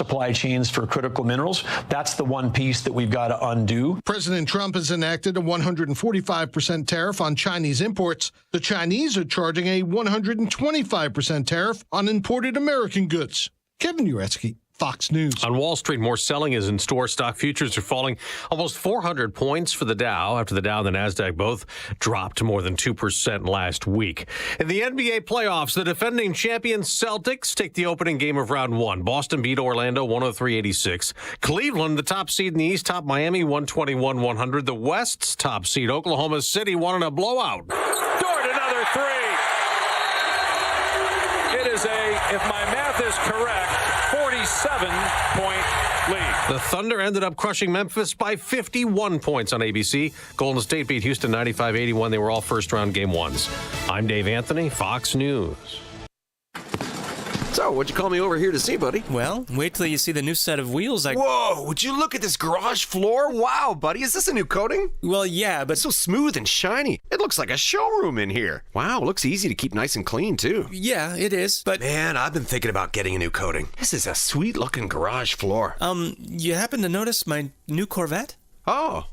supply chains for critical minerals. That's the one piece that we've got to undo. President Trump has enacted a 145% tariff on Chinese imports. The Chinese are charging a 125% tariff on imported American goods. Kevin Uretsky, Fox News. On Wall Street, more selling is in store. Stock futures are falling almost 400 points for the Dow after the Dow and the NASDAQ both dropped more than 2% last week. In the NBA playoffs, the defending champion Celtics take the opening game of round one. Boston beat Orlando 103-86. Cleveland, the top seed in the East, topped Miami 121-100. The West's top seed, Oklahoma City, won in a blowout. Dort, another three. It is if my math is correct, 47-point lead. The Thunder ended up crushing Memphis by 51 points on ABC. Golden State beat Houston 95-81. They were all first-round game ones. I'm Dave Anthony, Fox News. So, what'd you call me over here to see, buddy? Well, wait till you see the new set of wheels Whoa, would you look at this garage floor? Wow, buddy, is this a new coating? Well, yeah, but... It's so smooth and shiny. It looks like a showroom in here. Wow, looks easy to keep nice and clean, too. Yeah, it is, but... Man, I've been thinking about getting a new coating. This is a sweet-looking garage floor. You happen to notice my new Corvette? Oh,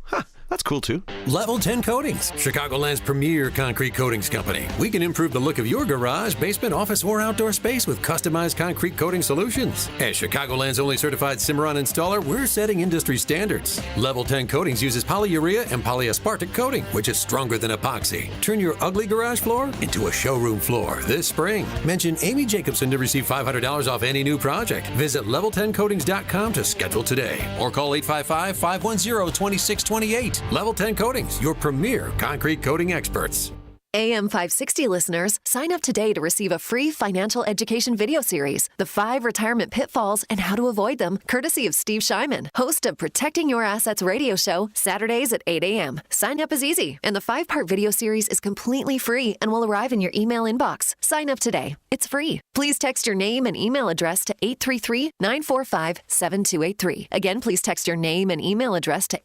that's cool, too. Level 10 Coatings, Chicagoland's premier concrete coatings company. We can improve the look of your garage, basement, office, or outdoor space with customized concrete coating solutions. As Chicagoland's only certified Cimarron installer, we're setting industry standards. Level 10 Coatings uses polyurea and polyaspartic coating, which is stronger than epoxy. Turn your ugly garage floor into a showroom floor this spring. Mention Amy Jacobson to receive $500 off any new project. Visit level10coatings.com to schedule today or call 855-510-2628. Level 10 Coatings, your premier concrete coating experts. AM 560 listeners, sign up today to receive a free financial education video series, The 5 Retirement Pitfalls and How to Avoid Them, courtesy of Steve Shyman, host of Protecting Your Assets radio show, Saturdays at 8 a.m. Sign up is easy, and the 5-part video series is completely free and will arrive in your email inbox. Sign up today. It's free. Please text your name and email address to 833-945-7283. Again, please text your name and email address to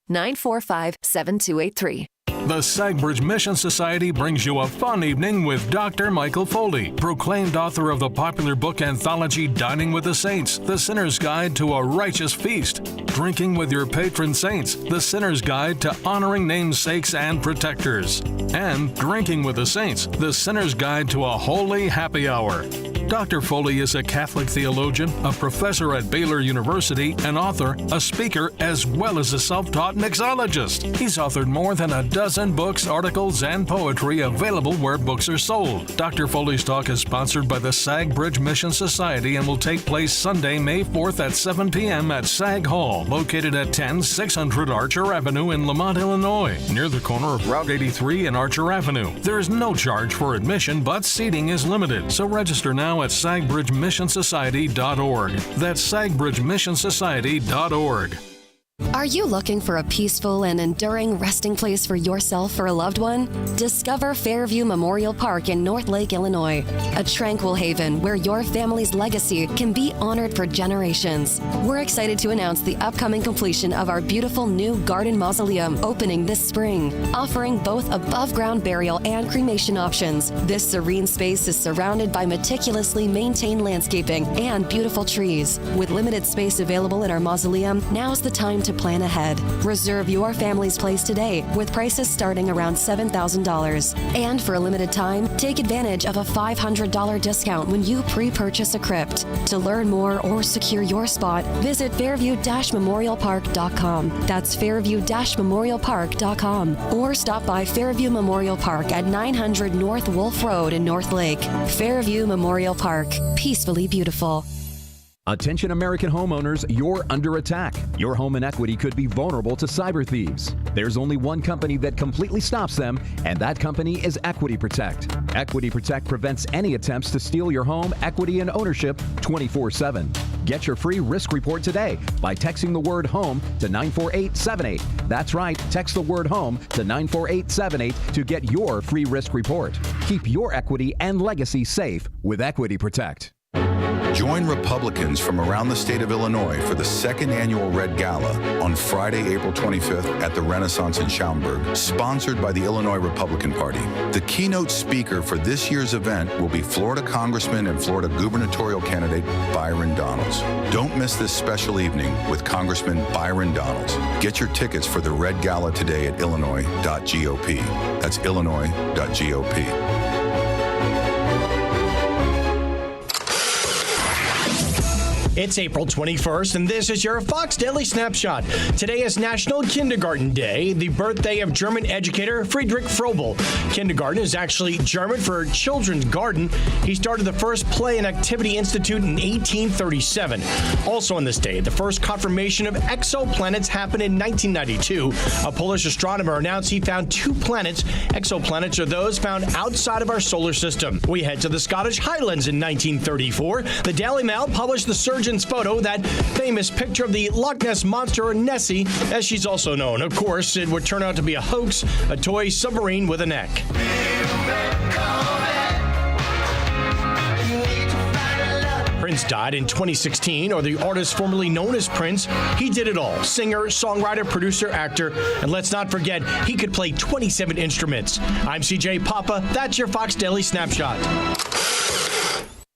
833-945-7283. The Sagbridge Mission Society brings you a fun evening with Dr. Michael Foley, proclaimed author of the popular book anthology Dining with the Saints, The Sinner's Guide to a Righteous Feast. Drinking with Your Patron Saints, The Sinner's Guide to Honoring Namesakes and Protectors. And Drinking with the Saints, The Sinner's Guide to a Holy Happy Hour. Dr. Foley is a Catholic theologian, a professor at Baylor University, an author, a speaker, as well as a self-taught mixologist. He's authored more than a dozen books, articles, and poetry available where books are sold. Dr. Foley's talk is sponsored by the Sagbridge Mission Society and will take place Sunday, May 4th at 7 p.m. at Sag Hall, located at 10600 Archer Avenue in Lamont, Illinois, near the corner of Route 83 and Archer Avenue. There is no charge for admission, but seating is limited, so register now at SagbridgeMissionSociety.org. That's SagbridgeMissionSociety.org. Are you looking for a peaceful and enduring resting place for yourself or a loved one? Discover Fairview Memorial Park in North Lake, Illinois, a tranquil haven where your family's legacy can be honored for generations. We're excited to announce the upcoming completion of our beautiful new garden mausoleum opening this spring, offering both above-ground burial and cremation options. This serene space is surrounded by meticulously maintained landscaping and beautiful trees. With limited space available in our mausoleum, now's the time to plan ahead. Reserve your family's place today with prices starting around $7,000. And for a limited time, take advantage of a $500 discount when you pre-purchase a crypt. To learn more or secure your spot, visit fairview-memorialpark.com. That's fairview-memorialpark.com. Or stop by Fairview Memorial Park at 900 North Wolf Road in North Lake. Fairview Memorial Park. Peacefully beautiful. Attention American homeowners, you're under attack. Your home and equity could be vulnerable to cyber thieves. There's only one company that completely stops them, and that company is Equity Protect. Equity Protect prevents any attempts to steal your home, equity, and ownership 24/7. Get your free risk report today by texting the word HOME to 94878. That's right, text the word HOME to 94878 to get your free risk report. Keep your equity and legacy safe with Equity Protect. Join Republicans from around the state of Illinois for the second annual Red Gala on Friday, April 25th at the Renaissance in Schaumburg, sponsored by the Illinois Republican Party. The keynote speaker for this year's event will be Florida Congressman and Florida gubernatorial candidate Byron Donalds. Don't miss this special evening with Congressman Byron Donalds. Get your tickets for the Red Gala today at illinois.gop. That's illinois.gop. It's April 21st, and this is your Fox Daily Snapshot. Today is National Kindergarten Day, the birthday of German educator Friedrich Froebel. Kindergarten is actually German for children's garden. He started the first Play and Activity Institute in 1837. Also on this day, the first confirmation of exoplanets happened in 1992. A Polish astronomer announced he found 2 planets. Exoplanets are those found outside of our solar system. We head to the Scottish Highlands in 1934. The Daily Mail published the surgeon's photo, that famous picture of the Loch Ness Monster, or Nessie, as she's also known. Of course, it would turn out to be a hoax, a toy submarine with a neck. Prince died in 2016, or the artist formerly known as Prince. He did it all. Singer, songwriter, producer, actor, and let's not forget, he could play 27 instruments. I'm CJ Papa. That's your Fox Daily Snapshot.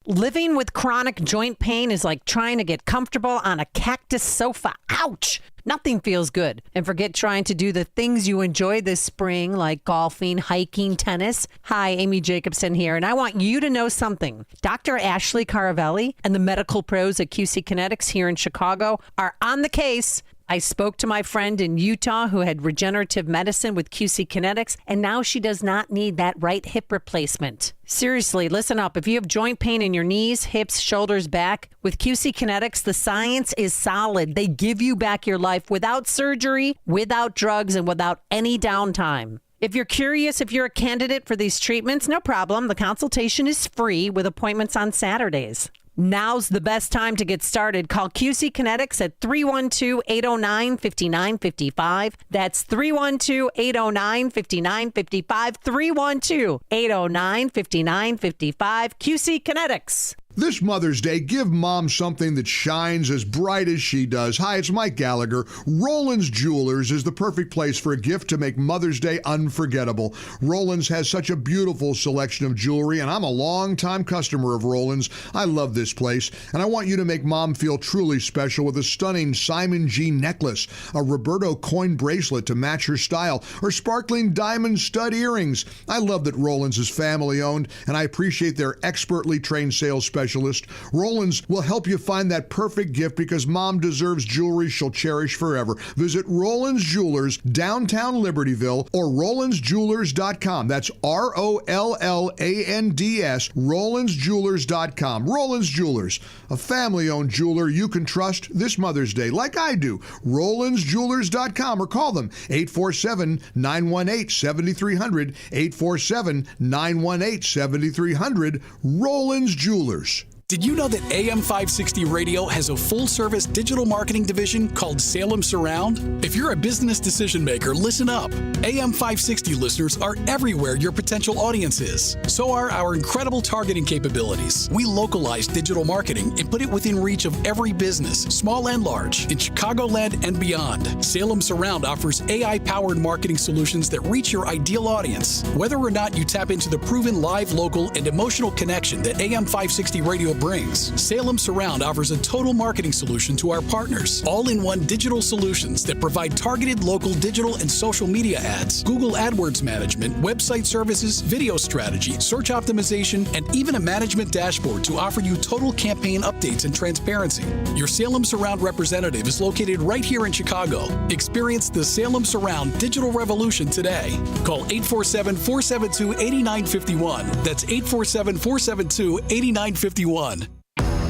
Living with chronic joint pain is like trying to get comfortable on a cactus sofa. Ouch! Nothing feels good. And forget trying to do the things you enjoy this spring, like golfing, hiking, tennis. Hi, Amy Jacobson here, and I want you to know something. Dr. Ashley Caravelli and the medical pros at QC Kinetics here in Chicago are on the case. I spoke to my friend in Utah who had regenerative medicine with QC Kinetics, and now she does not need that right hip replacement. Seriously, listen up. If you have joint pain in your knees, hips, shoulders, back, with QC Kinetics, the science is solid. They give you back your life without surgery, without drugs, and without any downtime. If you're curious if you're a candidate for these treatments, no problem. The consultation is free with appointments on Saturdays. Now's the best time to get started. Call QC Kinetics at 312-809-5955. That's 312-809-5955. 312-809-5955. QC Kinetics. This Mother's Day, give Mom something that shines as bright as she does. Hi, it's Mike Gallagher. Roland's Jewelers is the perfect place for a gift to make Mother's Day unforgettable. Roland's has such a beautiful selection of jewelry, and I'm a longtime customer of Roland's. I love this place, and I want you to make Mom feel truly special with a stunning Simon G necklace, a Roberto coin bracelet to match her style, or sparkling diamond stud earrings. I love that Roland's is family-owned, and I appreciate their expertly trained sales specialist. Roland's will help you find that perfect gift because Mom deserves jewelry she'll cherish forever. Visit Roland's Jewelers, downtown Libertyville, or RolandsJewelers.com. That's ROLLANDS, RolandsJewelers.com. Roland's Jewelers, a family-owned jeweler you can trust this Mother's Day, like I do. RolandsJewelers.com, or call them 847-918-7300, 847-918-7300, Roland's Jewelers. Did you know that AM 560 Radio has a full-service digital marketing division called Salem Surround? If you're a business decision maker, listen up. AM 560 listeners are everywhere your potential audience is. So are our incredible targeting capabilities. We localize digital marketing and put it within reach of every business, small and large, in Chicagoland and beyond. Salem Surround offers AI-powered marketing solutions that reach your ideal audience. Whether or not you tap into the proven live, local, and emotional connection that AM 560 Radio brings, Salem Surround offers a total marketing solution to our partners. All-in-one digital solutions that provide targeted local digital and social media ads, Google AdWords management, website services, video strategy, search optimization, and even a management dashboard to offer you total campaign updates and transparency. Your Salem Surround representative is located right here in Chicago. Experience the Salem Surround digital revolution today. Call 847-472-8951. That's 847-472-8951.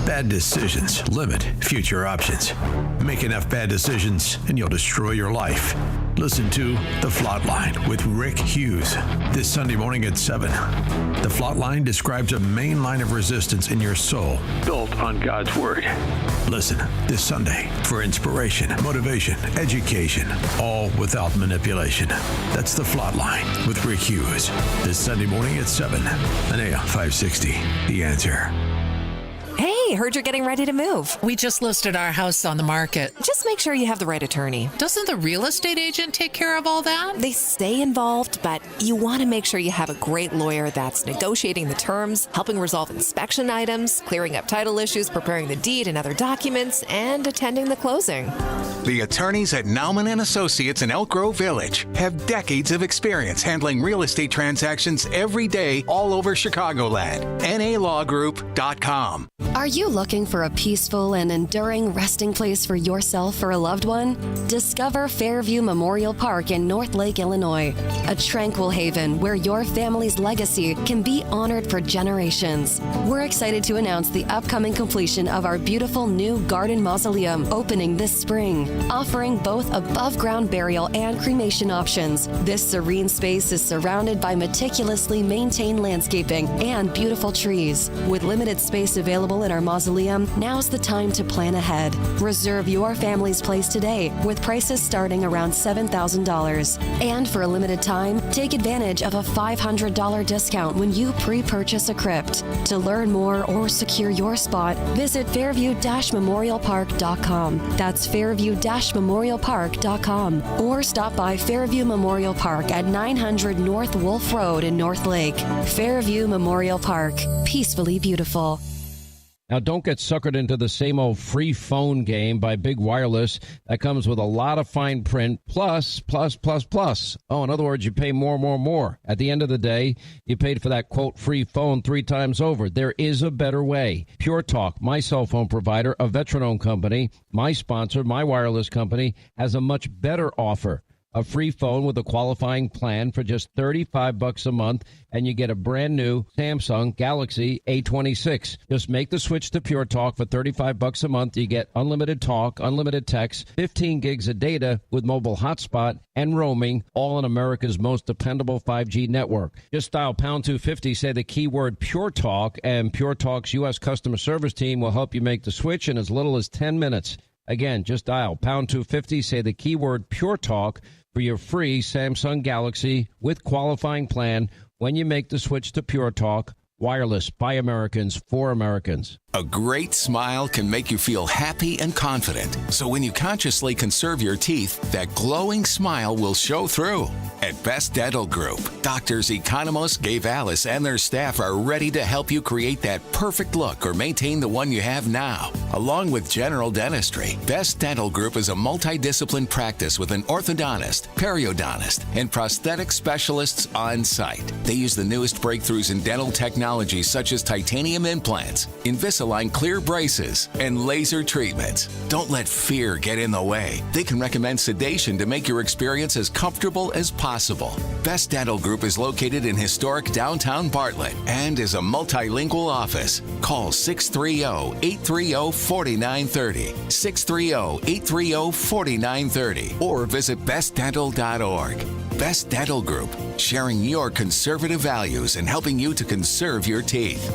Bad decisions limit future options. Make enough bad decisions and you'll destroy your life. Listen to The Flatline with Rick Hughes this Sunday morning at 7. The Flatline describes a main line of resistance in your soul built on God's Word. Listen this Sunday for inspiration, motivation, education, all without manipulation. That's The Flatline with Rick Hughes this Sunday morning at 7 on AM 560. The Answer. Hey, Hey, heard you're getting ready to move. We just listed our house on the market. Just make sure you have the right attorney. Doesn't the real estate agent take care of all that? They stay involved, but you want to make sure you have a great lawyer that's negotiating the terms, helping resolve inspection items, clearing up title issues, preparing the deed and other documents, and attending the closing. The attorneys at Nauman & Associates in Elk Grove Village have decades of experience handling real estate transactions every day all over Chicagoland. NALawGroup.com. Are you looking for a peaceful and enduring resting place for yourself or a loved one? Discover Fairview Memorial Park in North Lake, Illinois, a tranquil haven where your family's legacy can be honored for generations. We're excited to announce the upcoming completion of our beautiful new garden mausoleum opening this spring, offering both above-ground burial and cremation options. This serene space is surrounded by meticulously maintained landscaping and beautiful trees. With limited space available in our mausoleum, now's the time to plan ahead. Reserve your family's place today with prices starting around $7,000. And for a limited time, take advantage of a $500 discount when you pre-purchase a crypt. To learn more or secure your spot, visit fairview-memorialpark.com. That's fairview-memorialpark.com. Or stop by Fairview Memorial Park at 900 North Wolf Road in North Lake. Fairview Memorial Park. Peacefully beautiful. Now, don't get suckered into the same old free phone game by Big Wireless that comes with a lot of fine print, plus. Oh, in other words, you pay more. At the end of the day, you paid for that, quote, free phone 3 times over. There is a better way. Pure Talk, my cell phone provider, a veteran-owned company, my sponsor, my wireless company, has a much better offer. A free phone with a qualifying plan for just $35 a month, and you get a brand new Samsung Galaxy A26. Just make the switch to Pure Talk for $35 a month. You get unlimited talk, unlimited text, 15 gigs of data with mobile hotspot and roaming, all on America's most dependable 5G network. Just dial pound 250, say the keyword Pure Talk, and Pure Talk's U.S. customer service team will help you make the switch in as little as 10 minutes. Again, just dial pound 250, say the keyword Pure Talk for your free Samsung Galaxy with qualifying plan when you make the switch to Pure Talk. Wireless by Americans for Americans. A great smile can make you feel happy and confident. So when you consciously conserve your teeth, that glowing smile will show through. At Best Dental Group, doctors Economos, Gay Vallis, and their staff are ready to help you create that perfect look or maintain the one you have now. Along with general dentistry, Best Dental Group is a multidiscipline practice with an orthodontist, periodontist, and prosthetic specialists on site. They use the newest breakthroughs in dental technology such as titanium implants, Invisalign clear braces, and laser treatments. Don't let fear get in the way. They can recommend sedation to make your experience as comfortable as possible. Best Dental Group is located in historic downtown Bartlett and is a multilingual office. Call 630-830-4930, 630-830-4930, or visit bestdental.org. Best Dental Group, sharing your conservative values and helping you to conserve your teeth.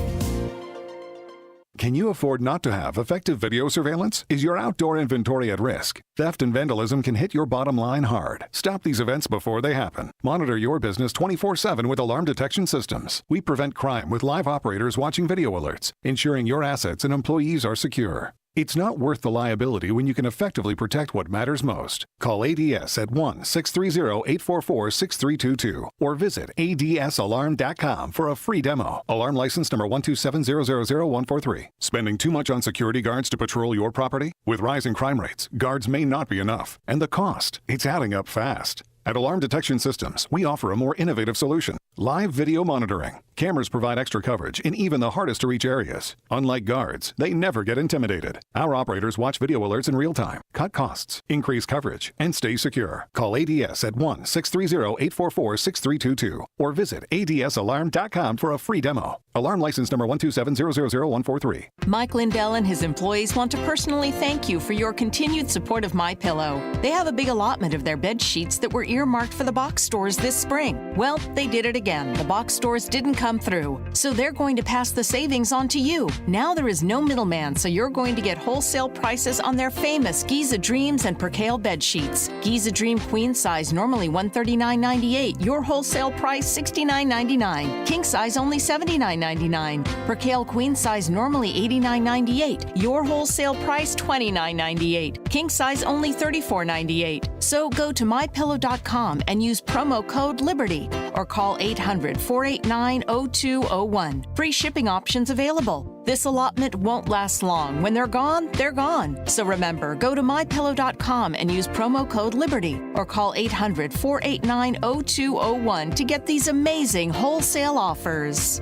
Can you afford not to have effective video surveillance? Is your outdoor inventory at risk? Theft and vandalism can hit your bottom line hard. Stop these events before they happen. Monitor your business 24/7 with alarm detection systems. We prevent crime with live operators watching video alerts, ensuring your assets and employees are secure. It's not worth the liability when you can effectively protect what matters most. Call ADS at 1-630-844-6322 or visit adsalarm.com for a free demo. Alarm license number 127000143. Spending too much on security guards to patrol your property? With rising crime rates, guards may not be enough. And the cost, it's adding up fast. At Alarm Detection Systems, we offer a more innovative solution. Live video monitoring. Cameras provide extra coverage in even the hardest to reach areas. Unlike guards, they never get intimidated. Our operators watch video alerts in real time, cut costs, increase coverage, and stay secure. Call ADS at 1-630-844-6322 or visit adsalarm.com for a free demo. Alarm license number 127000143. Mike Lindell and his employees want to personally thank you for your continued support of MyPillow. They have a big allotment of their bed sheets that were earmarked for the box stores this spring. Well, they did it again. again, the box stores didn't come through, so they're going to pass the savings on to you. Now there is no middleman, so you're going to get wholesale prices on their famous Giza Dreams and Percale bed sheets. Giza Dream queen size normally $139.98. Your wholesale price $69.99. King size only $79.99. Percale queen size normally $89.98. Your wholesale price $29.98. King size only $34.98. So go to mypillow.com and use promo code LIBERTY or call 800-489-0201. Free shipping options available. This allotment won't last long. When they're gone, they're gone. So remember, go to mypillow.com and use promo code LIBERTY or call 800-489-0201 to get these amazing wholesale offers.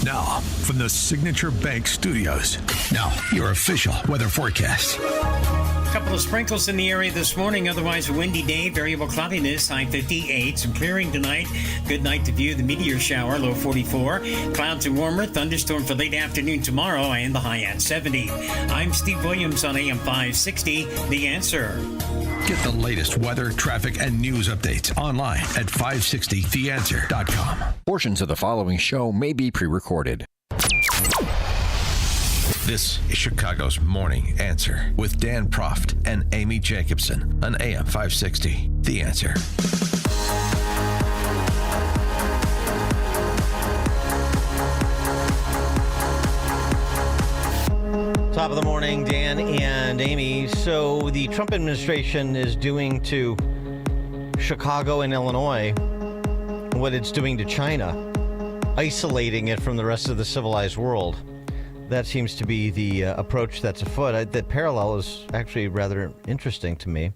Now, from the Signature Bank Studios, now your official weather forecast. A couple of sprinkles in the area this morning, otherwise a windy day, variable cloudiness, high 58. Some clearing tonight. Good night to view the meteor shower, low 44. Clouds and warmer, thunderstorm for late afternoon tomorrow, and the high at 70. I'm Steve Williams on AM 560, The Answer. Get the latest weather, traffic, and news updates online at 560theanswer.com. Portions of the following show may be pre-recorded. This is Chicago's Morning Answer with Dan Proft and Amy Jacobson on AM 560. The Answer. Top of the morning, Dan and Amy. So the Trump administration is doing to Chicago and Illinois what it's doing to China, isolating it from the rest of the civilized world. That seems to be the approach that's afoot. That parallel is actually rather interesting to me.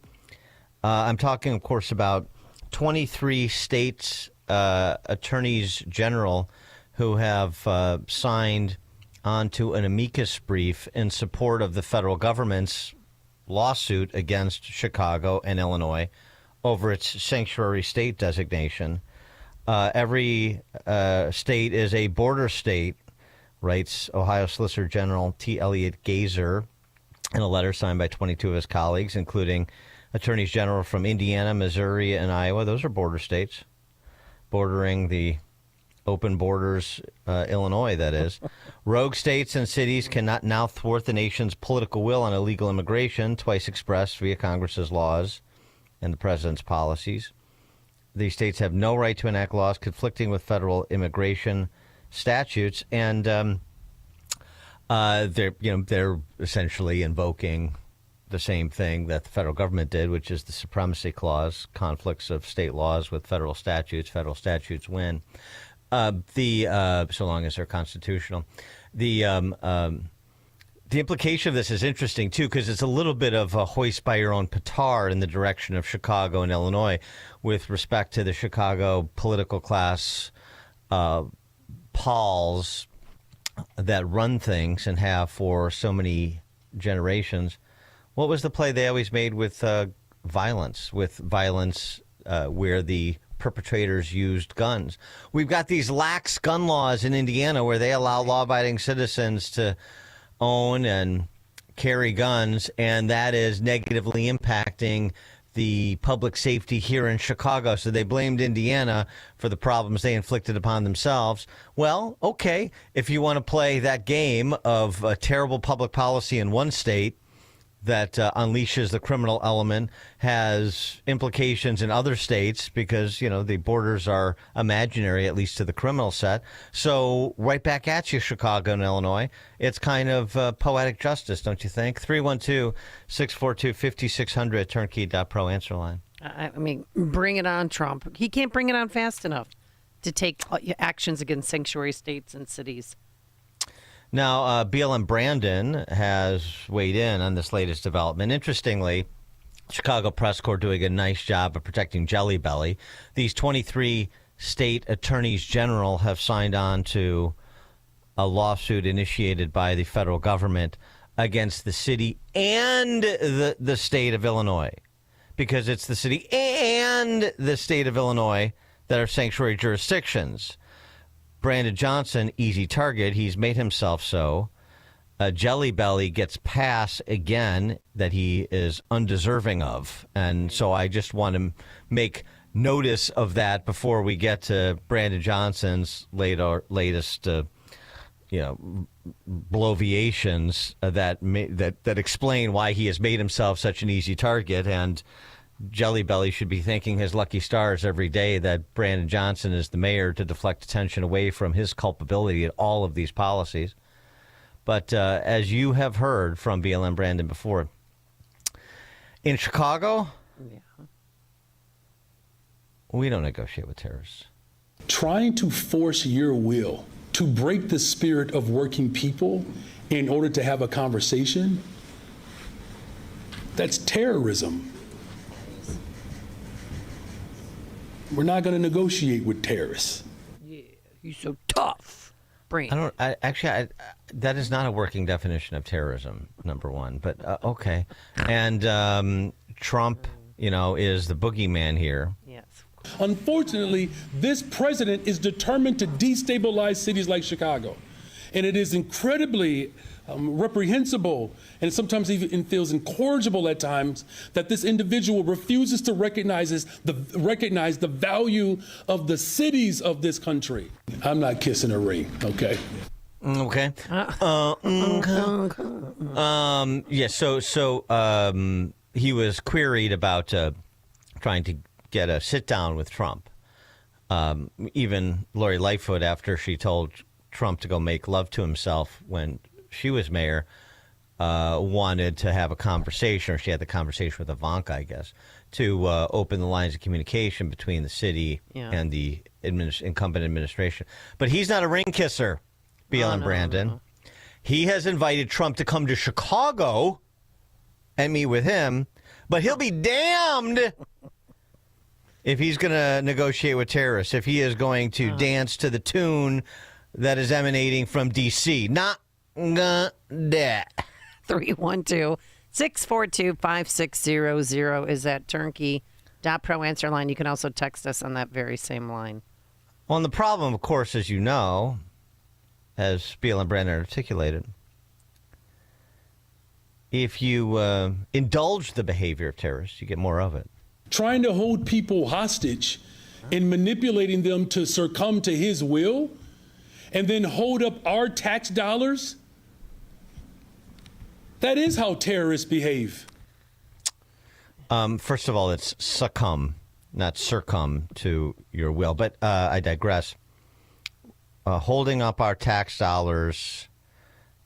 I'm talking, of course, about 23 states' attorneys general who have signed onto an amicus brief in support of the federal government's lawsuit against Chicago and Illinois over its sanctuary state designation. Every state is a border state, writes Ohio Solicitor General T. Elliott Gazer in a letter signed by 22 of his colleagues, including attorneys general from Indiana, Missouri, and Iowa. Those are border states, bordering the open borders, Illinois, that is. Rogue states and cities cannot now thwart the nation's political will on illegal immigration, twice expressed via Congress's laws and the president's policies. These states have no right to enact laws conflicting with federal immigration statutes, and they're essentially invoking the same thing that the federal government did, which is the supremacy clause, conflicts of state laws with federal statutes win. So long as they're constitutional. The implication of this is interesting, too, because it's a little bit of a hoist by your own petard in the direction of Chicago and Illinois with respect to the Chicago political class pawls that run things and have for so many generations. What was the play they always made with violence where the perpetrators used guns? We've got these lax gun laws in Indiana where they allow law-abiding citizens to own and carry guns, and that is negatively impacting the public safety here in Chicago. So they blamed Indiana for the problems they inflicted upon themselves. Well, okay, if you want to play that game of terrible public policy in one state that unleashes the criminal element, has implications in other states because, the borders are imaginary, at least to the criminal set. So right back at you, Chicago and Illinois. It's kind of poetic justice, don't you think? 312-642-5600, turnkey.pro answer line. I mean, bring it on, Trump. He can't bring it on fast enough to take actions against sanctuary states and cities. Now, BLM Brandon has weighed in on this latest development. Interestingly, Chicago Press Corps doing a nice job of protecting Jelly Belly. These 23 state attorneys general have signed on to a lawsuit initiated by the federal government against the city and the state of Illinois, because it's the city and the state of Illinois that are sanctuary jurisdictions. Brandon Johnson, easy target. He's made himself so. Jelly Belly gets pass again that he is undeserving of. And so I just want to make notice of that before we get to Brandon Johnson's latest bloviations that explain why he has made himself such an easy target. And Jelly Belly should be thanking his lucky stars every day that Brandon Johnson is the mayor to deflect attention away from his culpability in all of these policies. But as you have heard from BLM Brandon before, in Chicago, we don't negotiate with terrorists. Trying to force your will to break the spirit of working people in order to have a conversation, that's terrorism. We're not going to negotiate with terrorists. Yeah, he's so tough. That is not a working definition of terrorism, number one, but okay. And Trump, is the boogeyman here. Yes. Unfortunately, this president is determined to destabilize cities like Chicago. And it is incredibly reprehensible, and sometimes even feels incorrigible at times, that this individual refuses to recognize the value of the cities of this country. I'm not kissing a ring, okay? Okay. So he was queried about trying to get a sit down with Trump. Even Lori Lightfoot, after she told Trump to go make love to himself when she was mayor, wanted to have a conversation, or she had the conversation with Ivanka, I guess, to open the lines of communication between the city and the incumbent administration. But he's not a ring kisser, BLM Brandon. No. He has invited Trump to come to Chicago and meet with him, but he'll be damned if he's going to negotiate with terrorists, if he is going to dance to the tune that is emanating from D.C. Not gonna that. 312-642-5600 is that turnkey.pro answer line. You can also text us on that very same line. Well, and the problem, of course, as you know, as BLM Brandon articulated, if you indulge the behavior of terrorists, you get more of it. Trying to hold people hostage and manipulating them to succumb to his will, and then hold up our tax dollars, that is how terrorists behave. First of all, it's succumb, not succumb to your will. But I digress. Holding up our tax dollars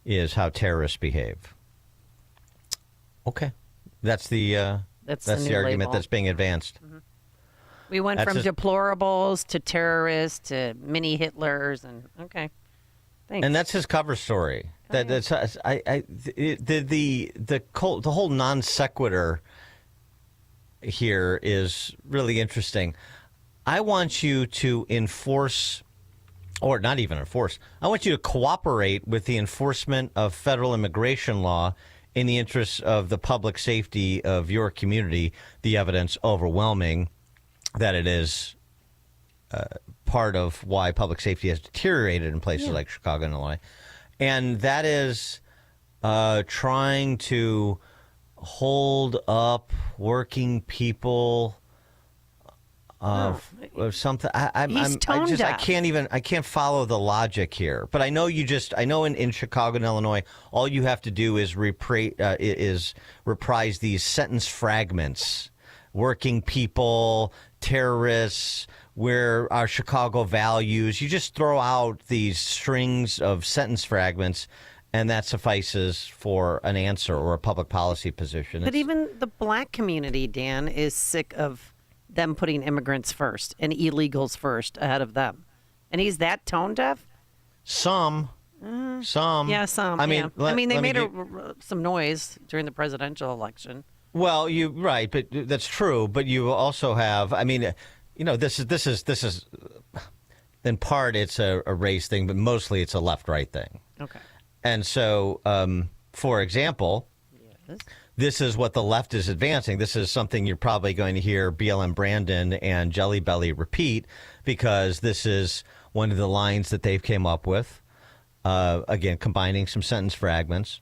is how terrorists behave. Okay. That's the argument label that's being advanced. Mm-hmm. We went from deplorables to terrorists to mini Hitlers, and okay, thanks. And that's his cover story. The whole non sequitur here is really interesting. I want you to enforce, or not even enforce, I want you to cooperate with the enforcement of federal immigration law in the interests of the public safety of your community. The evidence overwhelming that it is part of why public safety has deteriorated in places like Chicago and Illinois. And that is trying to hold up working people of something. I can't follow the logic here. But I know in Chicago and Illinois, all you have to do is reprise these sentence fragments. Working people, terrorists, where our Chicago values. You just throw out these strings of sentence fragments, and that suffices for an answer or a public policy position. But even the black community, Dan, is sick of them putting immigrants first and illegals first ahead of them. And he's that tone deaf? Some. Yeah, some. I mean, they made some noise during the presidential election. Well, right, but that's true. But you also have, this is in part it's a race thing, but mostly it's a left-right thing. Okay. And so, for example, this is what the left is advancing. This is something you're probably going to hear BLM Brandon and Jelly Belly repeat, because this is one of the lines that they've came up with. again, combining some sentence fragments.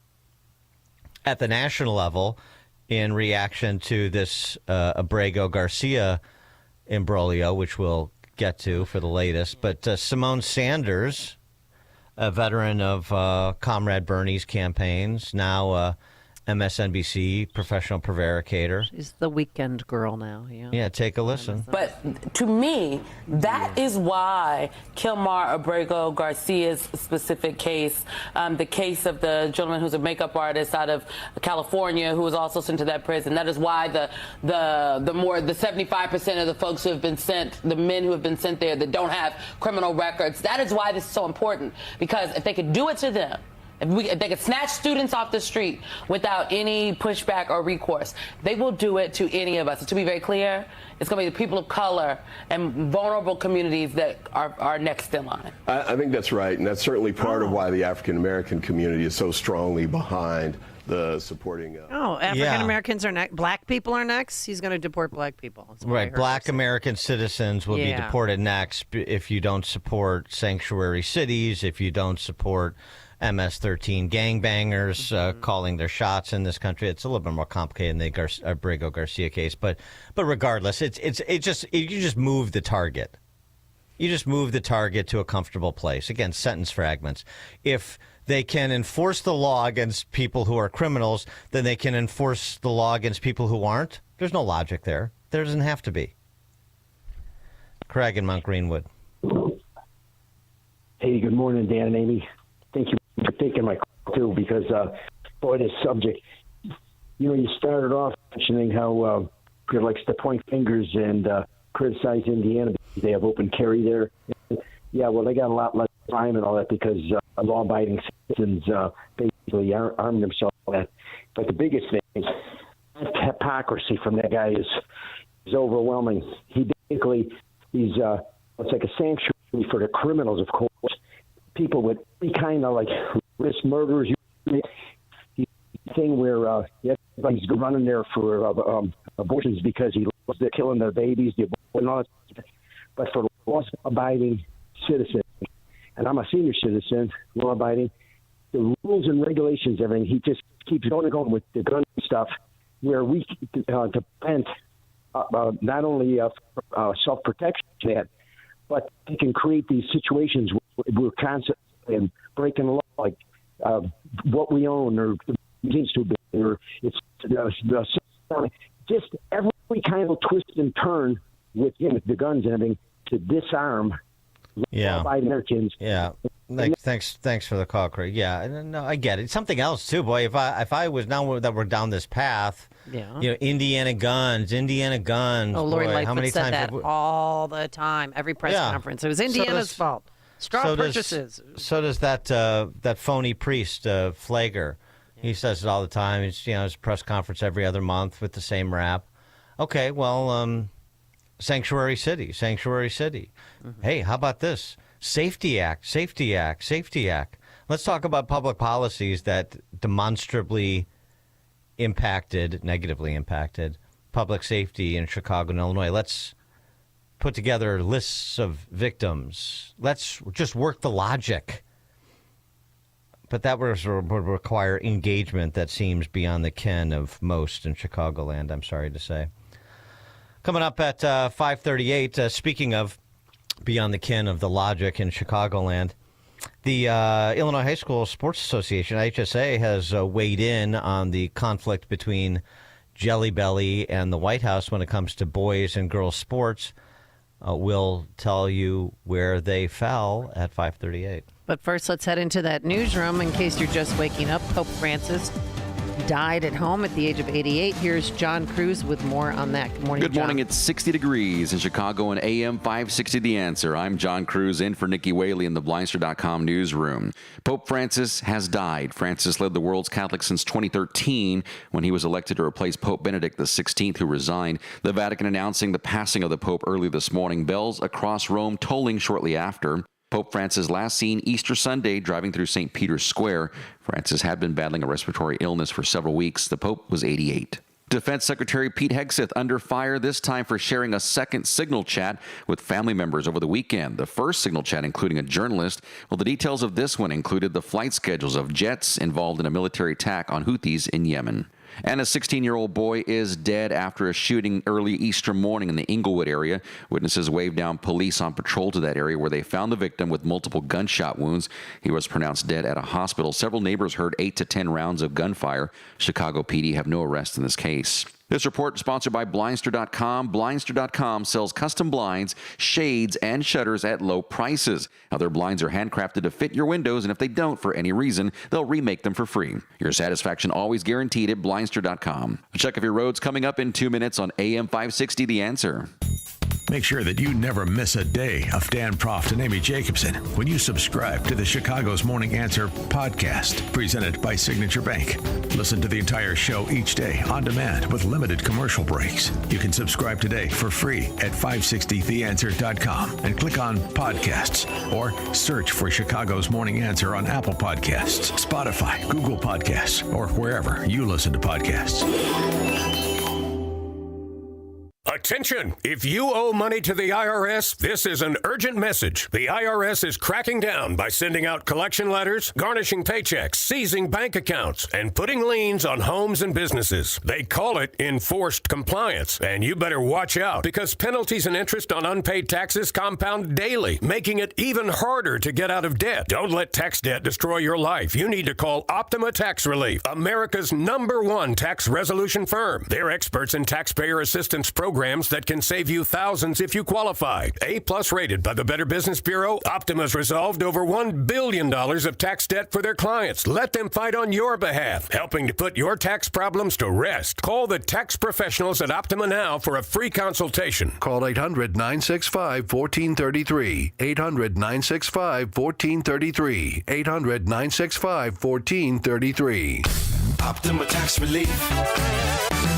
At the national level, in reaction to this Abrego Garcia imbroglio, which we'll get to for the latest, but Simone Sanders, a veteran of Comrade Bernie's campaigns, now MSNBC professional prevaricator. She's the weekend girl now. Yeah, take a listen. But to me, that is why Kilmar Abrego Garcia's specific case, the case of the gentleman who's a makeup artist out of California who was also sent to that prison, that is why the 75% of the folks who have been sent, the men who have been sent there that don't have criminal records, that is why this is so important. Because if they could do it to them, if they could snatch students off the street without any pushback or recourse, they will do it to any of us. And to be very clear, it's going to be the people of color and vulnerable communities that are next in line. I think that's right, and that's certainly part of why the African American community is so strongly behind the supporting. African Americans are next. Black people are next. He's going to deport black people. That's what I Right, heard black American citizens will be deported next if you don't support sanctuary cities, if you don't support MS-13 gangbangers calling their shots in this country. It's a little bit more complicated in the Abrego Garcia case, but regardless, you just move the target. You just move the target to a comfortable place. Again, sentence fragments. If they can enforce the law against people who are criminals, then they can enforce the law against people who aren't. There's no logic there. There doesn't have to be. Craig in Mount Greenwood. Hey, good morning, Dan and Amy. Thank you for taking my call, too, because, boy, this subject, you started off mentioning how Chris likes to point fingers and criticize Indiana because they have open carry there. Yeah, well, they got a lot less crime and all that because law-abiding citizens basically arm themselves with that. But the biggest thing is hypocrisy from that guy is overwhelming. He's it's like a sanctuary for the criminals, of course. People with any kind of risk murderers, thing where everybody's running there for abortions because he loves the killing their babies, the abortion, and all that. But for law-abiding citizens, and I'm a senior citizen, law-abiding, the rules and regulations, everything, he just keeps going and going with the gun stuff, where we depend not only self-protection, but he can create these situations where we're constantly breaking the law, like what we own or means to be, or it's just every kind of twist and turn with the guns and everything to disarm law-abiding Americans. Yeah. Thanks for the call, Craig. Yeah, no, I get it. Something else too, boy. If I was now that we're down this path, Indiana guns. Oh, Lori Lightfoot said that all the time, every press conference. It was Indiana's fault. Straw purchases. So does that phony priest, Flager. He says it all the time. It's his press conference every other month with the same rap. Okay, well, sanctuary city. Mm-hmm. Hey, how about this? Safety Act. Let's talk about public policies that demonstrably negatively impacted public safety in Chicago and Illinois. Let's put together lists of victims. Let's just work the logic. But that would require engagement that seems beyond the ken of most in Chicagoland, I'm sorry to say. Coming up at 5:38, speaking of beyond the ken of the logic in Chicagoland, the Illinois High School Sports Association, IHSA, has weighed in on the conflict between Jelly Belly and the White House when it comes to boys and girls sports. We'll tell you where they fell at 5:38. But first, let's head into that newsroom in case you're just waking up. Pope Francis died at home at the age of 88. Here's John Cruz with more on that. Good morning, Good morning. It's 60 degrees in Chicago and AM 560 The Answer. I'm John Cruz in for Nikki Whaley in the Blindster.com newsroom. Pope Francis has died. Francis led the world's Catholics since 2013 when he was elected to replace Pope Benedict XVI, who resigned. The Vatican announcing the passing of the Pope early this morning. Bells across Rome tolling shortly after. Pope Francis last seen Easter Sunday driving through St. Peter's Square. Francis had been battling a respiratory illness for several weeks. The Pope was 88. Defense Secretary Pete Hegseth under fire, this time for sharing a second Signal chat with family members over the weekend. The first Signal chat including a journalist. Well, the details of this one included the flight schedules of jets involved in a military attack on Houthis in Yemen. And a 16-year-old boy is dead after a shooting early Easter morning in the Inglewood area. Witnesses waved down police on patrol to that area where they found the victim with multiple gunshot wounds. He was pronounced dead at a hospital. Several neighbors heard 8 to 10 rounds of gunfire. Chicago PD have no arrest in this case. This report sponsored by Blindster.com. Blindster.com sells custom blinds, shades, and shutters at low prices. Now, their blinds are handcrafted to fit your windows, and if they don't for any reason, they'll remake them for free. Your satisfaction always guaranteed at Blindster.com. A check of your roads coming up in 2 minutes on AM 560 The Answer. Make sure that you never miss a day of Dan Proft and Amy Jacobson when you subscribe to the Chicago's Morning Answer podcast, presented by Signature Bank. Listen to the entire show each day on demand with limited commercial breaks. You can subscribe today for free at 560theanswer.com and click on podcasts or search for Chicago's Morning Answer on Apple Podcasts, Spotify, Google Podcasts, or wherever you listen to podcasts. Attention! If you owe money to the IRS, this is an urgent message. The IRS is cracking down by sending out collection letters, garnishing paychecks, seizing bank accounts, and putting liens on homes and businesses. They call it enforced compliance, and you better watch out because penalties and interest on unpaid taxes compound daily, making it even harder to get out of debt. Don't let tax debt destroy your life. You need to call Optima Tax Relief, America's #1 tax resolution firm. They're experts in taxpayer assistance programs that can save you thousands if you qualify. A+ rated by the Better Business Bureau, Optima's resolved over $1 billion of tax debt for their clients. Let them fight on your behalf, helping to put your tax problems to rest. Call the tax professionals at Optima now for a free consultation. Call 800-965-1433. 800-965-1433. 800-965-1433. Optima Tax Relief.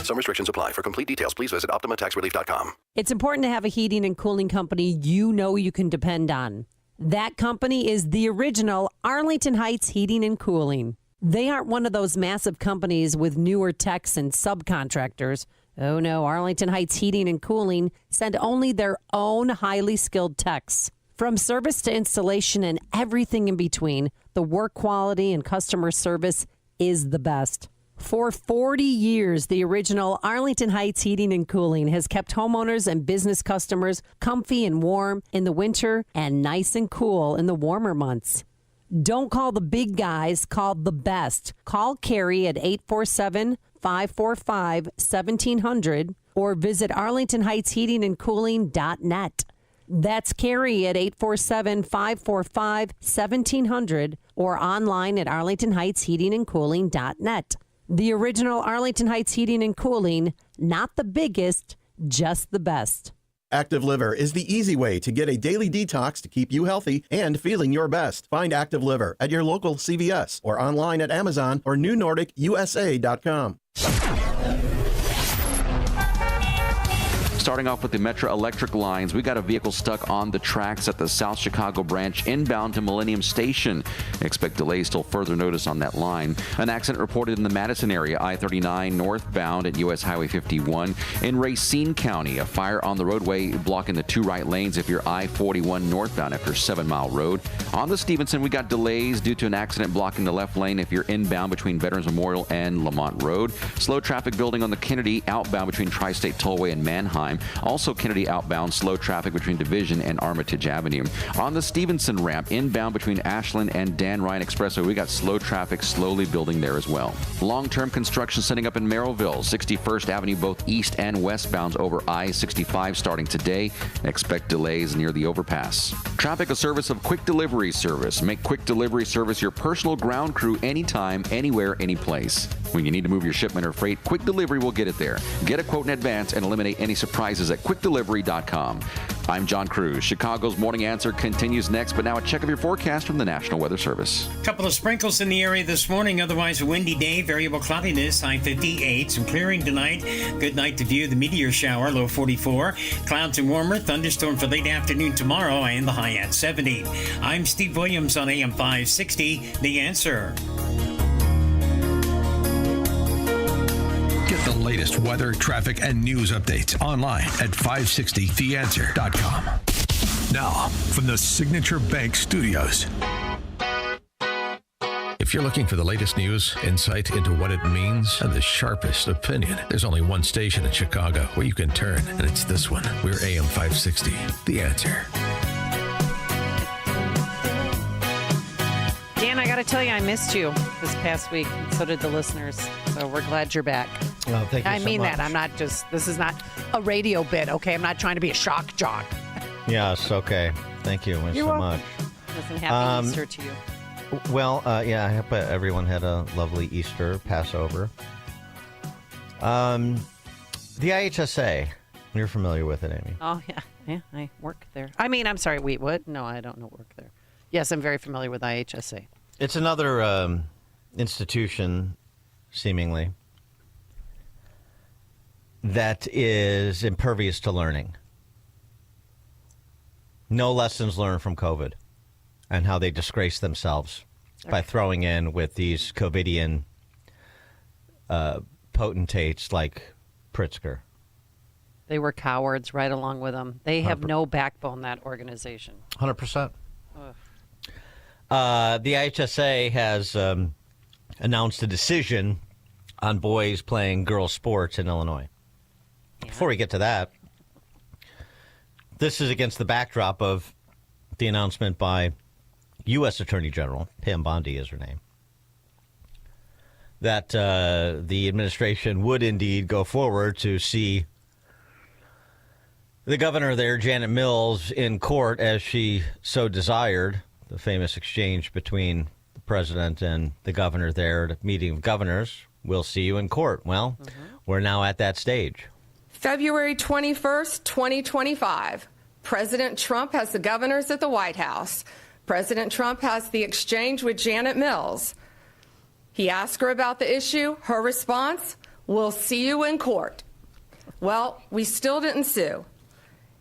Some restrictions apply. For complete details, please visit OptimaTaxRelief.com. It's important to have a heating and cooling company you know you can depend on. That company is the original Arlington Heights Heating and Cooling. They aren't one of those massive companies with newer techs and subcontractors. Oh no, Arlington Heights Heating and Cooling send only their own highly skilled techs. From service to installation and everything in between, the work quality and customer service is the best. For 40 years, the original Arlington Heights Heating and Cooling has kept homeowners and business customers comfy and warm in the winter and nice and cool in the warmer months. Don't call the big guys, call the best. Call Carrie at 847-545-1700 or visit arlingtonheightsheatingandcooling.net. That's Carrie at 847-545-1700 or online at arlingtonheightsheatingandcooling.net. The original Arlington Heights Heating and Cooling, not the biggest, just the best. Active Liver is the easy way to get a daily detox to keep you healthy and feeling your best. Find Active Liver at your local CVS or online at Amazon or NewNordicUSA.com. Starting off with the Metro Electric lines, we got a vehicle stuck on the tracks at the South Chicago branch inbound to Millennium Station. Expect delays till further notice on that line. An accident reported in the Madison area, I-39 northbound at U.S. Highway 51. In Racine County, a fire on the roadway blocking the 2 right lanes if you're I-41 northbound after 7 Mile Road. On the Stevenson, we got delays due to an accident blocking the left lane if you're inbound between Veterans Memorial and Lamont Road. Slow traffic building on the Kennedy outbound between Tri-State Tollway and Manheim. Also Kennedy outbound, slow traffic between Division and Armitage Avenue. On the Stevenson ramp, inbound between Ashland and Dan Ryan Expressway, we got slow traffic slowly building there as well. Long-term construction setting up in Merrillville, 61st Avenue, both east and westbounds over I-65 starting today. Expect delays near the overpass. Traffic, a service of Quick Delivery Service. Make Quick Delivery Service your personal ground crew anytime, anywhere, anyplace. When you need to move your shipment or freight, Quick Delivery will get it there. Get a quote in advance and eliminate any surprises at QuickDelivery.com. I'm John Cruz. Chicago's Morning Answer continues next, but now a check of your forecast from the National Weather Service. Couple of sprinkles in the area this morning, otherwise a windy day, variable cloudiness, high 58. Some clearing tonight. Good night to view the meteor shower, low 44. Clouds and warmer, thunderstorm for late afternoon tomorrow, and the high at 70. I'm Steve Williams on AM 560, The Answer. Get the latest weather, traffic, and news updates online at 560theanswer.com. Now, from the Signature Bank Studios. If you're looking for the latest news, insight into what it means, and the sharpest opinion, there's only one station in Chicago where you can turn, and it's this one. We're AM 560, The Answer. Dan, I got to tell you, I missed you this past week. So did the listeners. So we're glad you're back. Oh, thank you I so mean much. that. I'm not just, this is not a radio bit, okay? I'm not trying to be a shock jock. Yes, okay. Thank you You're so welcome. much. Listen, happy Easter to you. Well, yeah, I hope everyone had a lovely Easter, Passover. The IHSA, you're familiar with it, Amy. Oh, yeah. Yeah, I work there. I mean, I'm sorry, wait, what? No, I don't know work there. Yes, I'm very familiar with IHSA. It's another institution, seemingly, that is impervious to learning. No lessons learned from COVID and how they disgrace themselves by throwing in with these COVIDian potentates like Pritzker. They were cowards right along with them. They have no backbone, that organization. 100%. The IHSA has announced a decision on boys playing girls' sports in Illinois. Yeah. Before we get to that, this is against the backdrop of the announcement by U.S. Attorney General, Pam Bondi is her name, that the administration would indeed go forward to see the governor there, Janet Mills, in court as she so desired. The famous exchange between the president and the governor there at a meeting of governors. We'll see you in court. Well, we're now at that stage. February 21st, 2025. President Trump has the governors at the White House. President Trump has the exchange with Janet Mills. He asked her about the issue. Her response, we'll see you in court. Well, we still didn't sue.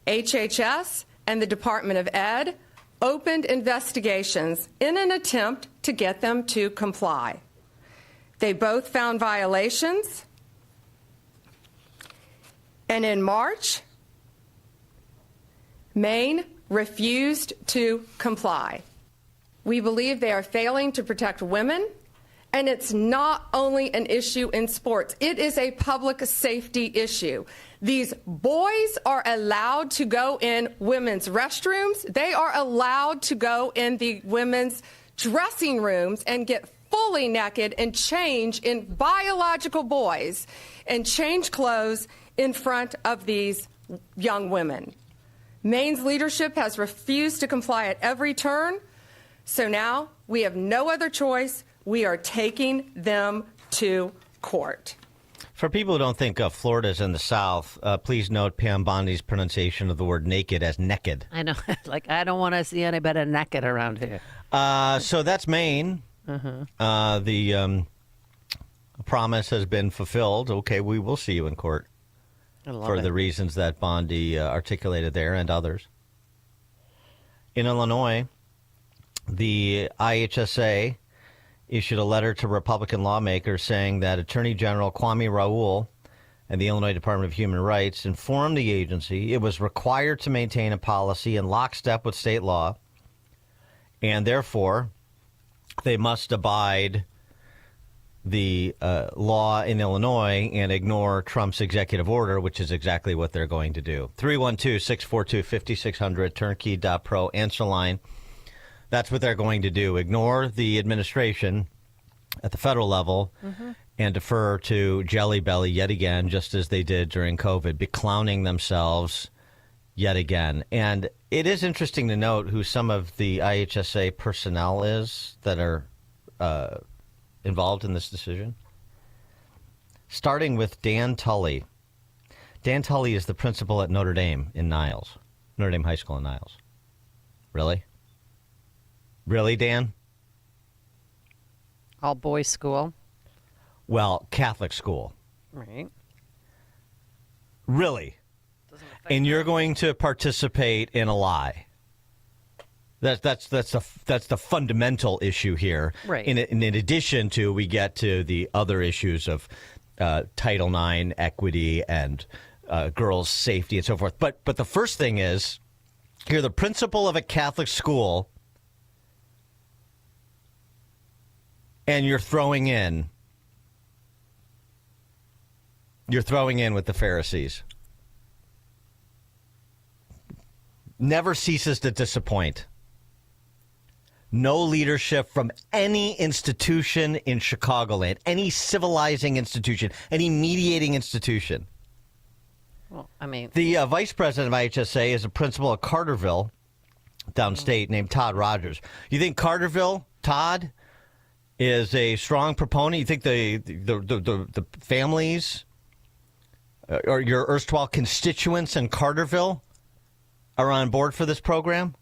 HHS and the Department of Ed opened investigations in an attempt to get them to comply. They both found violations. And in March, Maine refused to comply. We believe they are failing to protect women, and it's not only an issue in sports. It is a public safety issue. These boys are allowed to go in women's restrooms. They are allowed to go in the women's dressing rooms and get fully naked and change in biological boys and change clothes in front of these young women. Maine's leadership has refused to comply at every turn, so now we have no other choice. We are taking them to court. For people who don't think Florida's in the South, please note Pam Bondi's pronunciation of the word naked as naked. I know. Like, I don't want to see anybody naked around here. So that's Maine. The promise has been fulfilled. Okay, we will see you in court for the reasons that Bondi articulated there and others. In Illinois, the IHSA issued a letter to Republican lawmakers saying that Attorney General Kwame Raoul and the Illinois Department of Human Rights informed the agency it was required to maintain a policy in lockstep with state law, and therefore they must abide the law in Illinois and ignore Trump's executive order, which is exactly what they're going to do. 312-642-5600, turnkey.pro, answer line. That's what they're going to do. Ignore the administration at the federal level and defer to Jelly Belly yet again, just as they did during COVID, be clowning themselves yet again. And it is interesting to note who some of the IHSA personnel is that are involved in this decision. Starting with Dan Tully. Dan Tully is the principal at Notre Dame in Niles, Notre Dame High School in Niles. Really? Really, Dan? All boys school. Well, Catholic school. Right. Really? And you're going to participate in a lie. That's the fundamental issue here. Right. In addition to, we get to the other issues of Title IX equity and girls' safety and so forth. But the first thing is, you're the principal of a Catholic school, and you're throwing in with the Pharisees. Never ceases to disappoint. No leadership from any institution in Chicagoland, any civilizing institution, any mediating institution. Well, I mean, the vice president of IHSA is a principal at Carterville, downstate, named Todd Rogers. You think Carterville, Todd, is a strong proponent? You think the families or your erstwhile constituents in Carterville are on board for this program?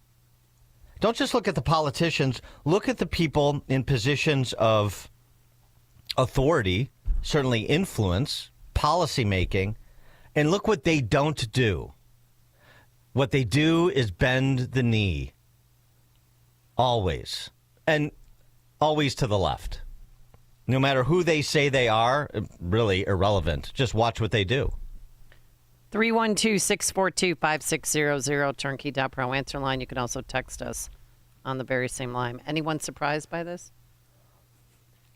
Don't just look at the politicians. Look at the people in positions of authority, certainly influence, policy making, and look what they don't do. What they do is bend the knee. Always. And always to the left. No matter who they say they are, really irrelevant. Just watch what they do. 312-642-5600, turnkey.pro answer line. You can also text us on the very same line. Anyone surprised by this?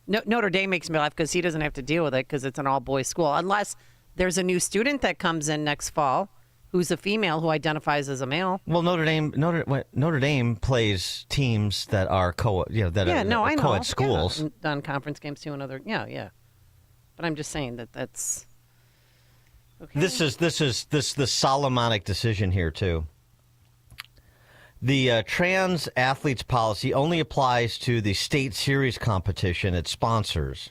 Notre Dame makes me laugh because he doesn't have to deal with it because it's an all-boys school. Unless there's a new student that comes in next fall who's a female who identifies as a male. Well, Notre Dame plays teams that are co-ed schools. Yeah, on conference games too and other. Yeah. But I'm just saying that's okay. This is the Solomonic decision here too. The trans athletes policy only applies to the state series competition it sponsors,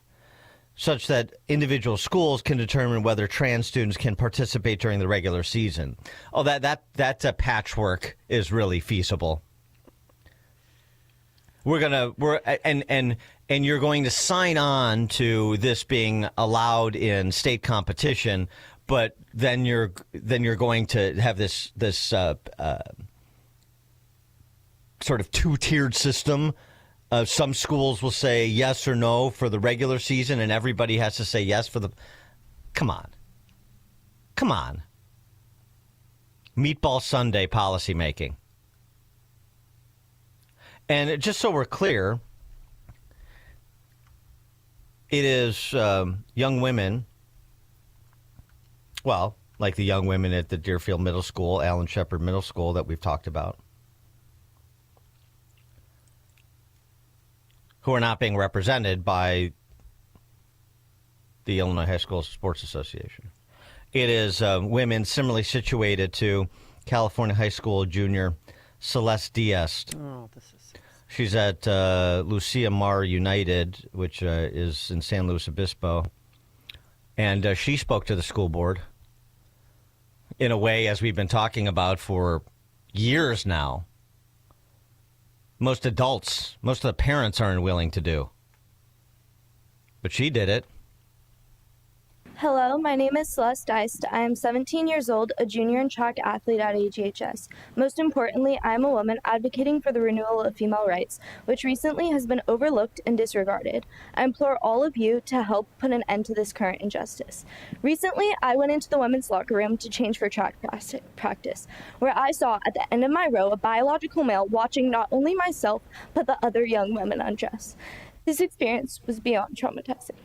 such that individual schools can determine whether trans students can participate during the regular season. Oh, that patchwork is really feasible. And you're going to sign on to this being allowed in state competition, but then you're going to have this sort of two-tiered system. Some schools will say yes or no for the regular season, and everybody has to say yes for the... Come on. Meatball Sunday policymaking. And just so we're clear, it is young women, well, like the young women at the Deerfield Middle School, Allen Shepard Middle School that we've talked about, who are not being represented by the Illinois High School Sports Association. It is women similarly situated to California High School junior Celeste Diaz. Oh, this is... She's at Lucia Mar United, which is in San Luis Obispo. And she spoke to the school board in a way, as we've been talking about for years now, most of the parents aren't willing to do. But she did it. Hello, my name is Celeste Deist. I am 17 years old, a junior and track athlete at AGHS. Most importantly, I am a woman advocating for the renewal of female rights, which recently has been overlooked and disregarded. I implore all of you to help put an end to this current injustice. Recently, I went into the women's locker room to change for track practice, where I saw at the end of my row a biological male watching not only myself, but the other young women undress. This experience was beyond traumatizing.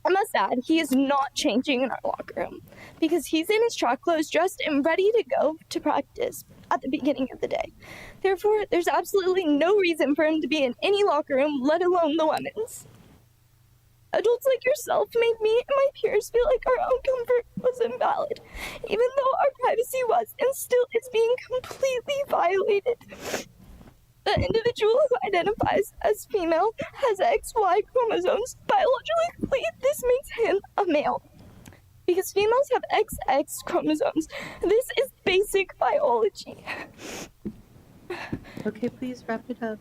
I must add, he is not changing in our locker room because he's in his track clothes, dressed and ready to go to practice at the beginning of the day. Therefore, there's absolutely no reason for him to be in any locker room, let alone the women's. Adults like yourself made me and my peers feel like our own comfort was invalid, even though our privacy was and still is being completely violated. The individual who identifies as female has XY chromosomes. Biologically, this makes him a male. Because females have XX chromosomes. This is basic biology. Okay, please wrap it up.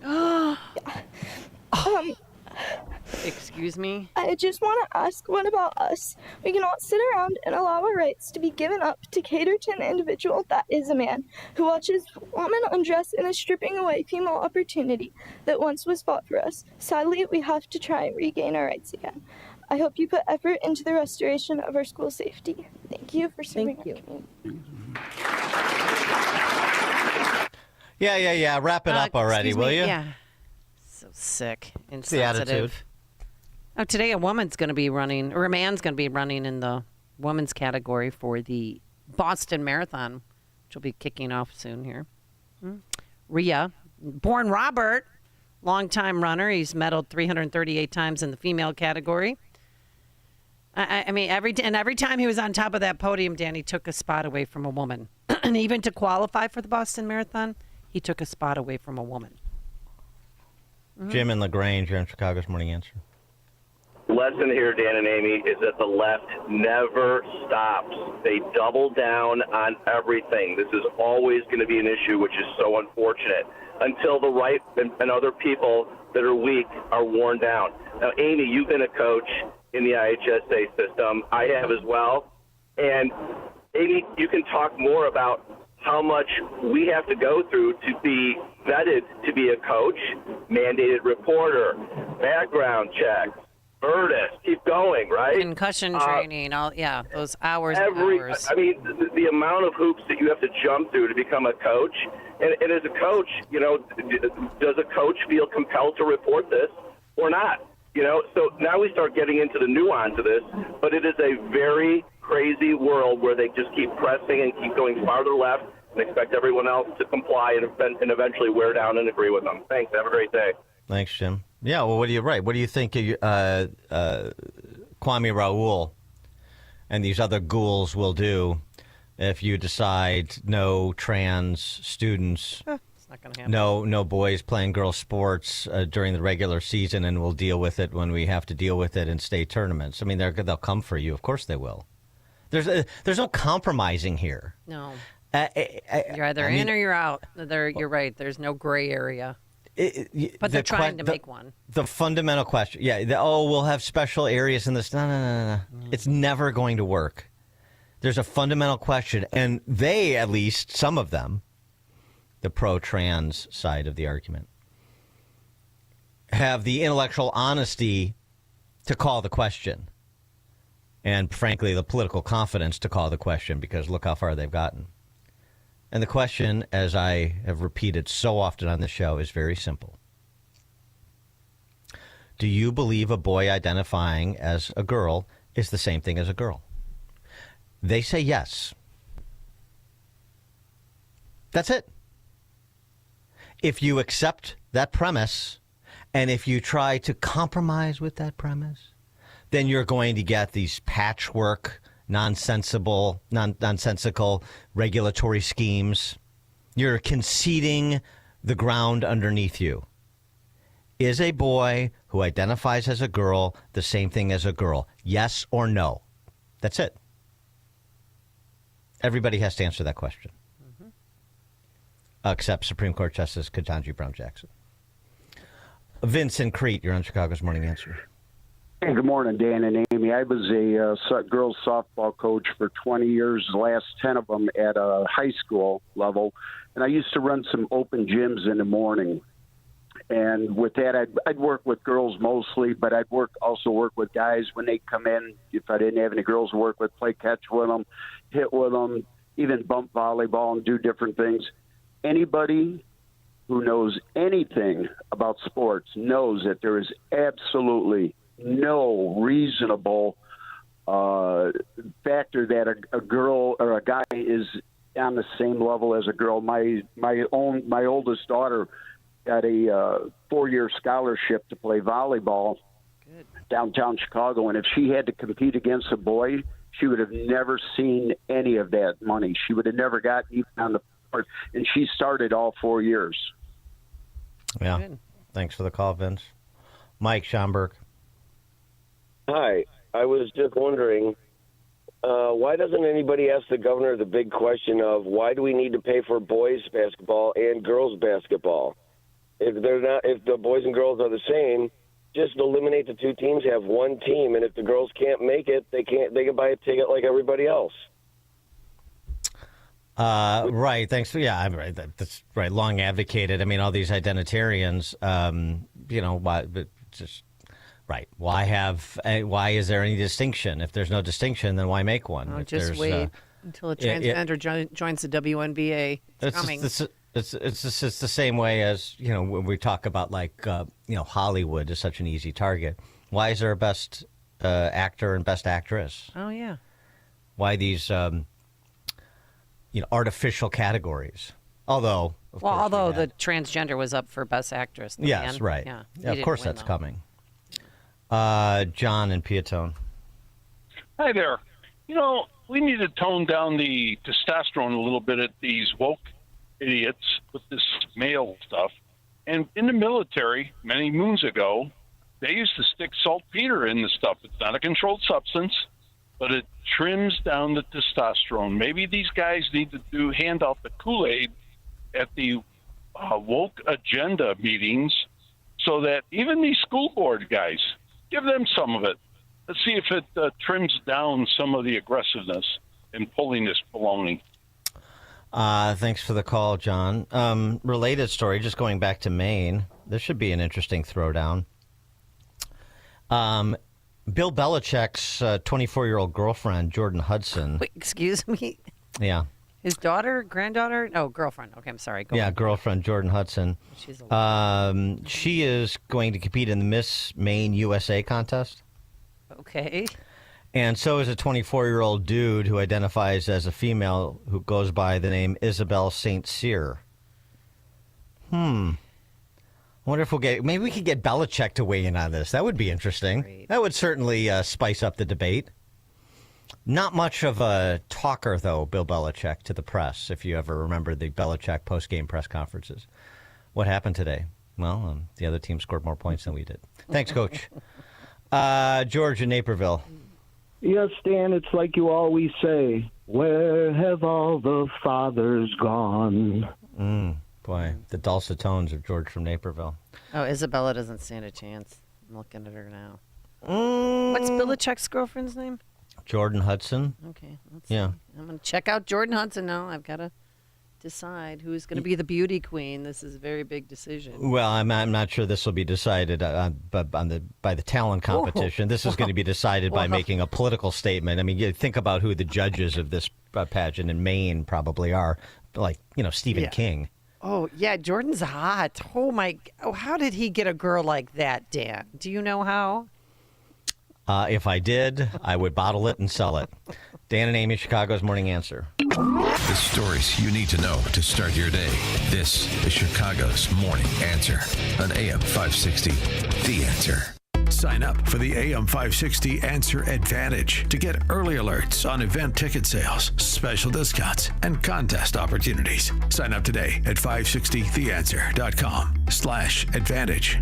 Excuse me? I just want to ask, what about us? We cannot sit around and allow our rights to be given up to cater to an individual that is a man, who watches women undress and is stripping away female opportunity that once was fought for us. Sadly, we have to try and regain our rights again. I hope you put effort into the restoration of our school safety. Thank you for serving our community. Yeah. Wrap it up already, will you? Yeah. So sick. It's the attitude. Insensitive. Oh, today a woman's going to be running, or a man's going to be running in the women's category for the Boston Marathon, which will be kicking off soon here. Rhea, born Robert, longtime runner. He's medaled 338 times in the female category. I mean, every time he was on top of that podium, Dan, he took a spot away from a woman. And even to qualify for the Boston Marathon, he took a spot away from a woman. Jim in LaGrange, you're on Chicago's Morning Answer. Lesson here, Dan and Amy, is that the left never stops. They double down on everything. This is always going to be an issue, which is so unfortunate, until the right and other people that are weak are worn down. Now, Amy, you've been a coach in the IHSA system. I have as well. And, Amy, you can talk more about how much we have to go through to be vetted to be a coach, mandated reporter, background check, Virtus, keep going, right? Concussion training, those hours I mean, the amount of hoops that you have to jump through to become a coach. And as a coach, does a coach feel compelled to report this or not? So now we start getting into the nuance of this, but it is a very crazy world where they just keep pressing and keep going farther left and expect everyone else to comply and eventually wear down and agree with them. Thanks. Have a great day. Thanks, Jim. Yeah, well, what do you think Kwame Raoul and these other ghouls will do if you decide no trans students, it's not gonna happen. no boys playing girls sports during the regular season, and we'll deal with it when we have to deal with it in state tournaments? I mean, they'll come for you. Of course they will. There's no compromising here. No. You're either in or you're out. You're right. There's no gray area. But they're trying to make one. The fundamental question, we'll have special areas in this. No. It's never going to work. There's a fundamental question, and they, at least some of them, the pro-trans side of the argument, have the intellectual honesty to call the question, and frankly, the political confidence to call the question, because look how far they've gotten. And the question, as I have repeated so often on the show, is very simple. Do you believe a boy identifying as a girl is the same thing as a girl? They say yes. That's it. If you accept that premise, and if you try to compromise with that premise, then you're going to get these patchwork, nonsensical regulatory schemes. You're conceding the ground underneath you. Is a boy who identifies as a girl the same thing as a girl? Yes or no? That's it. Everybody has to answer that question. Except Supreme Court Justice Ketanji Brown Jackson. Vince in Crete, you're on Chicago's Morning Answer. Hey, good morning, Dan and Amy. I was a girls softball coach for 20 years, the last 10 of them at a high school level. And I used to run some open gyms in the morning. And with that, I'd work with girls mostly, but I'd also work with guys when they come in. If I didn't have any girls to work with, play catch with them, hit with them, even bump volleyball and do different things. Anybody who knows anything about sports knows that there is absolutely no reasonable factor that a girl or a guy is on the same level as a girl. My oldest daughter got a 4-year scholarship to play volleyball downtown Chicago, and if she had to compete against a boy, she would have never seen any of that money. She would have never gotten even on the court, and she started all 4 years. Yeah. Good. Thanks for the call, Vince. Mike Schomburg. Hi. I was just wondering, why doesn't anybody ask the governor the big question of why do we need to pay for boys basketball and girls basketball? If the boys and girls are the same, just eliminate the two teams, have one team, and if the girls can't make it, they can buy a ticket like everybody else. Right. Thanks for I'm right. That's right. Long advocated. I mean, all these identitarians. Why? Just right. Why is there any distinction? If there's no distinction, then why make one? Oh, just wait until a transgender joins the WNBA. It's coming. It's just the same way as when we talk about Hollywood is such an easy target. Why is there a best actor and best actress? Oh yeah. Why these artificial categories? Although the transgender was up for best actress. Yes, right. Yeah, of course that's coming. John and Piatone. Hi there. We need to tone down the testosterone a little bit at these woke idiots with this male stuff. And in the military, many moons ago, they used to stick saltpeter in the stuff. It's not a controlled substance, but it trims down the testosterone. Maybe these guys need to hand out the Kool-Aid at the woke agenda meetings so that even these school board guys, give them some of it. Let's see if it trims down some of the aggressiveness in pulling this baloney. Thanks for the call, John. Related story, just going back to Maine. This should be an interesting throwdown. Bill Belichick's 24-year-old girlfriend, Jordan Hudson. Wait, excuse me? Yeah. His daughter, granddaughter? No, girlfriend. Okay, I'm sorry. Go on. Girlfriend, Jordan Hudson. She is going to compete in the Miss Maine USA contest. Okay. And so is a 24-year-old dude who identifies as a female who goes by the name Isabel St. Cyr. I wonder if maybe we could get Belichick to weigh in on this. That would be interesting. Great. That would certainly spice up the debate. Not much of a talker, though, Bill Belichick, to the press, if you ever remember the Belichick post-game press conferences. What happened today? Well, the other team scored more points than we did. Thanks, Coach. George in Naperville. Yes, Dan, it's like you always say, where have all the fathers gone? Boy, the dulcet tones of George from Naperville. Oh, Isabella doesn't stand a chance. I'm looking at her now. What's Belichick's girlfriend's name? Jordan Hudson. Okay. Let's see. I'm going to check out Jordan Hudson now. I've got to decide who's going to be the beauty queen. This is a very big decision. Well, I'm not sure this will be decided by the talent competition. This is going to be decided by making a political statement. I mean, you think about who the judges of this pageant in Maine probably are, like, Stephen King. Oh, yeah, Jordan's hot. How did he get a girl like that, Dan? Do you know how? If I did, I would bottle it and sell it. Dan and Amy, Chicago's Morning Answer. The stories you need to know to start your day. This is Chicago's Morning Answer on AM 560. The Answer. Sign up for the AM 560 Answer Advantage to get early alerts on event ticket sales, special discounts, and contest opportunities. Sign up today at 560theanswer.com/advantage.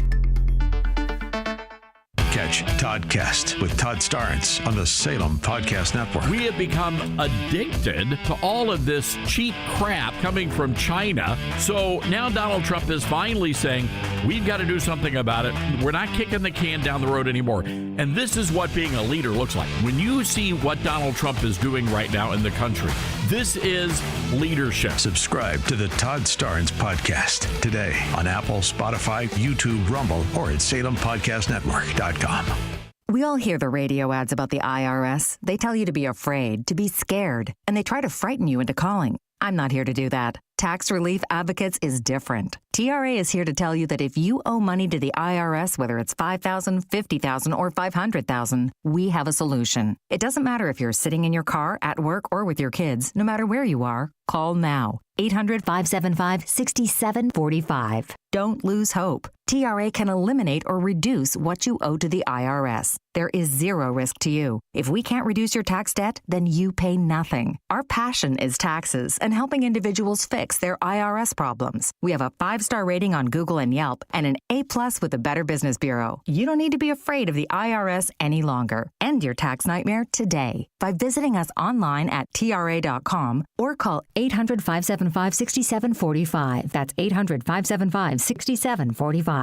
Catch Toddcast with Todd Starnes on the Salem Podcast Network. We have become addicted to all of this cheap crap coming from China. So now Donald Trump is finally saying, we've got to do something about it. We're not kicking the can down the road anymore. And this is what being a leader looks like. When you see what Donald Trump is doing right now in the country, this is leadership. Subscribe to the Todd Starnes Podcast today on Apple, Spotify, YouTube, Rumble, or at SalemPodcastNetwork.com. We all hear the radio ads about the IRS. They tell you to be afraid, to be scared, and they try to frighten you into calling. I'm not here to do that. Tax Relief Advocates is different. TRA is here to tell you that if you owe money to the IRS, whether it's $5,000, $50,000, or $500,000, we have a solution. It doesn't matter if you're sitting in your car, at work, or with your kids. No matter where you are, call now. 800-575-6745. Don't lose hope. TRA can eliminate or reduce what you owe to the IRS. There is zero risk to you. If we can't reduce your tax debt, then you pay nothing. Our passion is taxes and helping individuals fix their IRS problems. We have a 5-star rating on Google and Yelp and an A+ with the Better Business Bureau. You don't need to be afraid of the IRS any longer. End your tax nightmare today by visiting us online at TRA.com or call 800-575-6745. That's 800-575-6745.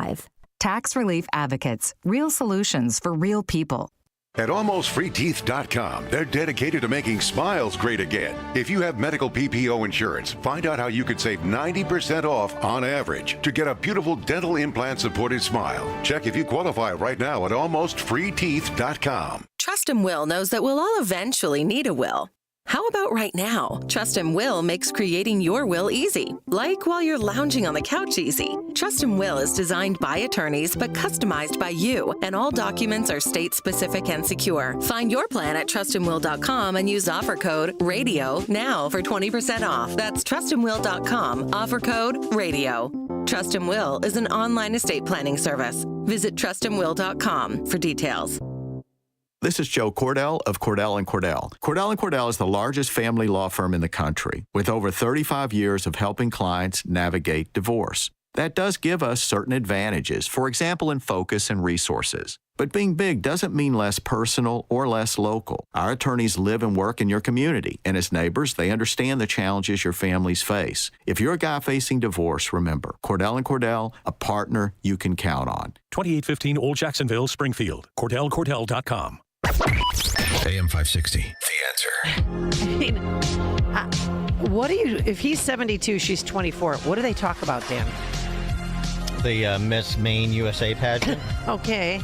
Tax Relief Advocates. Real solutions for real people. At AlmostFreeTeeth.com, they're dedicated to making smiles great again. If you have medical PPO insurance, find out how you could save 90% off on average to get a beautiful dental implant-supported smile. Check if you qualify right now at AlmostFreeTeeth.com. Trust and Will knows that we'll all eventually need a will. How about right now? Trust and Will makes creating your will easy, like while you're lounging on the couch easy. Trust and Will is designed by attorneys but customized by you, and all documents are state-specific and secure. Find your plan at trustandwill.com and use offer code RADIO now for 20% off. That's trustandwill.com, offer code RADIO. Trust and Will is an online estate planning service. Visit trustandwill.com for details. This is Joe Cordell of Cordell & Cordell. Cordell & Cordell is the largest family law firm in the country, with over 35 years of helping clients navigate divorce. That does give us certain advantages, for example, in focus and resources. But being big doesn't mean less personal or less local. Our attorneys live and work in your community, and as neighbors, they understand the challenges your families face. If you're a guy facing divorce, remember, Cordell & Cordell, a partner you can count on. 2815 Old Jacksonville, Springfield. CordellCordell.com. AM 560, The Answer. I mean, what do you, if he's 72, she's 24, what do they talk about, Dan? The Miss Maine USA pageant. Okay.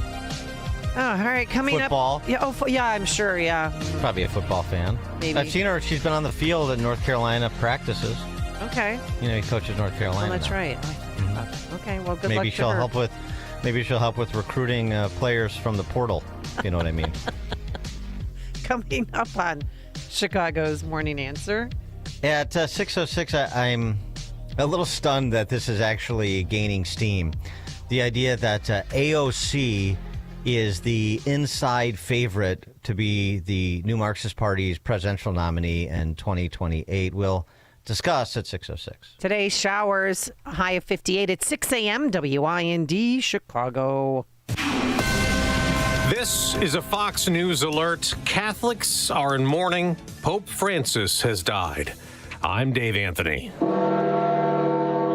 Oh, all right, coming Football. up. Yeah, yeah, I'm sure, yeah. Probably a football fan. Maybe. I've seen her. She's been on the field at North Carolina practices. Okay. You know, he coaches North Carolina. Well, that's now. right. Okay, well, good Maybe luck she'll to her. help with. Maybe she'll help with recruiting players from the portal. If you know what I mean. Coming up on Chicago's Morning Answer. At 6:06, I'm a little stunned that this is actually gaining steam. The idea that AOC is the inside favorite to be the New Marxist Party's presidential nominee in 2028. We'll discuss at 6:06. Today, showers, a high of 58 at 6 a.m. WIND, Chicago. This is a Fox News alert. Catholics are in mourning. Pope Francis has died. I'm Dave Anthony.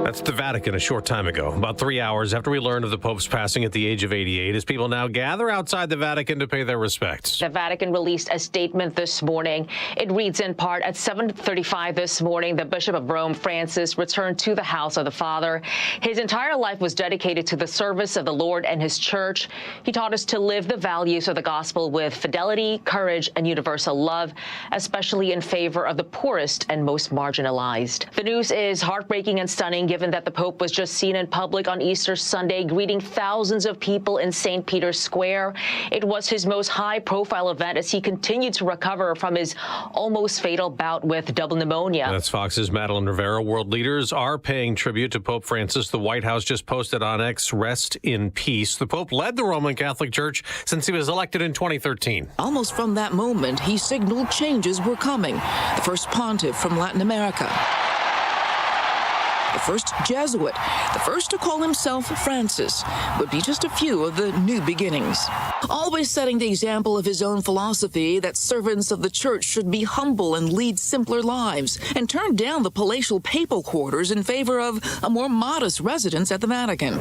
That's the Vatican a short time ago, about 3 hours after we learned of the Pope's passing at the age of 88, as people now gather outside the Vatican to pay their respects. The Vatican released a statement this morning. It reads in part, at 7:35 this morning, the Bishop of Rome, Francis, returned to the house of the Father. His entire life was dedicated to the service of the Lord and his church. He taught us to live the values of the gospel with fidelity, courage, and universal love, especially in favor of the poorest and most marginalized. The news is heartbreaking and stunning, given that the Pope was just seen in public on Easter Sunday greeting thousands of people in St. Peter's Square. It was his most high-profile event as he continued to recover from his almost fatal bout with double pneumonia. That's Fox's Madeline Rivera. World leaders are paying tribute to Pope Francis. The White House just posted on X, "Rest in peace." The Pope led the Roman Catholic Church since he was elected in 2013. Almost from that moment, he signaled changes were coming. The first pontiff from Latin America. The first Jesuit, the first to call himself Francis, would be just a few of the new beginnings. Always setting the example of his own philosophy that servants of the church should be humble and lead simpler lives, and turn down the palatial papal quarters in favor of a more modest residence at the Vatican.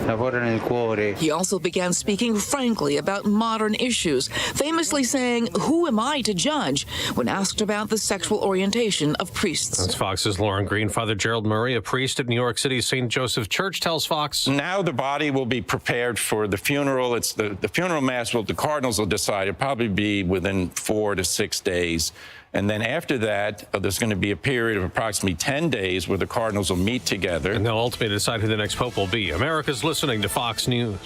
He also began speaking frankly about modern issues, famously saying, "Who am I to judge?" when asked about the sexual orientation of priests. That's Fox's Lauren Green. Father Gerald Murray, a priest at New York City's St. Joseph Church, tells Fox. Now the body will be prepared for the funeral. It's the funeral mass. The cardinals will decide. It'll probably be within 4 to 6 days. And then after that, there's going to be a period of approximately 10 days where the cardinals will meet together. And they'll ultimately decide who the next pope will be. America's listening to Fox News.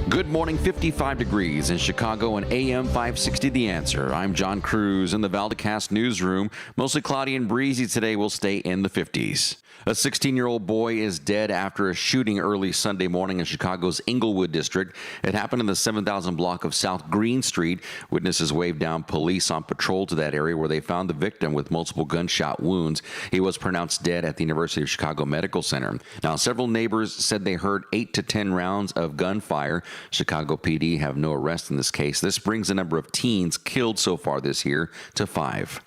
Good morning, 55 degrees in Chicago and AM 560 The Answer. I'm John Cruz in the Valdecast newsroom. Mostly cloudy and breezy today. Will stay in the 50s. A 16-year-old boy is dead after a shooting early Sunday morning in Chicago's Inglewood district. It happened in the 7,000 block of South Green Street. Witnesses waved down police on patrol to that area where they found the victim with multiple gunshot wounds. He was pronounced dead at the University of Chicago Medical Center. Now, several neighbors said they heard 8 to 10 rounds of gunfire. Chicago PD have no arrests in this case. This brings the number of teens killed so far this year to 5.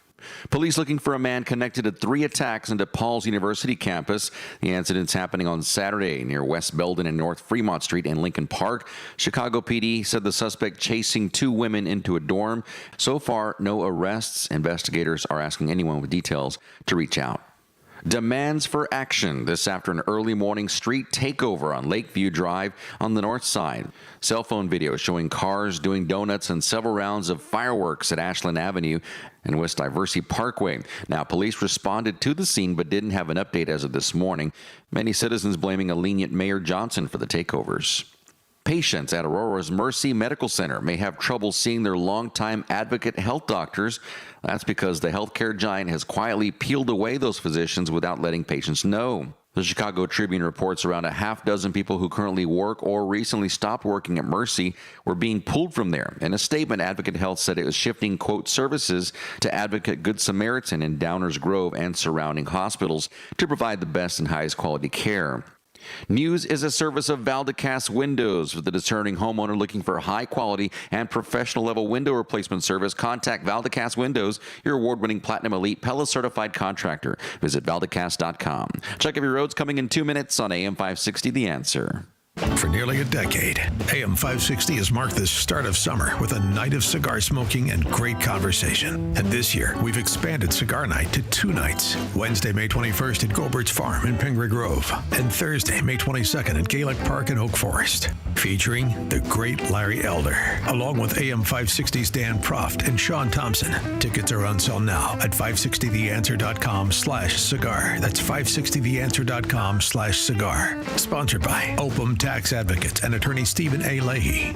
Police looking for a man connected to 3 attacks into Paul's University campus. The incident's happening on Saturday near West Belden and North Fremont Street in Lincoln Park. Chicago PD said the suspect chasing 2 women into a dorm. So far, no arrests. Investigators are asking anyone with details to reach out. Demands for action this after an early morning street takeover on Lakeview Drive on the north side. Cell phone video showing cars doing donuts and several rounds of fireworks at Ashland Avenue and West Diversey Parkway. Now, police responded to the scene but didn't have an update as of this morning. Many citizens blaming a lenient Mayor Johnson for the takeovers. Patients at Aurora's Mercy Medical Center may have trouble seeing their longtime advocate health doctors. That's because the healthcare giant has quietly peeled away those physicians without letting patients know. The Chicago Tribune reports around a half dozen people who currently work or recently stopped working at Mercy were being pulled from there. In a statement, Advocate Health said it was shifting, quote, services to Advocate Good Samaritan in Downers Grove and surrounding hospitals to provide the best and highest quality care. News is a service of Valdecast Windows. For the discerning homeowner looking for high-quality and professional-level window replacement service, contact Valdecast Windows, your award-winning Platinum Elite Pella-certified contractor. Visit Valdecast.com. Check every roads coming in 2 minutes on AM 560 The Answer. For nearly a decade, AM 560 has marked the start of summer with a night of cigar smoking and great conversation. And this year, we've expanded Cigar Night to 2 nights. Wednesday, May 21st at Gobert's Farm in Pingree Grove. And Thursday, May 22nd at Gaelic Park in Oak Forest. Featuring the great Larry Elder, along with AM 560's Dan Proft and Sean Thompson. Tickets are on sale now at 560theanswer.com/cigar. That's 560theanswer.com/cigar. Sponsored by Opum Tax Advocates and attorney Stephen A. Leahy.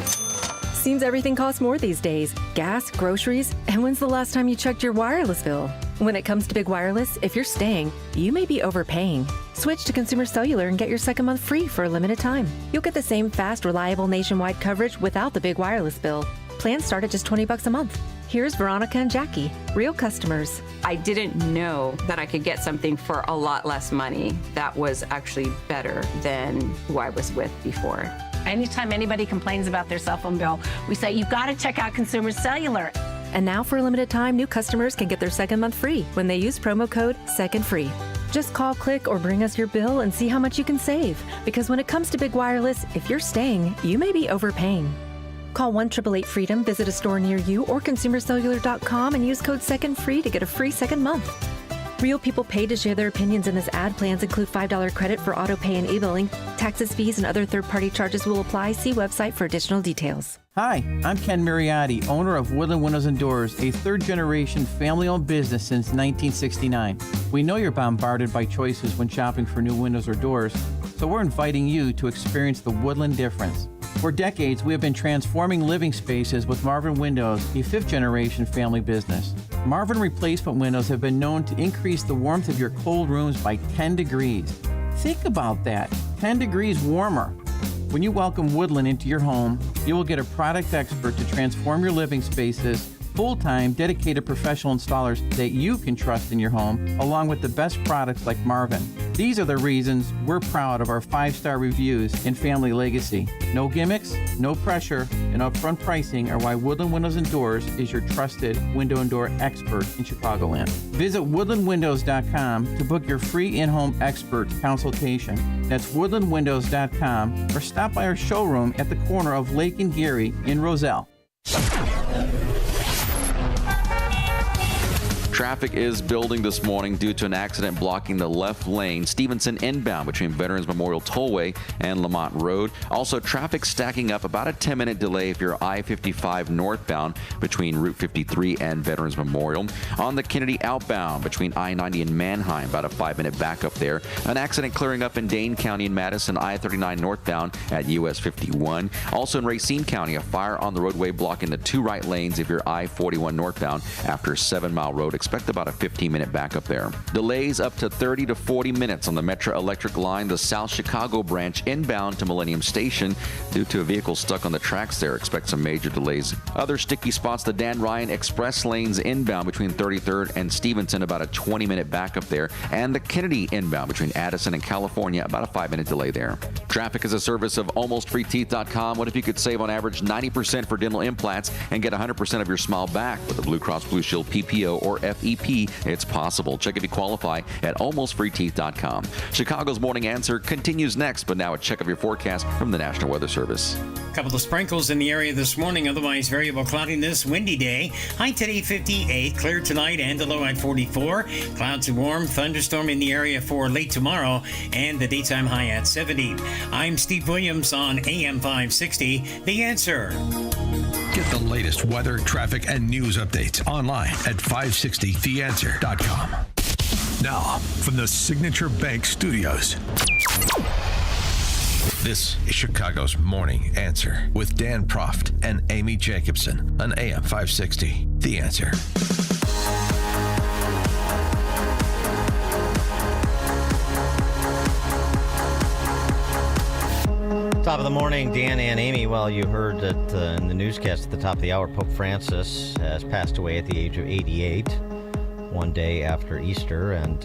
Seems everything costs more these days. Gas, groceries, and when's the last time you checked your wireless bill? When it comes to Big Wireless, if you're staying, you may be overpaying. Switch to Consumer Cellular and get your second month free for a limited time. You'll get the same fast, reliable nationwide coverage without the big wireless bill. Plans start at just $20 a month. Here's Veronica and Jackie, real customers. I didn't know that I could get something for a lot less money that was actually better than who I was with before. Anytime anybody complains about their cell phone bill, we say, you've got to check out Consumer Cellular. And now for a limited time, new customers can get their second month free when they use promo code SECONDFREE. Just call, click, or bring us your bill and see how much you can save. Because when it comes to Big Wireless, if you're staying, you may be overpaying. Call 1-888-FREEDOM, visit a store near you, or consumercellular.com and use code SECONDFREE to get a free second month. Real people paid to share their opinions in this ad. Plans include $5 credit for auto pay and e-billing. Taxes, fees, and other third-party charges will apply. See website for additional details. Hi, I'm Ken Mariotti, owner of Woodland Windows and Doors, a third-generation family-owned business since 1969. We know you're bombarded by choices when shopping for new windows or doors, so we're inviting you to experience the Woodland difference. For decades, we have been transforming living spaces with Marvin Windows, a fifth-generation family business. Marvin replacement windows have been known to increase the warmth of your cold rooms by 10 degrees. Think about that, 10 degrees warmer. When you welcome Woodland into your home, you will get a product expert to transform your living spaces, full-time, dedicated professional installers that you can trust in your home, along with the best products like Marvin. These are the reasons we're proud of our 5-star reviews and family legacy. No gimmicks, no pressure, and upfront pricing are why Woodland Windows and Doors is your trusted window and door expert in Chicagoland. Visit woodlandwindows.com to book your free in-home expert consultation. That's woodlandwindows.com, or stop by our showroom at the corner of Lake and Geary in Roselle. Traffic is building this morning due to an accident blocking the left lane, Stevenson inbound between Veterans Memorial Tollway and Lamont Road. Also, traffic stacking up, about a 10-minute delay if you're I-55 northbound between Route 53 and Veterans Memorial. On the Kennedy outbound between I-90 and Manheim, about a 5-minute backup there. An accident clearing up in Dane County and Madison, I-39 northbound at US 51. Also in Racine County, a fire on the roadway blocking the 2 right lanes if you're I-41 northbound after 7 Mile Road. Expect about a 15-minute backup there. Delays up to 30 to 40 minutes on the Metro Electric line, the South Chicago branch inbound to Millennium Station due to a vehicle stuck on the tracks there. Expect some major delays. Other sticky spots, the Dan Ryan Express lanes inbound between 33rd and Stevenson, about a 20-minute backup there. And the Kennedy inbound between Addison and California, about a 5-minute delay there. Traffic is a service of AlmostFreeTeeth.com. What if you could save on average 90% for dental implants and get 100% of your smile back with the Blue Cross Blue Shield PPO or FEP, it's possible. Check if you qualify at almostfreeteeth.com. Chicago's Morning Answer continues next, but now a check of your forecast from the National Weather Service. A couple of sprinkles in the area this morning, otherwise variable cloudiness, windy day. High today 58, clear tonight and the low at 44. Clouds and warm, thunderstorm in the area for late tomorrow and the daytime high at 70. I'm Steve Williams on AM 560, The Answer. Get the latest weather, traffic, and news updates online at 560theanswer.com. Now, from the Signature Bank Studios, this is Chicago's Morning Answer with Dan Proft and Amy Jacobson on AM 560. The Answer. Top of the morning, Dan and Amy. Well, you heard that in the newscast at the top of the hour, Pope Francis has passed away at the age of 88, one day after Easter, and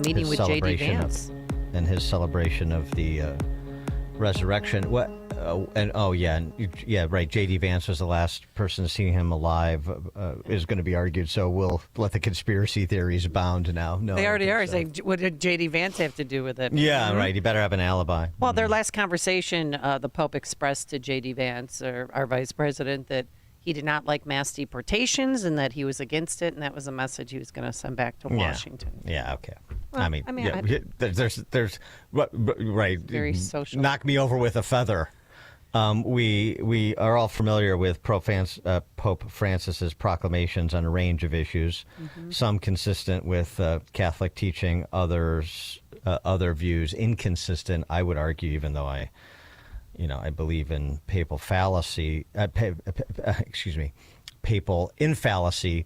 meeting with J.D. Vance. And his celebration of the resurrection. What? Right. J.D. Vance was the last person to see him alive. Is going to be argued. So we'll let the conspiracy theories abound now. No, they already are. Saying, what did J.D. Vance have to do with it? Yeah, right. He better have an alibi. Well, their last conversation, the Pope expressed to J.D. Vance, our vice president, that he did not like mass deportations and that he was against it, and that was a message he was going to send back to Washington. Yeah. Okay. Well, there's right. Very social. Knock me over with a feather. We are all familiar with Pope Francis's proclamations on a range of issues, some consistent with Catholic teaching, others other views inconsistent. I would argue, even though I believe in papal fallacy. Papal infallibility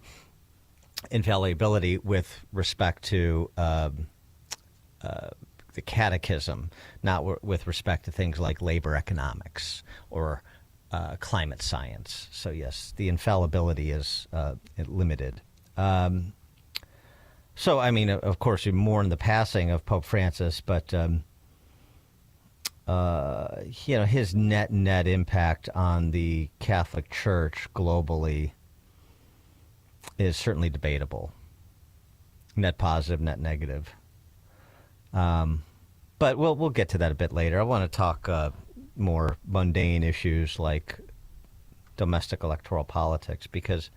with respect to the catechism, not with respect to things like labor economics or climate science. So yes, the infallibility is limited. So I mean, of course, we mourn the passing of Pope Francis, but his net impact on the Catholic Church globally is certainly debatable. Net positive, net negative. But we'll get to that a bit later. I want to talk more mundane issues like domestic electoral politics, because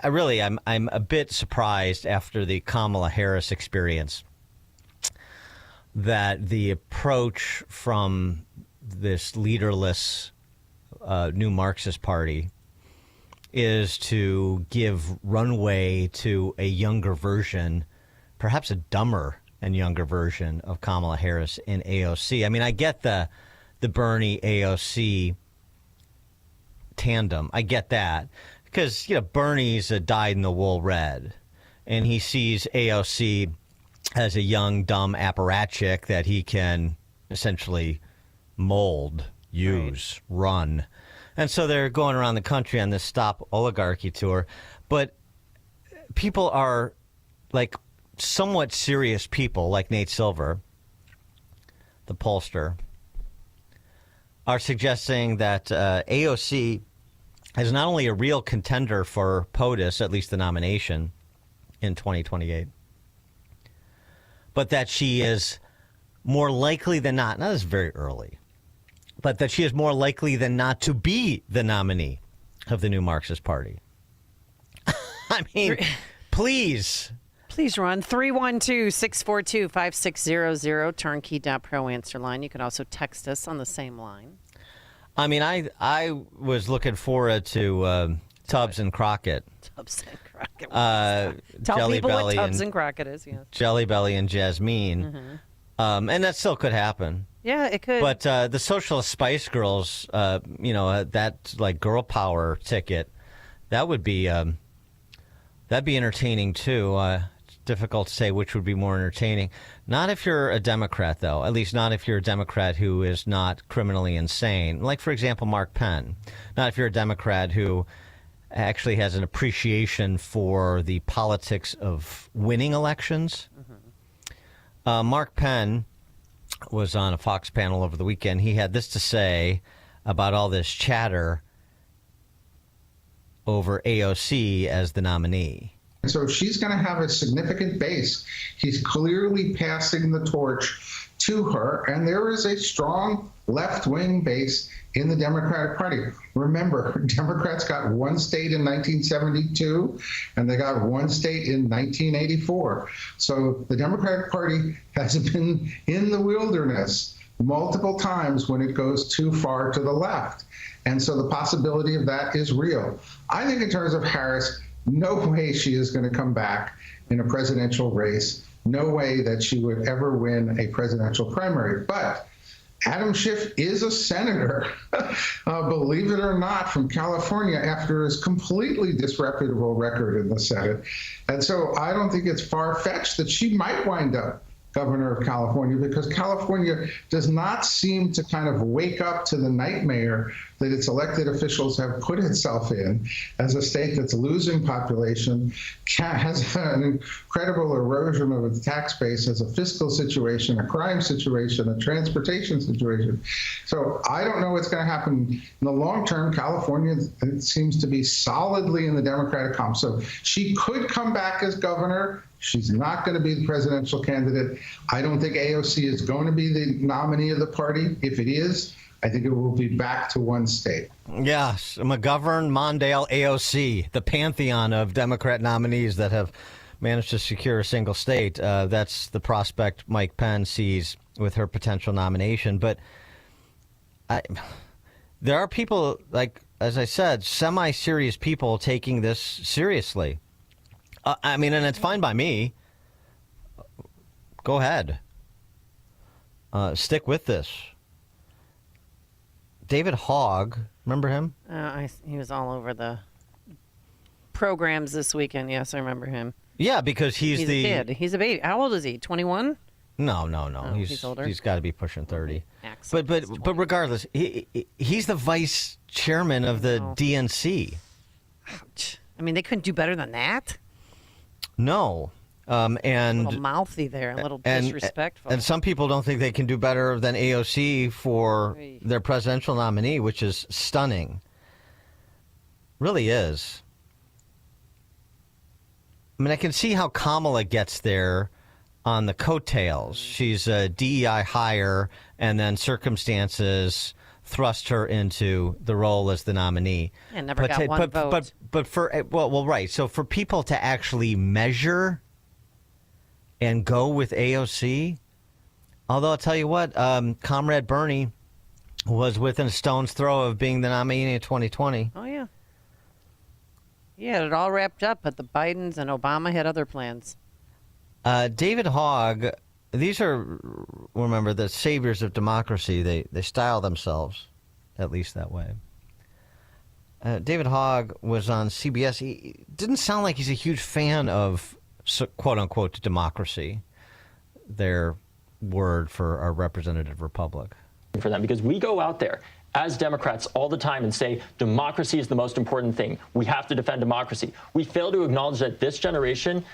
I'm a bit surprised after the Kamala Harris experience that the approach from this leaderless new Marxist party is to give runway to a younger version, perhaps a dumber and younger version of Kamala Harris in AOC. I mean, I get the Bernie AOC tandem. I get that because, Bernie's a dyed-in-the-wool red, and he sees AOC as a young, dumb apparatchik that he can essentially mold, use, run. And so they're going around the country on this Stop Oligarchy tour. But people are like somewhat serious people like Nate Silver, the pollster, are suggesting that AOC is not only a real contender for POTUS, at least the nomination, in 2028, but that she is more likely than not, now this is very early, but that she is more likely than not to be the nominee of the new Marxist Party. I mean, please. Please run 312-642-5600, turnkey.pro answer line. You can also text us on the same line. I mean, I was looking forward to Tubbs and Crockett. Tubbs and Crockett. Tell Jelly people Belly what Tubbs and Crockett is, yes. Jelly Belly and Jasmine. And that still could happen. Yeah, it could. But the Socialist Spice Girls, that like girl power ticket, that would be that'd be entertaining too. It's difficult to say which would be more entertaining. Not if you're a Democrat, though. At least not if you're a Democrat who is not criminally insane. Like, for example, Mark Penn. Not if you're a Democrat who actually has an appreciation for the politics of winning elections. Mark Penn was on a Fox panel over the weekend. He had this to say about all this chatter over AOC as the nominee. So she's going to have a significant base. He's clearly passing the torch to her, and there is a strong left-wing base in the Democratic Party. Remember, Democrats got one state in 1972, and they got one state in 1984. So the Democratic Party has been in the wilderness multiple times when it goes too far to the left. And so the possibility of that is real. I think in terms of Harris, no way she is going to come back in a presidential race. No way that she would ever win a presidential primary. But Adam Schiff is a senator, believe it or not, from California after his completely disreputable record in the Senate. And so I don't think it's far-fetched that she might wind up governor of California, because California does not seem to kind of wake up to the nightmare that its elected officials have put itself in as a state that's losing population, has an incredible erosion of its tax base, has a fiscal situation, a crime situation, a transportation situation. So I don't know what's going to happen in the long term. California, it seems to be solidly in the Democratic comp. So she could come back as governor. She's not going to be the presidential candidate. I don't think AOC is going to be the nominee of the party. If it is, I think it will be back to one state. Yes, McGovern, Mondale, AOC, the pantheon of Democrat nominees that have managed to secure a single state. That's the prospect Mike Pence sees with her potential nomination. But there are people, like, as I said, semi-serious people taking this seriously. I mean, and it's fine by me. Go ahead. Stick with this. David Hogg, remember him? He was all over the programs this weekend. Yes, I remember him. Yeah, because he's a kid. He's a baby. How old is he? 21? No. Oh, he's older. He's got to be pushing 30. But regardless, he's the vice chairman of the DNC. Ouch. I mean, they couldn't do better than that. No. And a little mouthy there, a little disrespectful. And some people don't think they can do better than AOC for their presidential nominee, which is stunning. Really is. I mean, I can see how Kamala gets there on the coattails. She's a DEI hire, and then circumstances thrust her into the role as the nominee. And never got one vote. But for, right. So for people to actually measure and go with AOC, although I'll tell you what, Comrade Bernie was within a stone's throw of being the nominee in 2020. Oh, yeah. He had it all wrapped up, but the Bidens and Obama had other plans. David Hogg, these are, remember, the saviors of democracy. They style themselves, at least that way. David Hogg was on CBS. He didn't sound like he's a huge fan of quote-unquote democracy, their word for our representative republic. For them, because we go out there as Democrats all the time and say democracy is the most important thing. We have to defend democracy. We fail to acknowledge that this generation,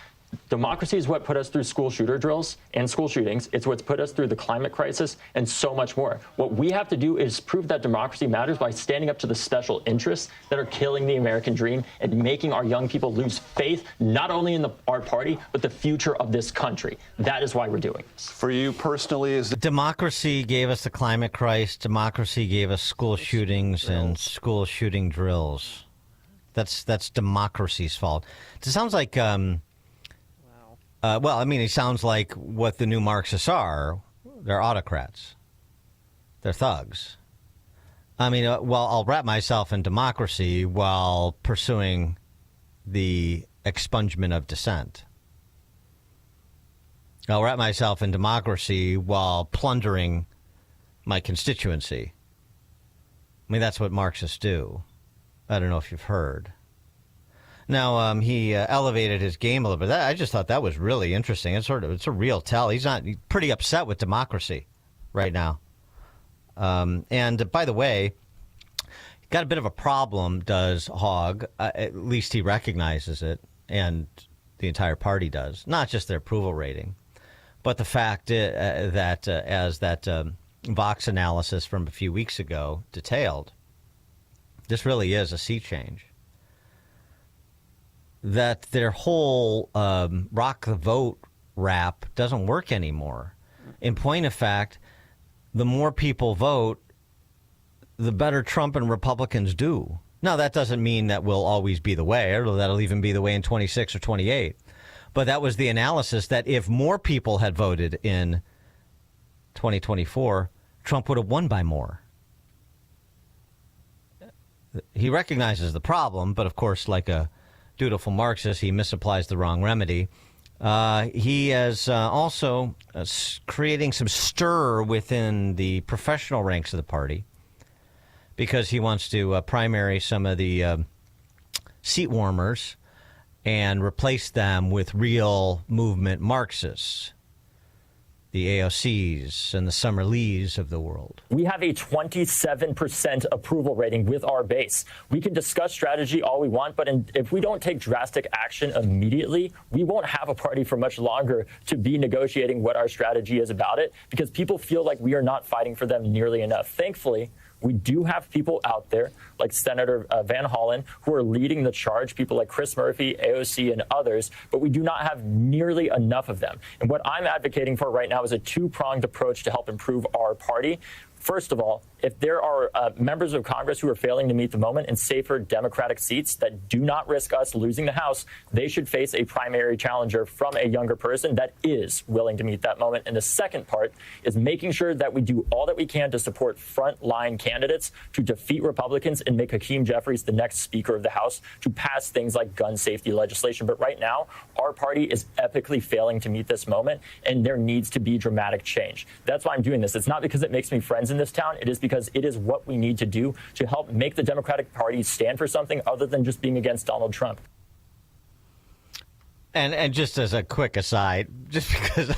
democracy is what put us through school shooter drills and school shootings. It's what's put us through the climate crisis and so much more. What we have to do is prove that democracy matters by standing up to the special interests that are killing the American dream and making our young people lose faith, not only in our party, but the future of this country. That is why we're doing this. For you personally, is democracy gave us the climate crisis. Democracy gave us school shootings and school shooting drills. That's democracy's fault. It sounds like well, I mean, it sounds like what the new Marxists are. They're autocrats. They're thugs. I mean, well, I'll wrap myself in democracy while pursuing the expungement of dissent. I'll wrap myself in democracy while plundering my constituency. I mean, that's what Marxists do. I don't know if you've heard. Now, he elevated his game a little bit. I just thought that was really interesting. It's a real tell. He's pretty upset with democracy right now. And by the way, got a bit of a problem, does Hogg. At least he recognizes it, and the entire party does. Not just their approval rating, but the fact that, as that Vox analysis from a few weeks ago detailed, this really is a sea change. that their whole rock the vote rap doesn't work anymore. In point of fact, the more people vote, the better Trump and Republicans do. Now, that doesn't mean that will always be the way, or that'll even be the way in 26 or 28. But that was the analysis, that if more people had voted in 2024, Trump would have won by more. He recognizes the problem, but of course, like a dutiful Marxist, he misapplies the wrong remedy. He is also creating some stir within the professional ranks of the party because he wants to primary some of the seat warmers and replace them with real movement Marxists, the AOCs and the Summer Lees of the world. We have a 27% approval rating with our base. We can discuss strategy all we want, but if we don't take drastic action immediately, we won't have a party for much longer to be negotiating what our strategy is about it, because people feel like we are not fighting for them nearly enough. Thankfully, we do have people out there like Senator Van Hollen who are leading the charge, people like Chris Murphy, AOC, and others, but we do not have nearly enough of them. And what I'm advocating for right now is a two-pronged approach to help improve our party. First of all, if there are members of Congress who are failing to meet the moment in safer Democratic seats that do not risk us losing the House, they should face a primary challenger from a younger person that is willing to meet that moment. And the second part is making sure that we do all that we can to support frontline candidates to defeat Republicans and make Hakeem Jeffries the next Speaker of the House to pass things like gun safety legislation. But right now, our party is epically failing to meet this moment, and there needs to be dramatic change. That's why I'm doing this. It's not because it makes me friends in this town. It is because it is what we need to do to help make the Democratic Party stand for something other than just being against Donald Trump. And just as a quick aside, just because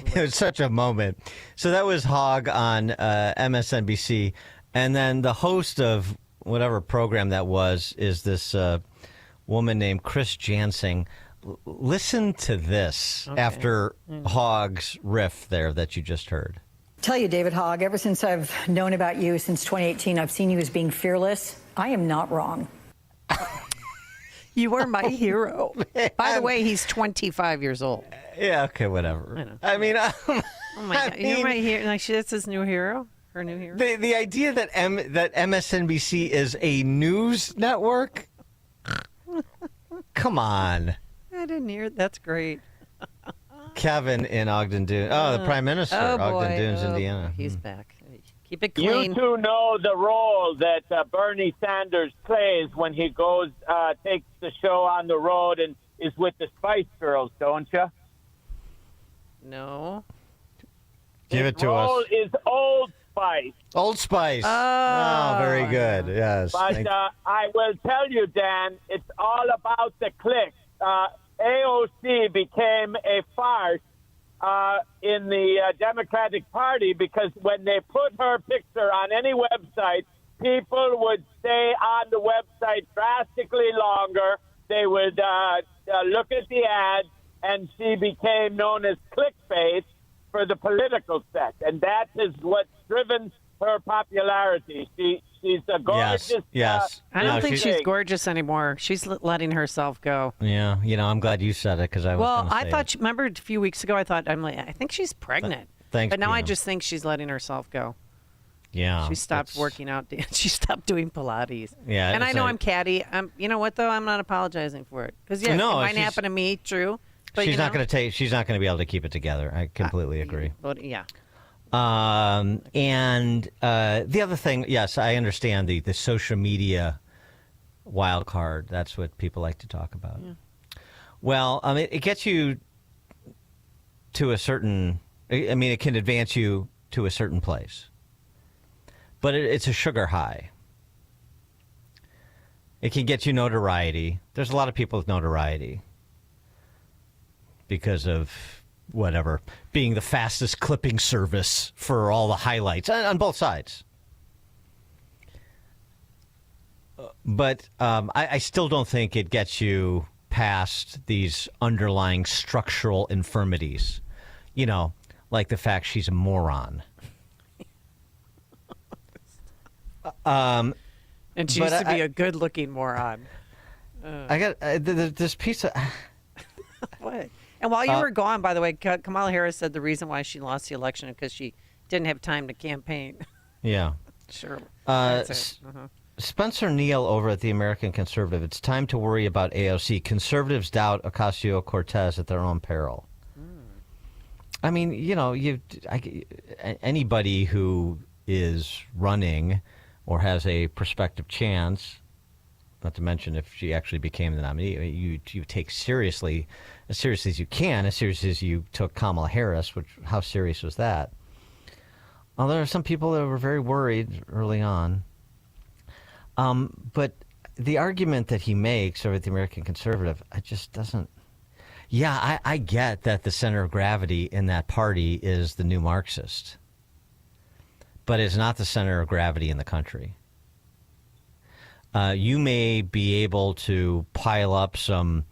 it was such a moment. So that was Hogg on MSNBC. And then the host of whatever program that was is this woman named Chris Jansing. Listen to this after Hogg's riff there that you just heard. Tell you, David Hogg, ever since I've known about you since 2018, I've seen you as being fearless. I am not wrong. You are my hero. By the way, he's 25 years old. Yeah, okay, whatever. I mean, oh my God, you're my hero. Like, that's his new hero? Her new hero? The idea that that MSNBC is a news network? Come on. I didn't hear it. That's great. Kevin in Ogden Dunes. Oh, the Prime Minister, Ogden Dunes, Indiana. He's back. Keep it clean. You two know the role that Bernie Sanders plays when he goes, takes the show on the road and is with the Spice Girls, don't you? No. Give it to us. His role is Old Spice. Old Spice. Oh, very good. Yes. But I will tell you, Dan, it's all about the clicks. AOC became a farce in the Democratic Party because when they put her picture on any website, people would stay on the website drastically longer. They would look at the ad, and she became known as clickbait for the political set. And that is what's driven her popularity. She's a gorgeous. Yes. I don't think she's gorgeous anymore. She's letting herself go. Yeah. I'm glad you said it because I was. Well, I thought. Remember a few weeks ago, I thought I think she's pregnant. Thanks. But now I just think she's letting herself go. Yeah. She stopped working out. She stopped doing Pilates. Yeah. And I know I'm catty. You know what though? I'm not apologizing for it because it might happen to me. True. But she's not going to She's not going to be able to keep it together. I completely agree. But yeah. And the other thing, yes, I understand the social media wild card. That's what people like to talk about. Yeah. Well, it gets you to a certain. It can advance you to a certain place, but it's a sugar high. It can get you notoriety. There's a lot of people with notoriety because of whatever, being the fastest clipping service for all the highlights on both sides. But I still don't think it gets you past these underlying structural infirmities, like the fact she's a moron. And she used to be a good-looking moron. I got this piece of. What? And while you were gone, by the way, Kamala Harris said the reason why she lost the election is because she didn't have time to campaign. Yeah. Sure. Spencer Neal over at the American Conservative. It's time to worry about AOC. Conservatives doubt Ocasio-Cortez at their own peril. I mean, anybody who is running or has a prospective chance, not to mention if she actually became the nominee, you take seriously, as seriously as you can, as seriously as you took Kamala Harris, which, how serious was that? Well, there are some people that were very worried early on. But the argument that he makes over at the American Conservative, it just doesn't. Yeah, I get that the center of gravity in that party is the new Marxist, but it's not the center of gravity in the country. You may be able to pile up some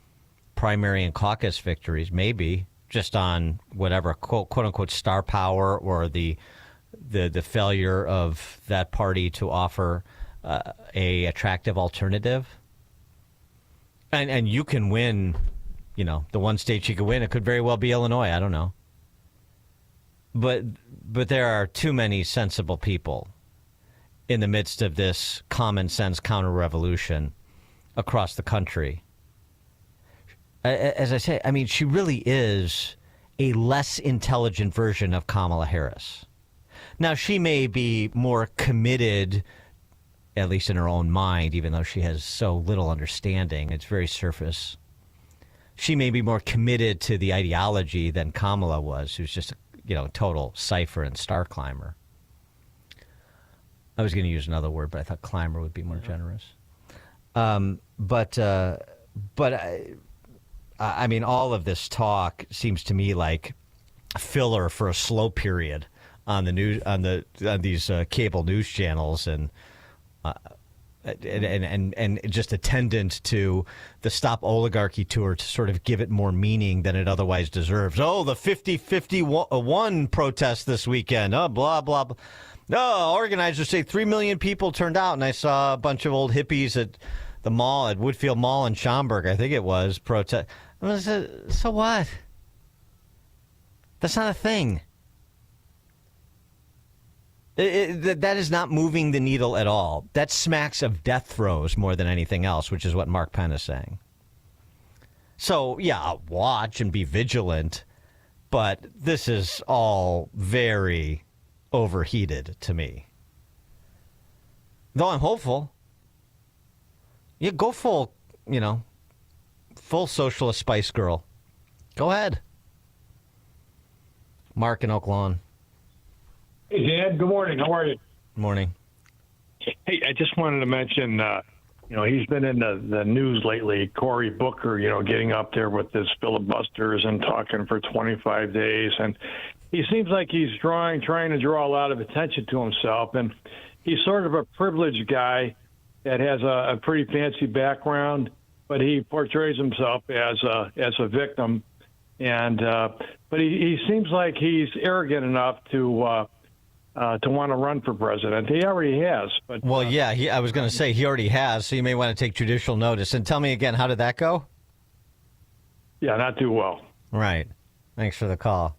primary and caucus victories, maybe just on whatever quote unquote star power or the failure of that party to offer a attractive alternative. And you can win, the one state you could win. It could very well be Illinois. I don't know. But there are too many sensible people in the midst of this common sense counter-revolution across the country. As I say, I mean, she really is a less intelligent version of Kamala Harris. Now, she may be more committed, at least in her own mind, even though she has so little understanding. It's very surface. She may be more committed to the ideology than Kamala was, who's just a total cipher and star climber. I was going to use another word, but I thought climber would be more generous. But I mean, all of this talk seems to me like filler for a slow period on the news, on these cable news channels, and just attendant to the Stop Oligarchy tour to sort of give it more meaning than it otherwise deserves. Oh, the 50-51 protest this weekend. Oh, blah, blah, blah. No, organizers say 3 million people turned out, and I saw a bunch of old hippies at the mall, at Woodfield Mall in Schaumburg, I think it was, protest. So what? That's not a thing. That is not moving the needle at all. That smacks of death throes more than anything else, which is what Mark Penn is saying. So, yeah, watch and be vigilant, but this is all very overheated to me. Though I'm hopeful. Yeah, go full socialist Spice Girl. Go ahead. Mark in Oak Lawn. Hey, Dan. Good morning. How are you? Morning. Hey, I just wanted to mention, he's been in the news lately. Cory Booker, getting up there with his filibusters and talking for 25 days. And he seems like he's trying to draw a lot of attention to himself. And he's sort of a privileged guy that has a pretty fancy background, but he portrays himself as a victim. And but he seems like he's arrogant enough to want to run for president. He already has. But well, yeah, I was going to say he already has, so you may want to take judicial notice. And tell me again, how did that go? Yeah, not too well. Right. Thanks for the call.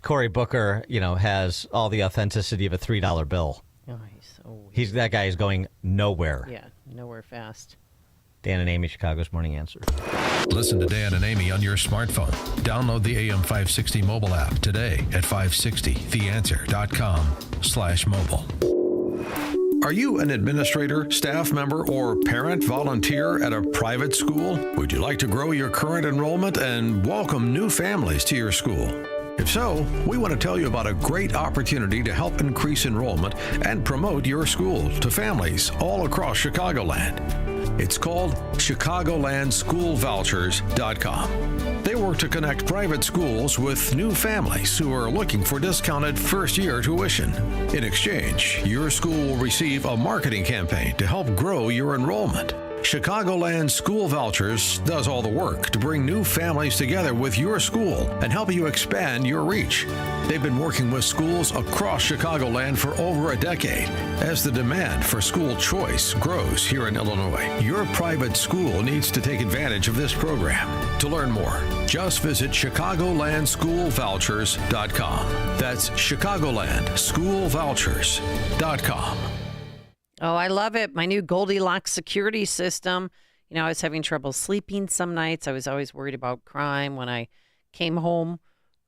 Cory Booker, has all the authenticity of a $3 bill. Oh, That guy is going nowhere. Yeah, nowhere fast. Dan and Amy, Chicago's Morning Answer. Listen to Dan and Amy on your smartphone. Download the AM 560 mobile app today at 560theanswer.com/mobile. Are you an administrator, staff member, or parent volunteer at a private school? Would you like to grow your current enrollment and welcome new families to your school? If so, we want to tell you about a great opportunity to help increase enrollment and promote your school to families all across Chicagoland. It's called ChicagolandSchoolVouchers.com. They work to connect private schools with new families who are looking for discounted first-year tuition. In exchange, your school will receive a marketing campaign to help grow your enrollment. Chicagoland School Vouchers does all the work to bring new families together with your school and help you expand your reach. They've been working with schools across Chicagoland for over a decade. As the demand for school choice grows here in Illinois, your private school needs to take advantage of this program. To learn more, just visit ChicagolandSchoolVouchers.com. That's ChicagolandSchoolVouchers.com. Oh, I love it. My new Goldilocks security system. You know, I was having trouble sleeping some nights. I was always worried about crime when I came home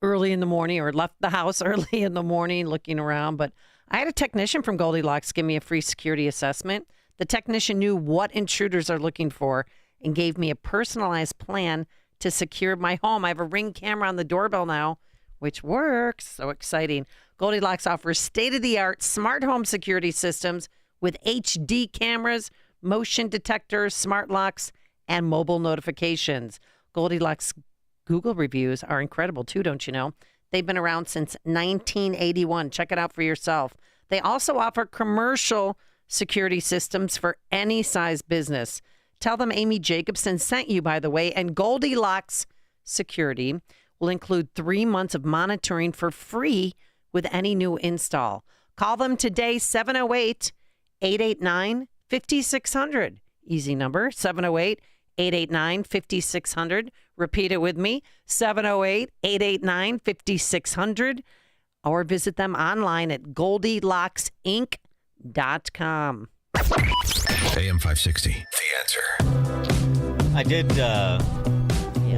early in the morning or left the house early in the morning looking around. But I had a technician from Goldilocks give me a free security assessment. The technician knew what intruders are looking for and gave me a personalized plan to secure my home. I have a Ring camera on the doorbell now, which works. So exciting. Goldilocks offers state-of-the-art smart home security systems with HD cameras, motion detectors, smart locks, and mobile notifications. Goldilocks Google reviews are incredible too, don't you know? They've been around since 1981. Check it out for yourself. They also offer commercial security systems for any size business. Tell them Amy Jacobson sent you, by the way, and Goldilocks Security will include 3 months of monitoring for free with any new install. Call them today, 708-889-5600. Easy number, 708-889-5600. Repeat it with me, 708-889-5600. Or visit them online at GoldilocksInc.com. AM 560, The Answer. I did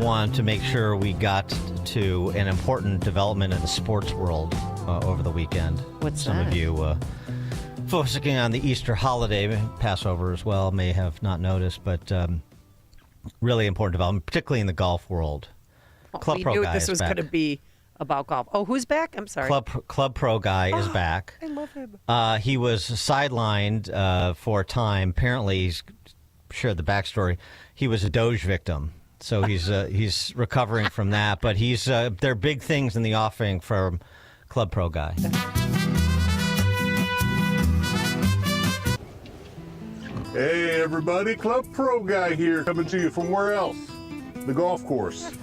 want to make sure we got to an important development in the sports world over the weekend. What's Some that? of you focusing on the Easter holiday, Passover as well, may have not noticed, but really important development, particularly in the golf world. Club We Pro knew Guy this is was back. going to be about golf. Oh, who's back? I'm sorry. Club Pro Guy is back. I love him. He was sidelined for a time. Apparently, he's shared the backstory. He was a Doge victim, so he's recovering from that. But there are big things in the offing from Club Pro Guy. Hey everybody, Club Pro Guy here, coming to you from where else? The golf course.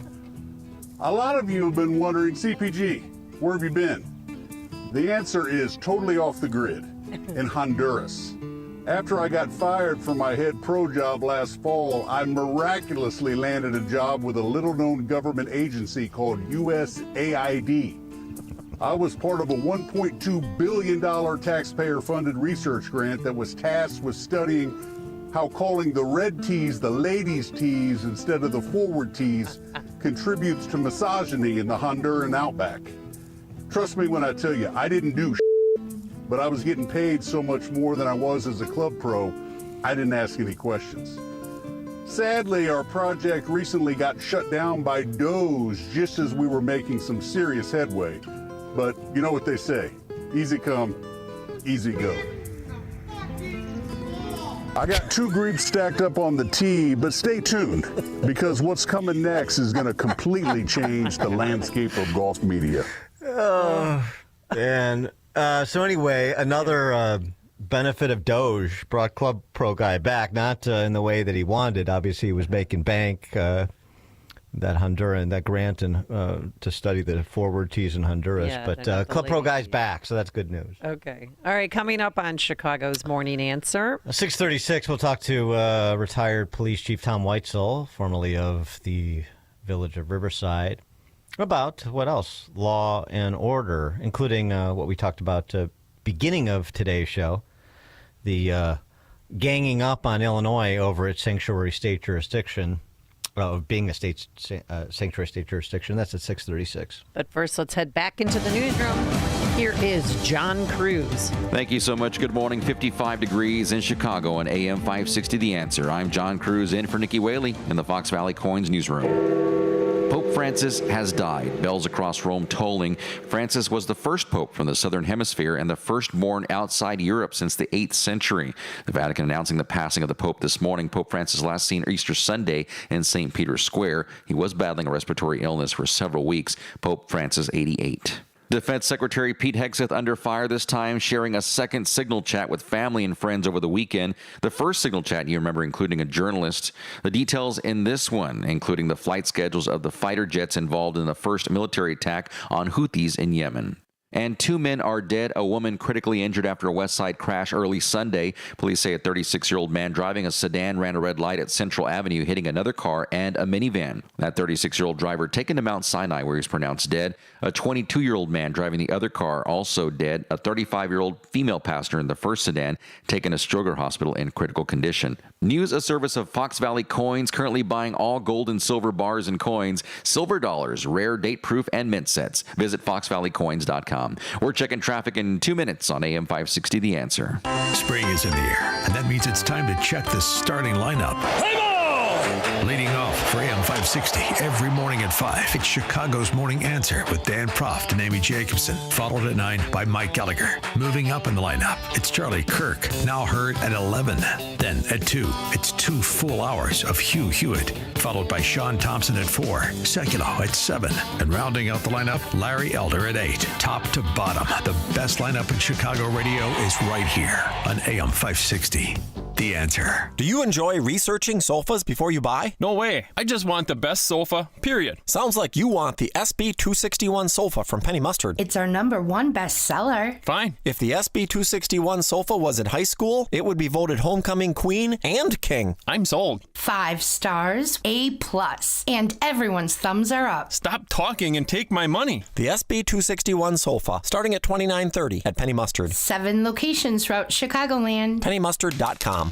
A lot of you have been wondering, CPG, where have you been? The answer is totally off the grid, in Honduras. After I got fired from my head pro job last fall, I miraculously landed a job with a little-known government agency called USAID. I was part of a $1.2 billion taxpayer-funded research grant that was tasked with studying how calling the red tees the ladies' tees instead of the forward tees contributes to misogyny in the Honduran outback. Trust me when I tell you, I didn't do but I was getting paid so much more than I was as a club pro, I didn't ask any questions. Sadly, our project recently got shut down by Doge just as we were making some serious headway. But you know what they say, easy come, easy go. I got 2 grapes stacked up on the tee, but stay tuned, because what's coming next is going to completely change the landscape of golf media. And so anyway, another benefit of Doge brought Club Pro Guy back, not in the way that he wanted. Obviously, he was making bank, that Honduran, that grant to study the forward tees in Honduras. Yeah, but they're not the Club Pro ladies' Guy's back, so that's good news. Okay. All right. Coming up on Chicago's Morning Answer. 6:36, we'll talk to retired Police Chief Tom Weitzel, formerly of the Village of Riverside, about what else? Law and order, including what we talked about beginning of today's show, the ganging up on Illinois over its sanctuary state jurisdiction, of being a state sanctuary state jurisdiction. That's at 6:36. But first, let's head back into the newsroom. Here is John Cruz. Thank you so much. Good morning. 55 degrees in Chicago on AM 560 The Answer. I'm John Cruz in for Nikki Whaley in the Fox Valley Coins newsroom. Pope Francis has died. Bells across Rome tolling. Francis was the first pope from the southern hemisphere and the first born outside Europe since the 8th century. The Vatican announcing the passing of the pope this morning. Pope Francis last seen Easter Sunday in St. Peter's Square. He was battling a respiratory illness for several weeks. Pope Francis, 88. Defense Secretary Pete Hegseth under fire this time, sharing a second Signal chat with family and friends over the weekend. The first Signal chat, you remember, including a journalist. The details in this one, including the flight schedules of the fighter jets involved in the first military attack on Houthis in Yemen. And 2 men are dead, a woman critically injured after a West Side crash early Sunday. Police say a 36-year-old man driving a sedan ran a red light at Central Avenue, hitting another car and a minivan. That 36-year-old driver taken to Mount Sinai, where he's pronounced dead. A 22-year-old man driving the other car, also dead. A 35-year-old female passenger in the first sedan taken to Stroger Hospital in critical condition. News a service of Fox Valley Coins, currently buying all gold and silver bars and coins, silver dollars, rare, date-proof, and mint sets. Visit foxvalleycoins.com. We're checking traffic in 2 minutes on AM 560 The Answer. Spring is in the air, and that means it's time to check the starting lineup. Leading off for AM 560 every morning at 5, it's Chicago's Morning Answer with Dan Proft and Amy Jacobson, followed at 9 by Mike Gallagher. Moving up in the lineup, it's Charlie Kirk, now heard at 11. Then at 2, it's 2 full hours of Hugh Hewitt, followed by Sean Thompson at 4, Seculo at 7, and rounding out the lineup, Larry Elder at 8. Top to bottom, the best lineup in Chicago radio is right here on AM 560. The Answer. Do you enjoy researching sofas before you buy? No way. I just want the best sofa, period. Sounds like you want the SB261 sofa from Penny Mustard. It's our #1 bestseller. Fine. If the SB261 sofa was in high school, it would be voted homecoming queen and king. I'm sold. 5 stars, A+, and everyone's thumbs are up. Stop talking and take my money. The SB261 sofa, starting at $29.30 at Penny Mustard. 7 locations throughout Chicagoland. PennyMustard.com.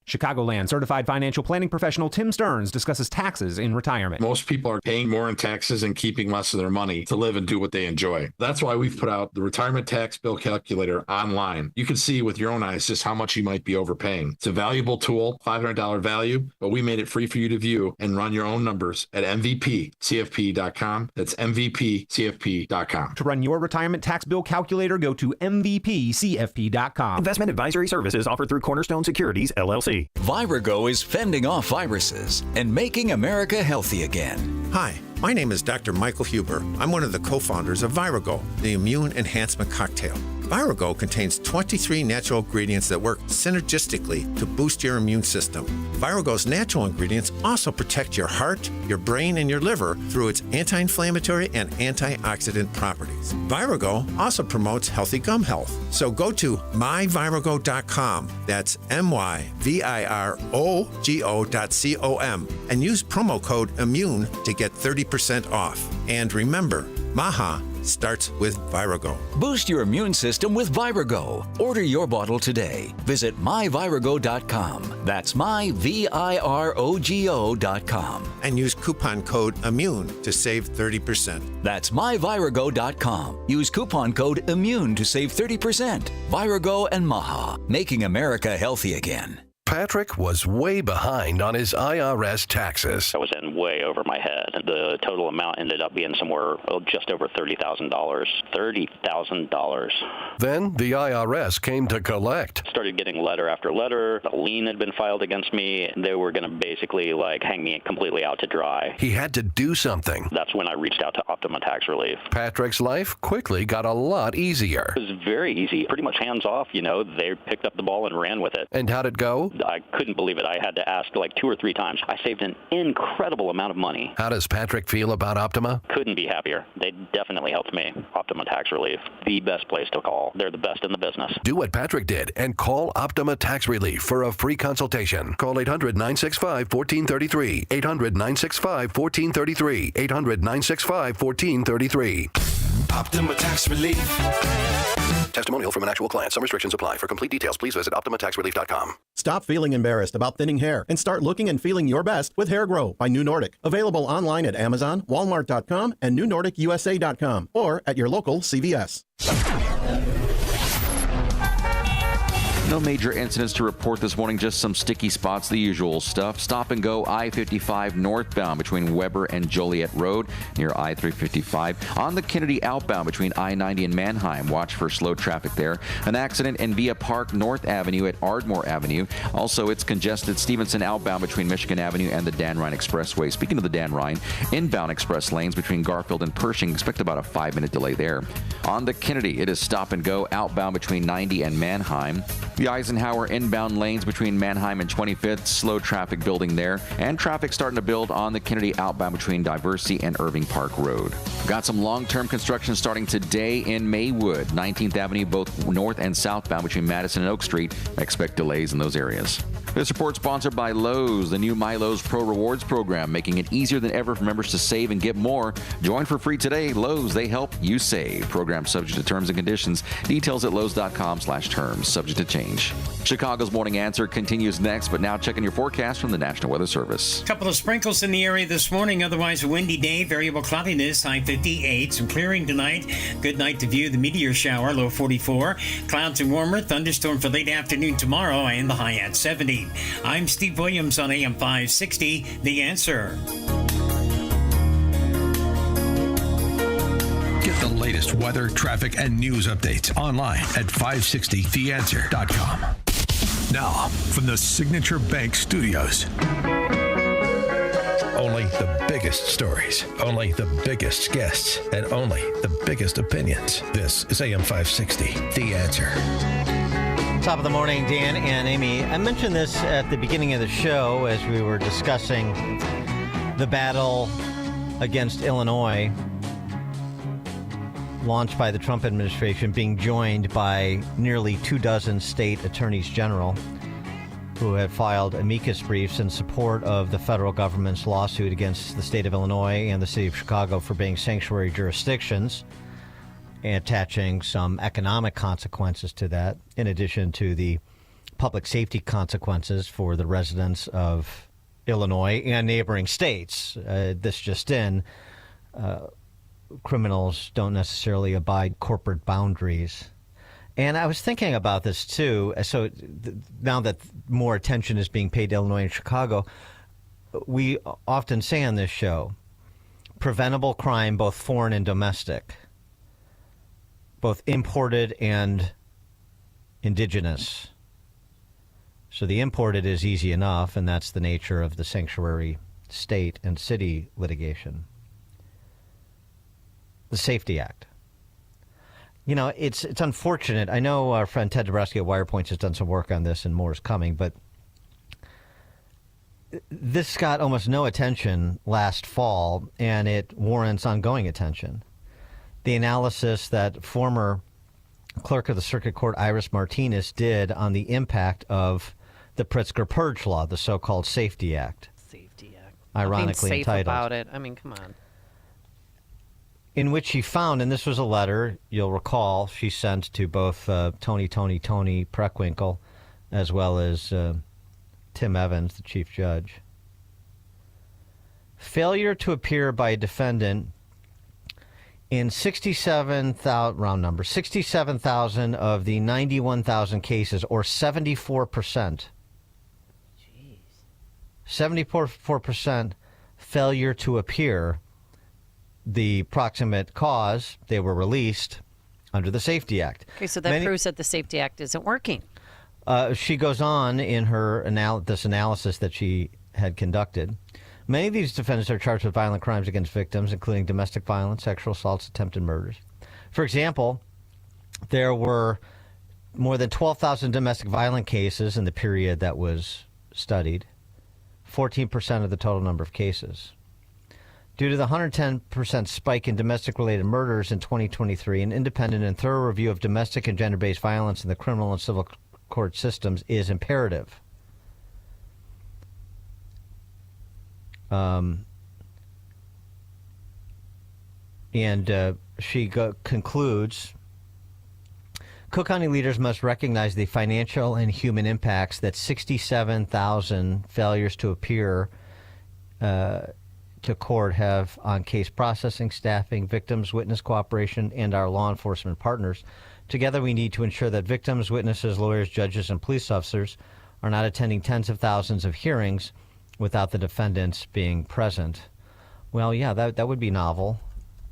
Chicagoland certified financial planning professional Tim Stearns discusses taxes in retirement. Most people are paying more in taxes and keeping less of their money to live and do what they enjoy. That's why we've put out the retirement tax bill calculator online. You can see with your own eyes just how much you might be overpaying. It's a valuable tool, $500 value, but we made it free for you to view and run your own numbers at MVPCFP.com. That's MVPCFP.com. To run your retirement tax bill calculator, go to MVPCFP.com. Investment advisory services offered through Cornerstone Securities, LLC. Virago is fending off viruses and making America healthy again. Hi, my name is Dr. Michael Huber. I'm one of the co-founders of Virago, the immune enhancement cocktail. Virago contains 23 natural ingredients that work synergistically to boost your immune system. Virago's natural ingredients also protect your heart, your brain, and your liver through its anti-inflammatory and antioxidant properties. Virago also promotes healthy gum health. So go to myvirago.com, that's MYVIROGO.com, and use promo code IMMUNE to get 30% off. And remember, Maha starts with Virago. Boost your immune system with Virago. Order your bottle today. Visit myvirago.com. That's myvirago.com. And use coupon code IMMUNE to save 30%. That's myvirago.com. Use coupon code IMMUNE to save 30%. Virago and Maha, making America healthy again. Patrick was way behind on his IRS taxes. I was in way over my head. The total amount ended up being somewhere just over $30,000. $30,000. Then the IRS came to collect. Started getting letter after letter. A lien had been filed against me. They were going to basically hang me completely out to dry. He had to do something. That's when I reached out to Optima Tax Relief. Patrick's life quickly got a lot easier. It was very easy, pretty much hands off. They picked up the ball and ran with it. And how'd it go? I couldn't believe it. I had to ask 2 or 3 times. I saved an incredible amount of money. How does Patrick feel about Optima? Couldn't be happier. They definitely helped me. Optima Tax Relief, the best place to call. They're the best in the business. Do what Patrick did and call Optima Tax Relief for a free consultation. Call 800-965-1433. 800-965-1433. 800-965-1433. Optima Tax Relief. Testimonial from an actual client. Some restrictions apply. For complete details, please visit OptimaTaxRelief.com. Stop feeling embarrassed about thinning hair and start looking and feeling your best with Hair Grow by New Nordic. Available online at Amazon, Walmart.com, and NewNordicUSA.com, or at your local CVS. No major incidents to report this morning, just some sticky spots, the usual stuff. Stop and go I-55 northbound between Weber and Joliet Road near I-355. On the Kennedy outbound between I-90 and Manheim, watch for slow traffic there. An accident in Via Park North Avenue at Ardmore Avenue. Also, it's congested Stevenson outbound between Michigan Avenue and the Dan Ryan Expressway. Speaking of the Dan Ryan, inbound express lanes between Garfield and Pershing, expect about a 5-minute delay there. On the Kennedy, it is stop and go outbound between 90 and Manheim. The Eisenhower inbound lanes between Manheim and 25th, slow traffic building there, and traffic starting to build on the Kennedy outbound between Diversey and Irving Park Road. Got some long-term construction starting today in Maywood, 19th Avenue, both north and southbound between Madison and Oak Street. Expect delays in those areas. This report sponsored by Lowe's, the new MyLowe's Pro Rewards program, making it easier than ever for members to save and get more. Join for free today. Lowe's, they help you save. Program subject to terms and conditions. Details at lowes.com/terms. Subject to change. Chicago's Morning Answer continues next, but now checking your forecast from the National Weather Service. Couple of sprinkles in the area this morning, otherwise a windy day, variable cloudiness, high 58. Some clearing tonight. Good night to view the meteor shower, low 44. Clouds and warmer, thunderstorm for late afternoon tomorrow, and the high at 70. I'm Steve Williams on AM 560, The Answer. Get the latest weather, traffic, and news updates online at 560theanswer.com. Now, from the Signature Bank Studios. Only the biggest stories, only the biggest guests, and only the biggest opinions. This is AM 560, The Answer. Top of the morning, Dan and Amy. I mentioned this at the beginning of the show as we were discussing the battle against Illinois launched by the Trump administration, being joined by nearly 24 state attorneys general who had filed amicus briefs in support of the federal government's lawsuit against the state of Illinois and the city of Chicago for being sanctuary jurisdictions, and attaching some economic consequences to that, in addition to the public safety consequences for the residents of Illinois and neighboring states. This just in, criminals don't necessarily abide corporate boundaries. And I was thinking about this, too. So now that more attention is being paid to Illinois and Chicago, we often say on this show, preventable crime, both foreign and domestic, both imported and indigenous. So the imported is easy enough, and that's the nature of the sanctuary state and city litigation. The Safety Act. You know, it's unfortunate. I know our friend Ted Dabrowski at WirePoints has done some work on this, and more is coming, but this got almost no attention last fall, and it warrants ongoing attention. The analysis that former clerk of the Circuit Court Iris Martinez did on the impact of the Pritzker Purge Law, the so-called Safety Act. Safety Act. Ironically safe entitled. About it. I mean, come on. In which she found, and this was a letter, you'll recall, she sent to both Tony Preckwinkle, as well as Tim Evans, the chief judge. Failure to appear by a defendant in 67,000 of the 91,000 cases, or 74%. Jeez. 74% failure to appear. The proximate cause, they were released under the Safety Act. Okay, so that proves that the Safety Act isn't working. She goes on in her this analysis that she had conducted. Many of these defendants are charged with violent crimes against victims, including domestic violence, sexual assaults, attempted murders. For example, there were more than 12,000 domestic violent cases in the period that was studied, 14% of the total number of cases. Due to the 110% spike in domestic-related murders in 2023, an independent and thorough review of domestic and gender-based violence in the criminal and civil court systems is imperative. She concludes, Cook County leaders must recognize the financial and human impacts that 67,000 failures to appear to court have on case processing, staffing, victims, witness cooperation, and our law enforcement partners. Together, we need to ensure that victims, witnesses, lawyers, judges, and police officers are not attending tens of thousands of hearings without the defendants being present. Well, yeah, that would be novel.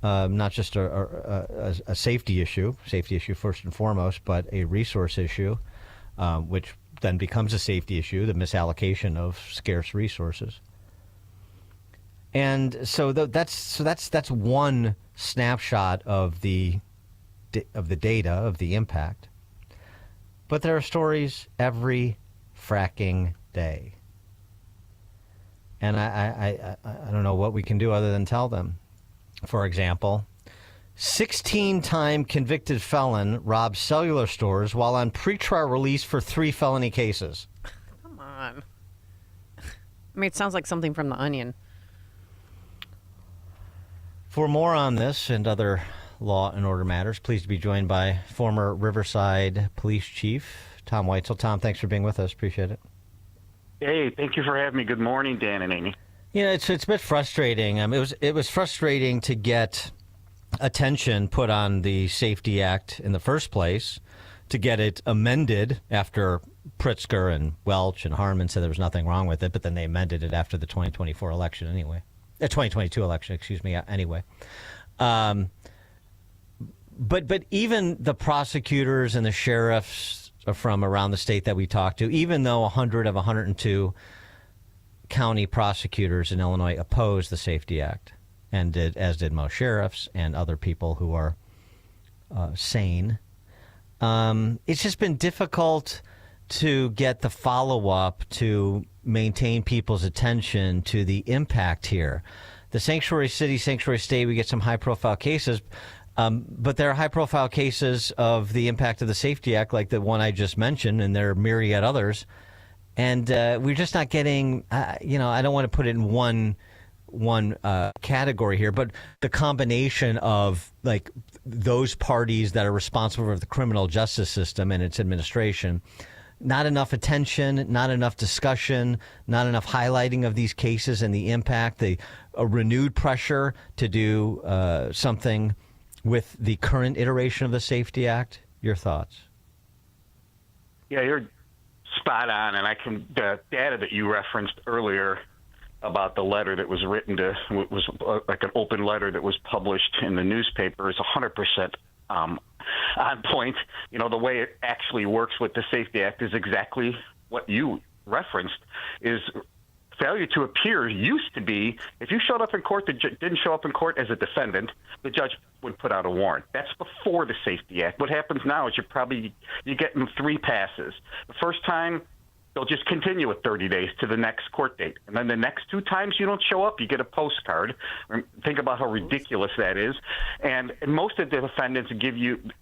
Not just a safety issue first and foremost, but a resource issue, which then becomes a safety issue, the misallocation of scarce resources. And so that's one snapshot of the data, of the impact. But there are stories every fracking day. And I don't know what we can do other than tell them. For example, 16-time convicted felon robs cellular stores while on pretrial release for 3 felony cases. Come on. I mean, it sounds like something from The Onion. For more on this and other law and order matters, pleased to be joined by former Riverside Police Chief Tom Weitzel. Tom, thanks for being with us. Appreciate it. Hey, thank you for having me. Good morning, Dan and Amy. You know, it's a bit frustrating. It was frustrating to get attention put on the Safety Act in the first place, to get it amended after Pritzker and Welch and Harmon said there was nothing wrong with it, but then they amended it after the 2024 election anyway. 2022 election, excuse me, anyway. But even the prosecutors and the sheriffs from around the state that we talked to, even though 100 of 102 county prosecutors in Illinois opposed the Safety Act, and as did most sheriffs and other people who are sane, it's just been difficult to get the follow-up to maintain people's attention to the impact here. The sanctuary city, sanctuary state, we get some high-profile cases, but there are high-profile cases of the impact of the Safety Act, like the one I just mentioned, and there are myriad others. And we're just not getting, I don't want to put it in one category here, but the combination of like those parties that are responsible for the criminal justice system and its administration, not enough attention, not enough discussion, not enough highlighting of these cases and the impact, a renewed pressure to do something with the current iteration of the Safety Act. Your thoughts? Yeah, you're spot on, and the data that you referenced earlier about the letter that was written was like an open letter that was published in the newspaper is 100% on point. You know, the way it actually works with the Safety Act is exactly what you referenced. Is failure to appear used to be, if you showed up in court, didn't show up in court as a defendant, the judge would put out a warrant. That's before the Safety Act. What happens now is you get them 3 passes. The first time, they'll just continue with 30 days to the next court date. And then the next 2 times you don't show up, you get a postcard. Think about how ridiculous that is. And most of the defendants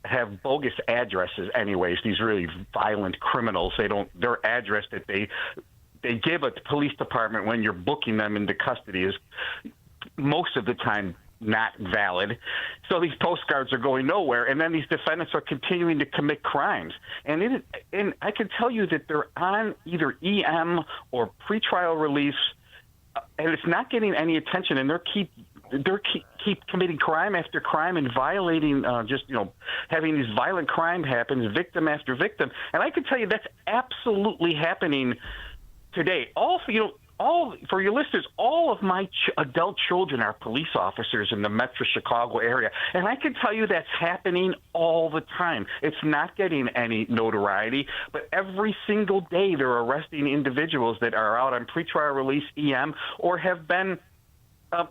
have bogus addresses anyways, these really violent criminals. Their address that they give a police department when you're booking them into custody is most of the time not valid. So these postcards are going nowhere, and then these defendants are continuing to commit crimes. And I can tell you that they're on either EM or pretrial release, and it's not getting any attention, and they're keep committing crime after crime and violating, having these violent crime happen, victim after victim. And I can tell you that's absolutely happening today. All for your listeners, all of my adult children are police officers in the Metro Chicago area, and I can tell you that's happening all the time. It's not getting any notoriety, but every single day they're arresting individuals that are out on pretrial release, EM, or have been, have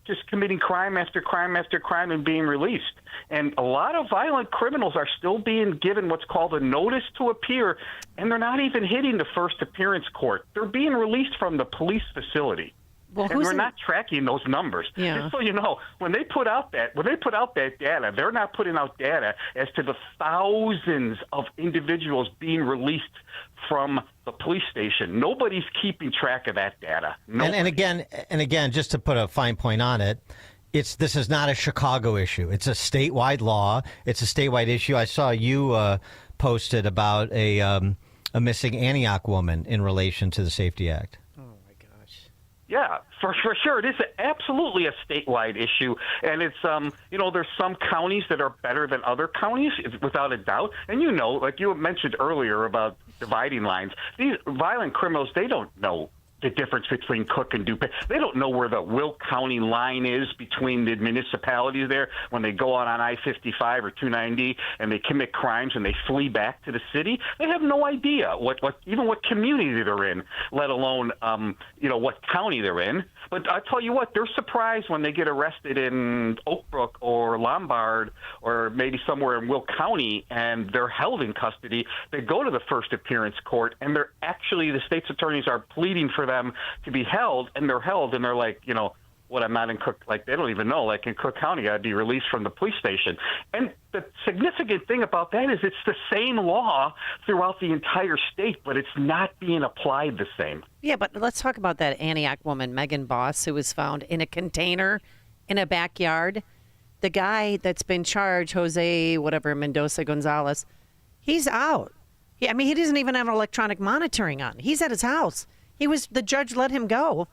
just committing crime after crime after crime and being released. And a lot of violent criminals are still being given what's called a notice to appear, and they're not even hitting the first appearance court. They're being released from the police facility. Well, and we're not tracking those numbers. Yeah. Just so you know, when they put out that data, they're not putting out data as to the thousands of individuals being released from the police station. Nobody's keeping track of that data. And again, just to put a fine point on it, this is not a Chicago issue. It's a statewide law. It's a statewide issue. I saw you posted about a missing Antioch woman in relation to the Safety Act. Yeah, for sure. It is absolutely a statewide issue. And it's, there's some counties that are better than other counties, without a doubt. And like you mentioned earlier about dividing lines, these violent criminals, they don't know the difference between Cook and DuPage. They don't know where the Will County line is between the municipalities there when they go out on I-55 or 290 and they commit crimes and they flee back to the city. They have no idea what community they're in, let alone what county they're in. But I tell you what, they're surprised when they get arrested in Oak Brook or Lombard or maybe somewhere in Will County and they're held in custody. They go to the first appearance court and they're actually, the state's attorneys are pleading for them to be held, and they're held, and they're like, what, I'm not in Cook, like they don't even know, like in Cook County, I'd be released from the police station. And the significant thing about that is it's the same law throughout the entire state, but it's not being applied the same. Yeah, but let's talk about that Antioch woman, Megan Boss, who was found in a container in a backyard. The guy that's been charged, Jose, Mendoza Gonzalez, he's out. He doesn't even have electronic monitoring on. He's at his house. The judge let him go.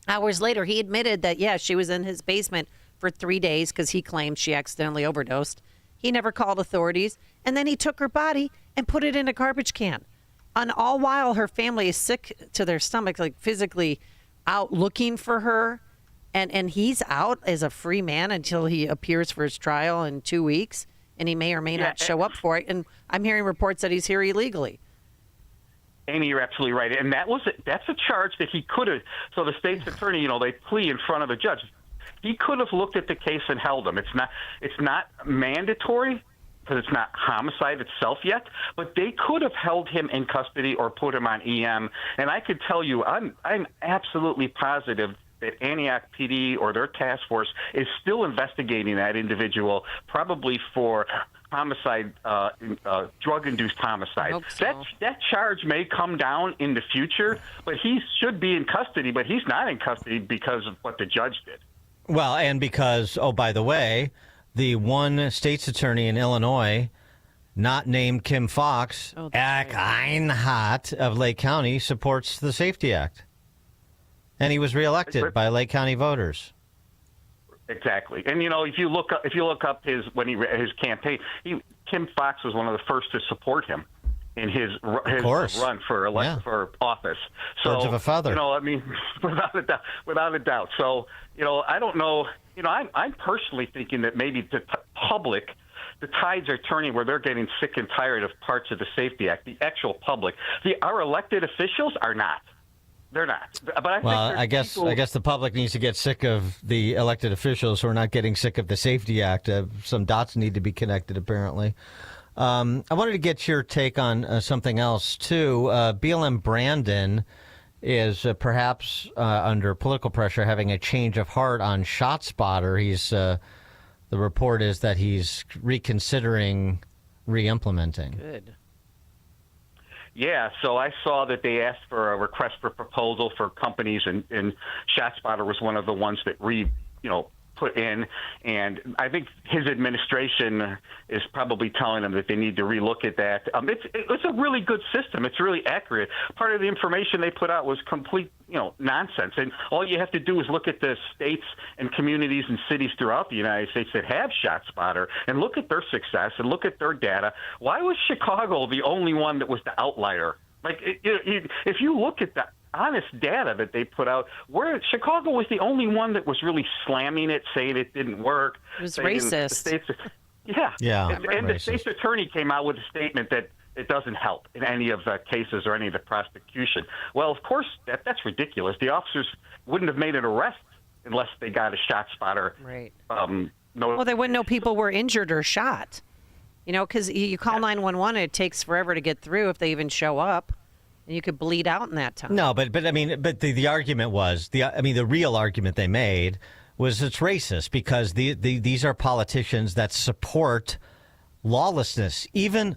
Hours later, he admitted that, she was in his basement for 3 days because he claimed she accidentally overdosed. He never called authorities. And then he took her body and put it in a garbage can. And all while her family is sick to their stomach, like physically out looking for her. And he's out as a free man until he appears for his trial in 2 weeks. And he may or may not show up for it. And I'm hearing reports that he's here illegally. Amy, you're absolutely right. And that's a charge that he could have. So the state's attorney, they plea in front of the judge. He could have looked at the case and held him. It's not mandatory because it's not homicide itself yet, but they could have held him in custody or put him on EM. And I could tell you, I'm absolutely positive that Antioch PD or their task force is still investigating that individual, probably for homicide, drug-induced homicide. So. That charge may come down in the future, but he should be in custody, but he's not in custody because of what the judge did. Well, and because, by the way, the one state's attorney in Illinois, not named Kim Foxx, Eric Einhart of Lake County, supports the Safety Act. And he was reelected by Lake County voters. Exactly, and if you look up his campaign, Kim Foxx was one of the first to support him in his run for office. So, birds of a feather. without a doubt. So I don't know. I'm personally thinking that maybe the public, the tides are turning where they're getting sick and tired of parts of the Safety Act. The actual public, our elected officials are not. They're not. But I guess the public needs to get sick of the elected officials who are not getting sick of the Safety Act. Some dots need to be connected, apparently. I wanted to get your take on something else, too. BLM Brandon is perhaps under political pressure having a change of heart on ShotSpotter. The report is that he's reconsidering re-implementing. Good. Yeah, so I saw that they asked for a request for proposal for companies, and ShotSpotter was one of the ones that put in, and I think his administration is probably telling them that they need to relook at that. It's a really good system. It's really accurate. Part of the information they put out was complete, nonsense. And all you have to do is look at the states and communities and cities throughout the United States that have ShotSpotter and look at their success and look at their data. Why was Chicago the only one that was the outlier? Like, if you look at the honest data that they put out, where Chicago was the only one that was really slamming it, saying it didn't work. It was racist. And the state's attorney came out with a statement that it doesn't help in any of the cases or any of the prosecution. Well, of course, that's ridiculous. The officers wouldn't have made an arrest unless they got a ShotSpotter. Right. Well, they wouldn't know people were injured or shot. Because you call 911, it takes forever to get through if they even show up. And you could bleed out in that time. No, but the argument was the real argument they made was it's racist because these are politicians that support lawlessness, even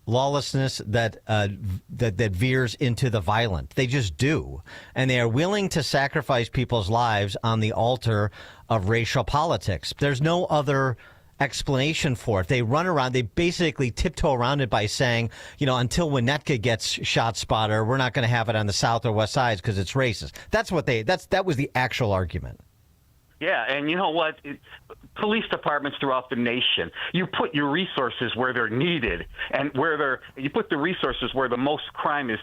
lawlessness that veers into the violent. They just do, and they are willing to sacrifice people's lives on the altar of racial politics. There's no other explanation for it. They run around, they basically tiptoe around it by saying, until Winnetka gets shot spotter, we're not going to have it on the south or west sides because it's racist. That was the actual argument. Yeah, and you know what? Police departments throughout the nation, you put your resources where they're needed, and you put the resources where the most crime is.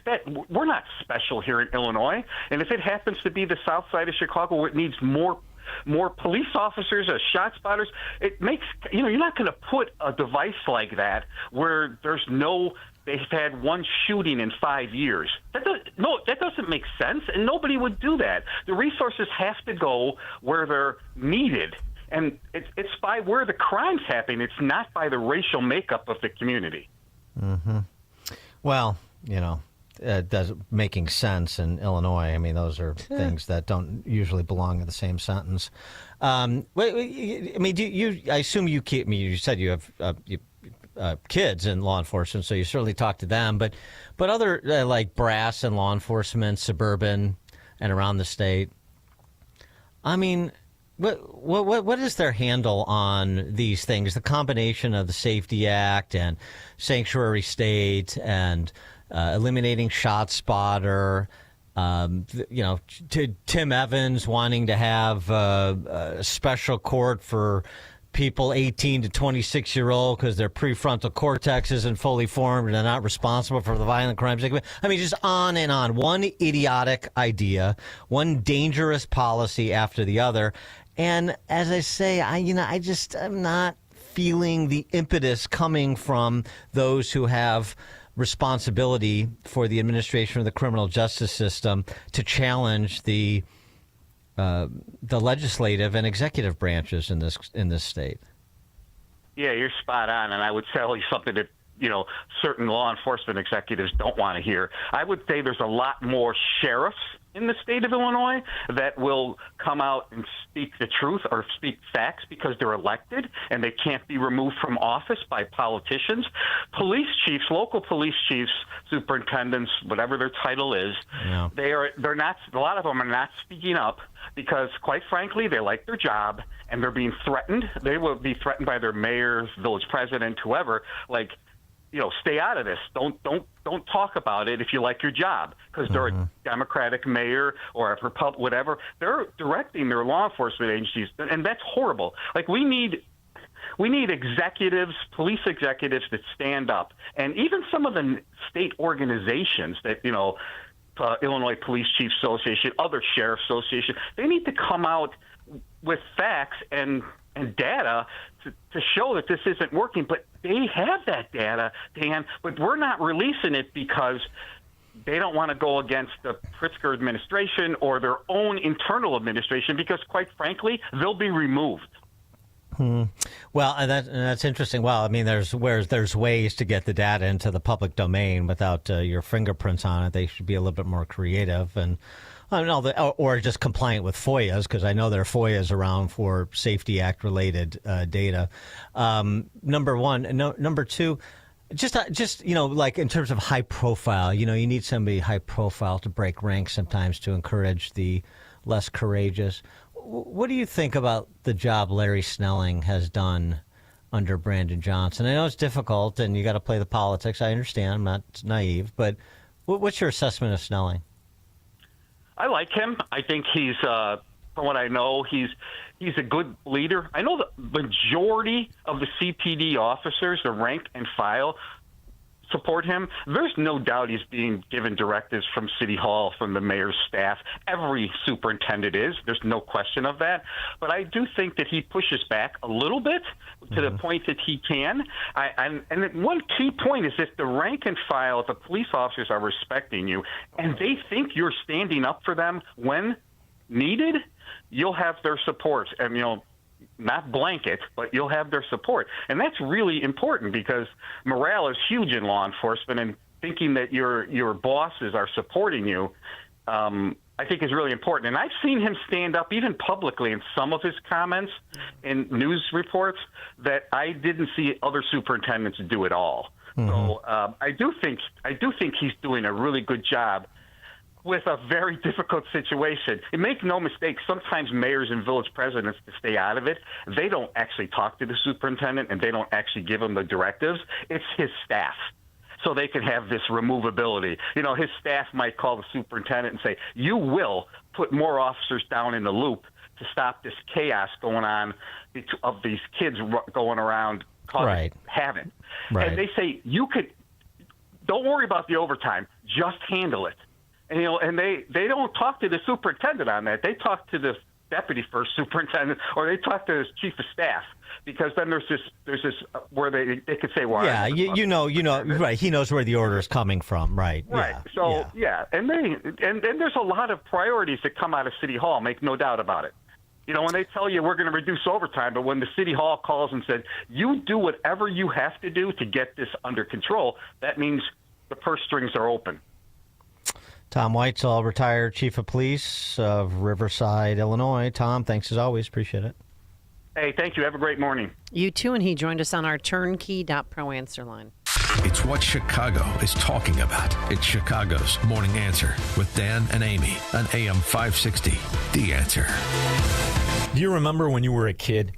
We're not special here in Illinois, and if it happens to be the south side of Chicago where it needs more police officers or shot spotters, it makes, you're not going to put a device like that where they've had one shooting in 5 years. That doesn't make sense, and nobody would do that. The resources have to go where they're needed, and it's by where the crime's happening. It's not by the racial makeup of the community. Mm-hmm. Well, making sense in Illinois. I mean, those are things that don't usually belong in the same sentence. I assume you said you have kids in law enforcement, so you certainly talk to them. But other like brass and law enforcement, suburban, and around the state. I mean, what is their handle on these things? The combination of the Safety Act and sanctuary state and eliminating ShotSpotter, Tim Evans wanting to have a special court for people 18 to 26-year-old because their prefrontal cortex isn't fully formed and they're not responsible for the violent crimes they commit. I mean, just on and on. One idiotic idea, one dangerous policy after the other. And as I say, I'm not feeling the impetus coming from those who have responsibility for the administration of the criminal justice system to challenge the legislative and executive branches in this state. Yeah, you're spot on, and I would tell you something that certain law enforcement executives don't want to hear. I would say there's a lot more sheriffs in the state of Illinois that will come out and speak the truth or speak facts because they're elected and they can't be removed from office by politicians. Police chiefs, local police chiefs, superintendents, whatever their title is, they're not. A lot of them are not speaking up because, quite frankly, they like their job and they're being threatened. They will be threatened by their mayor, village president, whoever. Stay out of this. Don't talk about it if you like your job, because they're a Democratic mayor or a Republican, whatever. They're directing their law enforcement agencies, and that's horrible. We need executives, police executives that stand up, and even some of the state organizations that Illinois Police Chiefs Association, other sheriff's association, they need to come out with facts and data to show that this isn't working. But they have that data, Dan, but we're not releasing it because they don't want to go against the Pritzker administration or their own internal administration because, quite frankly, they'll be removed. Well, and that's interesting. Well, I mean, there's ways to get the data into the public domain without your fingerprints on it. They should be a little bit more creative and or just compliant with FOIAs, because I know there are FOIAs around for Safety Act related data. Number one. Number two, just like in terms of high profile, you need somebody high profile to break ranks sometimes to encourage the less courageous. What do you think about the job Larry Snelling has done under Brandon Johnson? I know it's difficult and you got to play the politics. I understand. I'm not naive, but what's your assessment of Snelling? I like him. I think he's, from what I know, he's a good leader. I know the majority of the CPD officers, the rank and file, support him. There's no doubt he's being given directives from City Hall, from the mayor's staff. Every superintendent is. There's no question of that. But I do think that he pushes back a little bit to the point that he can. And one key point is if the rank and file, if the police officers are respecting you and they think you're standing up for them when needed, you'll have their support. And, not blanket, but you'll have their support. And that's really important because morale is huge in law enforcement, and thinking that your bosses are supporting you, I think is really important. And I've seen him stand up even publicly in some of his comments in news reports that I didn't see other superintendents do at all. So I do think he's doing a really good job with a very difficult situation. And make no mistake, sometimes mayors and village presidents, to stay out of it, they don't actually talk to the superintendent and they don't actually give him the directives. It's his staff. So they can have this removability. You know, his staff might call the superintendent and say, you will put more officers down in the loop to stop this chaos going on of these kids going around causing havoc. Right. And they say, don't worry about the overtime, just handle it. And, you know, and they don't talk to the superintendent on that. They talk to the deputy first superintendent, or they talk to his chief of staff, because then there's this where they could say, well, yeah, you know, right? He knows where the order is coming from, right? Right. Yeah. So and there's a lot of priorities that come out of City Hall. Make no doubt about it. You know, when they tell you we're going to reduce overtime, but when the City Hall calls and said, you do whatever you have to do to get this under control, that means the purse strings are open. Tom Whitesall, retired chief of police of Riverside, Illinois. Tom, thanks as always. Appreciate it. Hey, thank you. Have a great morning. You too, and he joined us on our turnkey.pro answer line. It's what Chicago is talking about. It's Chicago's Morning Answer with Dan and Amy on AM 560. The Answer. Do you remember when you were a kid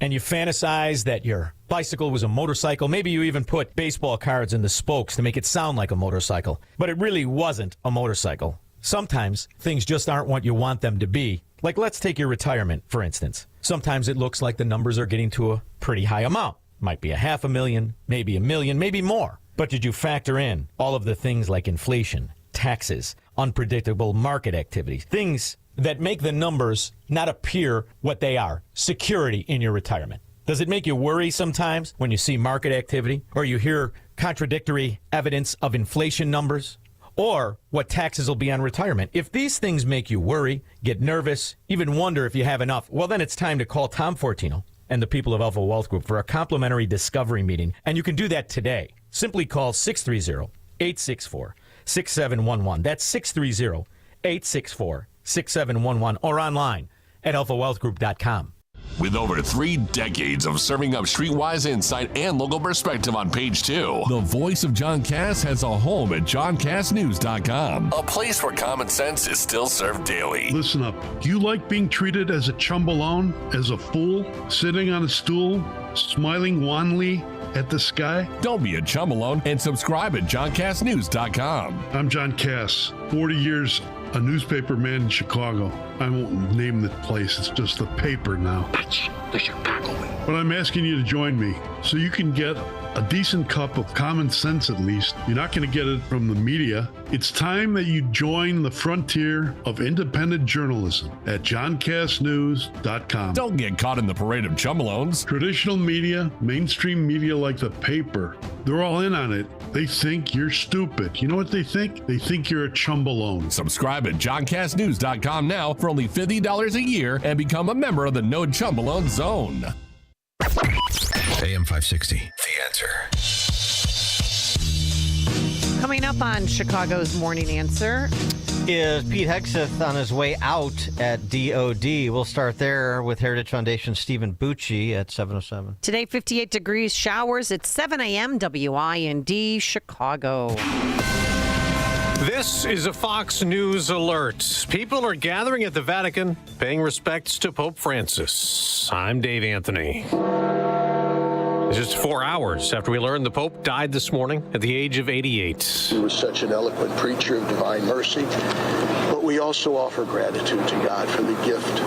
and you fantasized that your bicycle was a motorcycle? Maybe you even put baseball cards in the spokes to make it sound like a motorcycle, but it really wasn't a motorcycle. Sometimes things just aren't what you want them to be. Like, let's take your retirement, for instance. Sometimes it looks like the numbers are getting to a pretty high amount. Might be $500,000, maybe $1 million, maybe more. But did you factor in all of the things like inflation, taxes, unpredictable market activities, things that make the numbers not appear what they are? Security in your retirement. Does it make you worry sometimes when you see market activity or you hear contradictory evidence of inflation numbers? Or what taxes will be on retirement? If these things make you worry, get nervous, even wonder if you have enough, well, then it's time to call Tom Fortino and the people of Alpha Wealth Group for a complimentary discovery meeting. And you can do that today. Simply call 630-864-6711. That's 630-864-6711 or online at alphawealthgroup.com. With over 3 decades of serving up streetwise insight and local perspective on Page 2, the voice of John Cass has a home at johncassnews.com. A place where common sense is still served daily. Listen up. Do you like being treated as a chumbalone, as a fool, sitting on a stool, smiling wanly at the sky? Don't be a chumbalone and subscribe at johncassnews.com. I'm John Cass, 40 years a newspaper man in Chicago. I won't name the place, it's just the paper now. That's the Chicago way. But I'm asking you to join me so you can get a decent cup of common sense at least. You're not going to get it from the media. It's time that you join the frontier of independent journalism at johncassnews.com. Don't get caught in the parade of chumbalones. Traditional media, mainstream media like the paper, they're all in on it. They think you're stupid. You know what they think? They think you're a chumbalone. Subscribe at johncassnews.com now for only $50 a year and become a member of the No Chumbalone Zone. AM 560. The Answer. Coming up on Chicago's Morning Answer is Pete Hegseth on his way out at DOD. We'll start there with Heritage Foundation Stephen Bucci at 7:07. Today, 58 degrees, showers at 7 a.m. WIND, Chicago. This is a Fox News alert. People are gathering at the Vatican, paying respects to Pope Francis. I'm Dave Anthony. Just 4 hours after we learned the Pope died this morning at the age of 88. He was such an eloquent preacher of divine mercy, but we also offer gratitude to God for the gift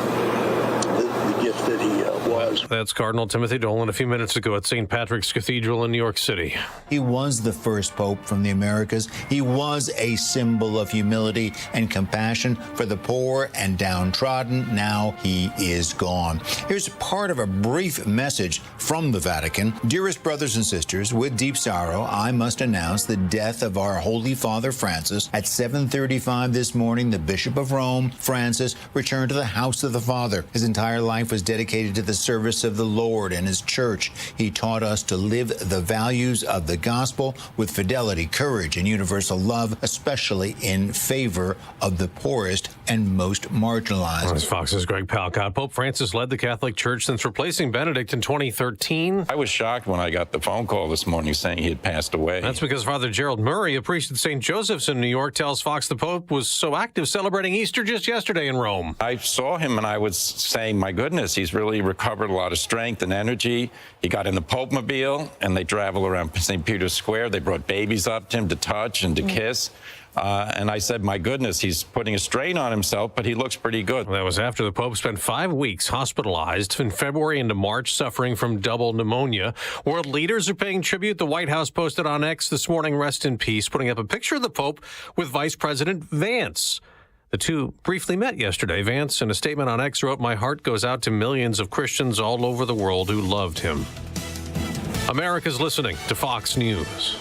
that he was. That's Cardinal Timothy Dolan a few minutes ago at St. Patrick's Cathedral in New York City. He was the first pope from the Americas. He was a symbol of humility and compassion for the poor and downtrodden. Now he is gone. Here's part of a brief message from the Vatican. Dearest brothers and sisters, with deep sorrow, I must announce the death of our Holy Father Francis. At 7:35 this morning, the Bishop of Rome, Francis, returned to the house of the Father. His entire life was was dedicated to the service of the Lord and his church. He taught us to live the values of the gospel with fidelity, courage, and universal love, especially in favor of the poorest and most marginalized. As Fox's Greg Palcott, Pope Francis led the Catholic Church since replacing Benedict in 2013. I was shocked when I got the phone call this morning saying he had passed away. That's because Father Gerald Murray, a priest at St. Joseph's in New York, tells Fox the Pope was so active celebrating Easter just yesterday in Rome. I saw him and I was saying, my goodness, he's really recovered a lot of strength and energy. He got in the Pope-mobile and they travel around St. Peter's Square. They brought babies up to him to touch and to kiss. And I said, my goodness, he's putting a strain on himself, but he looks pretty good. That was after the Pope spent 5 weeks hospitalized in February into March, suffering from double pneumonia. World leaders are paying tribute. The White House posted on X this morning, rest in peace, putting up a picture of the Pope with Vice President Vance. The two briefly met yesterday. Vance, in a statement on X, wrote, "My heart goes out to millions of Christians all over the world who loved him." America's listening to Fox News.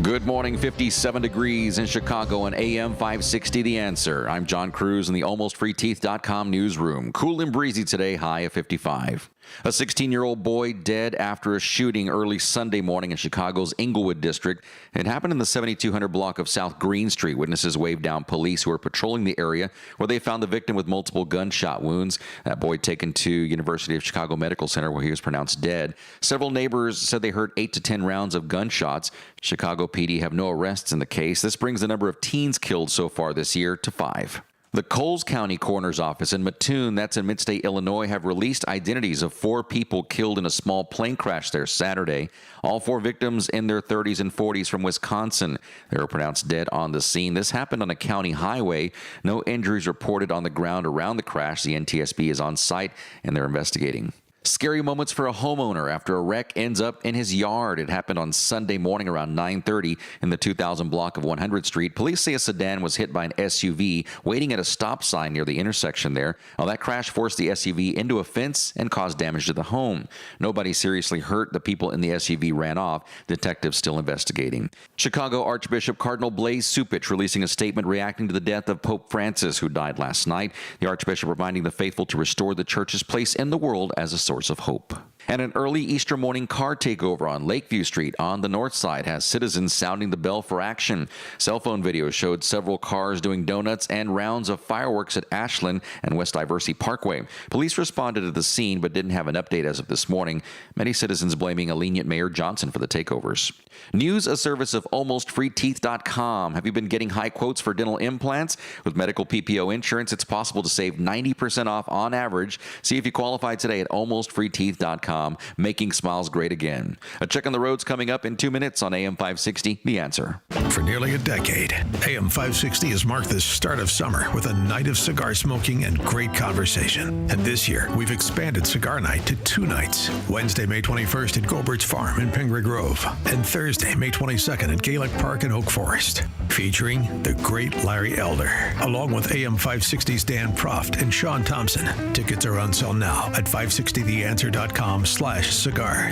Good morning, 57 degrees in Chicago and AM 560 The Answer. I'm John Cruz in the AlmostFreeTeeth.com newsroom. Cool and breezy today, high of 55. A 16-year-old boy dead after a shooting early Sunday morning in Chicago's Inglewood district. It happened in the 7200 block of South Green Street. Witnesses waved down police who were patrolling the area where they found the victim with multiple gunshot wounds. That boy taken to University of Chicago Medical Center where he was pronounced dead. Several neighbors said they heard 8 to 10 rounds of gunshots. Chicago PD have no arrests in the case. This brings the number of teens killed so far this year to 5. The Coles County Coroner's Office in Mattoon, that's in Midstate, Illinois, have released identities of 4 people killed in a small plane crash there Saturday. All 4 victims in their 30s and 40s from Wisconsin. They were pronounced dead on the scene. This happened on a county highway. No injuries reported on the ground around the crash. The NTSB is on site and they're investigating. Scary moments for a homeowner after a wreck ends up in his yard. It happened on Sunday morning around 9:30 in the 2000 block of 100th Street. Police say a sedan was hit by an SUV waiting at a stop sign near the intersection there. Well, that crash forced the SUV into a fence and caused damage to the home. Nobody seriously hurt. The people in the SUV ran off. Detectives still investigating. Chicago Archbishop Cardinal Blaise Cupich releasing a statement reacting to the death of Pope Francis, who died last night. The Archbishop reminding the faithful to restore the Church's place in the world as a source of hope. And an early Easter morning car takeover on Lakeview Street on the north side has citizens sounding the bell for action. Cell phone video showed several cars doing donuts and rounds of fireworks at Ashland and West Diversey Parkway. Police responded to the scene but didn't have an update as of this morning. Many citizens blaming a lenient Mayor Johnson for the takeovers. News, a service of AlmostFreeTeeth.com. Have you been getting high quotes for dental implants? With medical PPO insurance, it's possible to save 90% off on average. See if you qualify today at AlmostFreeTeeth.com. Making smiles great again. A check on the roads coming up in 2 minutes on AM 560, The Answer. For nearly a decade, AM 560 has marked the start of summer with a night of cigar smoking and great conversation. And this year, we've expanded Cigar Night to 2 nights. Wednesday, May 21st at Gobert's Farm in Pingree Grove. And Thursday, May 22nd at Gaelic Park in Oak Forest. Featuring the great Larry Elder, along with AM 560's Dan Proft and Sean Thompson. Tickets are on sale now at 560theanswer.com/cigar.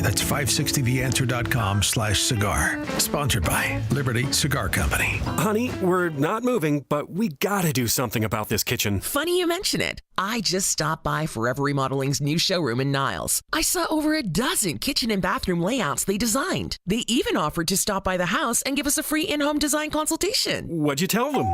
That's 560theanswer.com/cigar. Sponsored by Liberty Cigar Company. Honey, we're not moving, but we gotta do something about this kitchen. Funny you mention it. I just stopped by Forever Remodeling's new showroom in Niles. I saw over a dozen kitchen and bathroom layouts they designed. They even offered to stop by the house and give us a free in-home design consultation. What'd you tell them?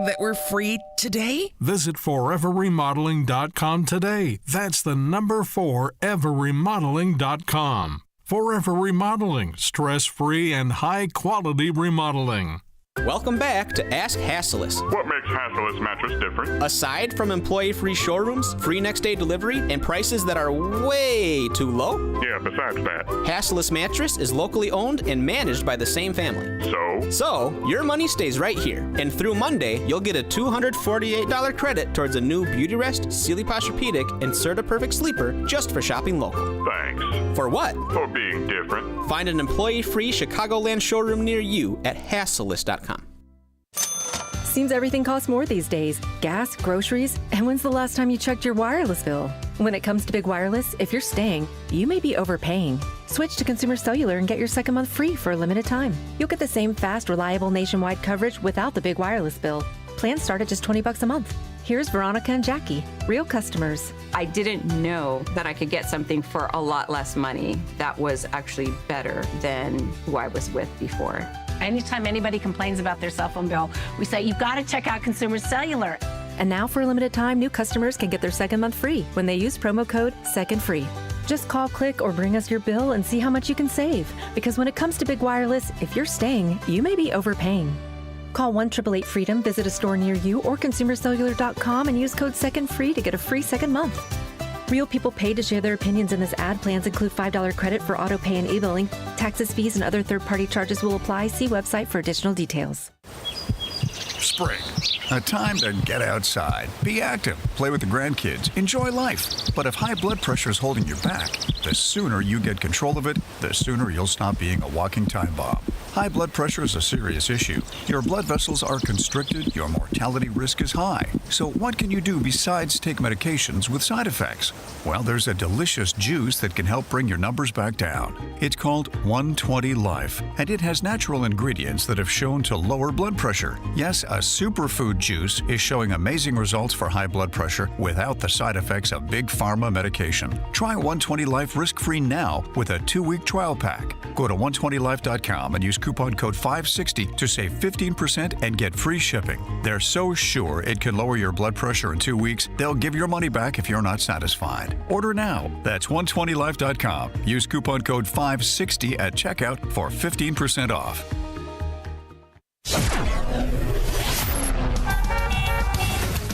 That we're free today? Visit foreverremodeling.com today. That's the number 4, everremodeling.com. Forever Remodeling, stress-free and high-quality remodeling. Welcome back to Ask Hassellus. What makes Hassellus Mattress different? Aside from employee-free showrooms, free next-day delivery, and prices that are way too low? Yeah, besides that. Hassellus Mattress is locally owned and managed by the same family. So, your money stays right here. And through Monday, you'll get a $248 credit towards a new Beautyrest, Sealy Posturepedic, and Serta Perfect Sleeper just for shopping local. Thanks. For what? For being different. Find an employee-free Chicagoland showroom near you at Hassellus.com. Seems everything costs more these days. Gas, groceries, and when's the last time you checked your wireless bill? When it comes to Big Wireless, if you're staying, you may be overpaying. Switch to Consumer Cellular and get your second month free for a limited time. You'll get the same fast, reliable nationwide coverage without the big wireless bill. Plans start at just $20 a month. Here's Veronica and Jackie, real customers. I didn't know that I could get something for a lot less money that was actually better than who I was with before. Anytime anybody complains about their cell phone bill, we say, you've got to check out Consumer Cellular. And now for a limited time, new customers can get their second month free when they use promo code SECONDFREE. Just call, click, or bring us your bill and see how much you can save. Because when it comes to big wireless, if you're staying, you may be overpaying. Call 1-888-FREEDOM, visit a store near you, or consumercellular.com and use code SECONDFREE to get a free second month. Real people paid to share their opinions in this ad. Plans include $5 credit for auto pay and e-billing. Taxes, fees, and other third-party charges will apply. See website for additional details. Spring, a time to get outside, be active, play with the grandkids, enjoy life. But if high blood pressure is holding you back, the sooner you get control of it, the sooner you'll stop being a walking time bomb. High blood pressure is a serious issue. Your blood vessels are constricted, your mortality risk is high. So what can you do besides take medications with side effects? Well, there's a delicious juice that can help bring your numbers back down. It's called 120 Life, and it has natural ingredients that have shown to lower blood pressure. Yes, a superfood juice is showing amazing results for high blood pressure without the side effects of big pharma medication. Try 120 Life risk-free now with a 2-week trial pack. Go to 120life.com and use coupon code 560 to save 15% and get free shipping. They're so sure it can lower your blood pressure in 2 weeks, they'll give your money back if you're not satisfied. Order now. That's 120life.com. Use coupon code 560 at checkout for 15% off.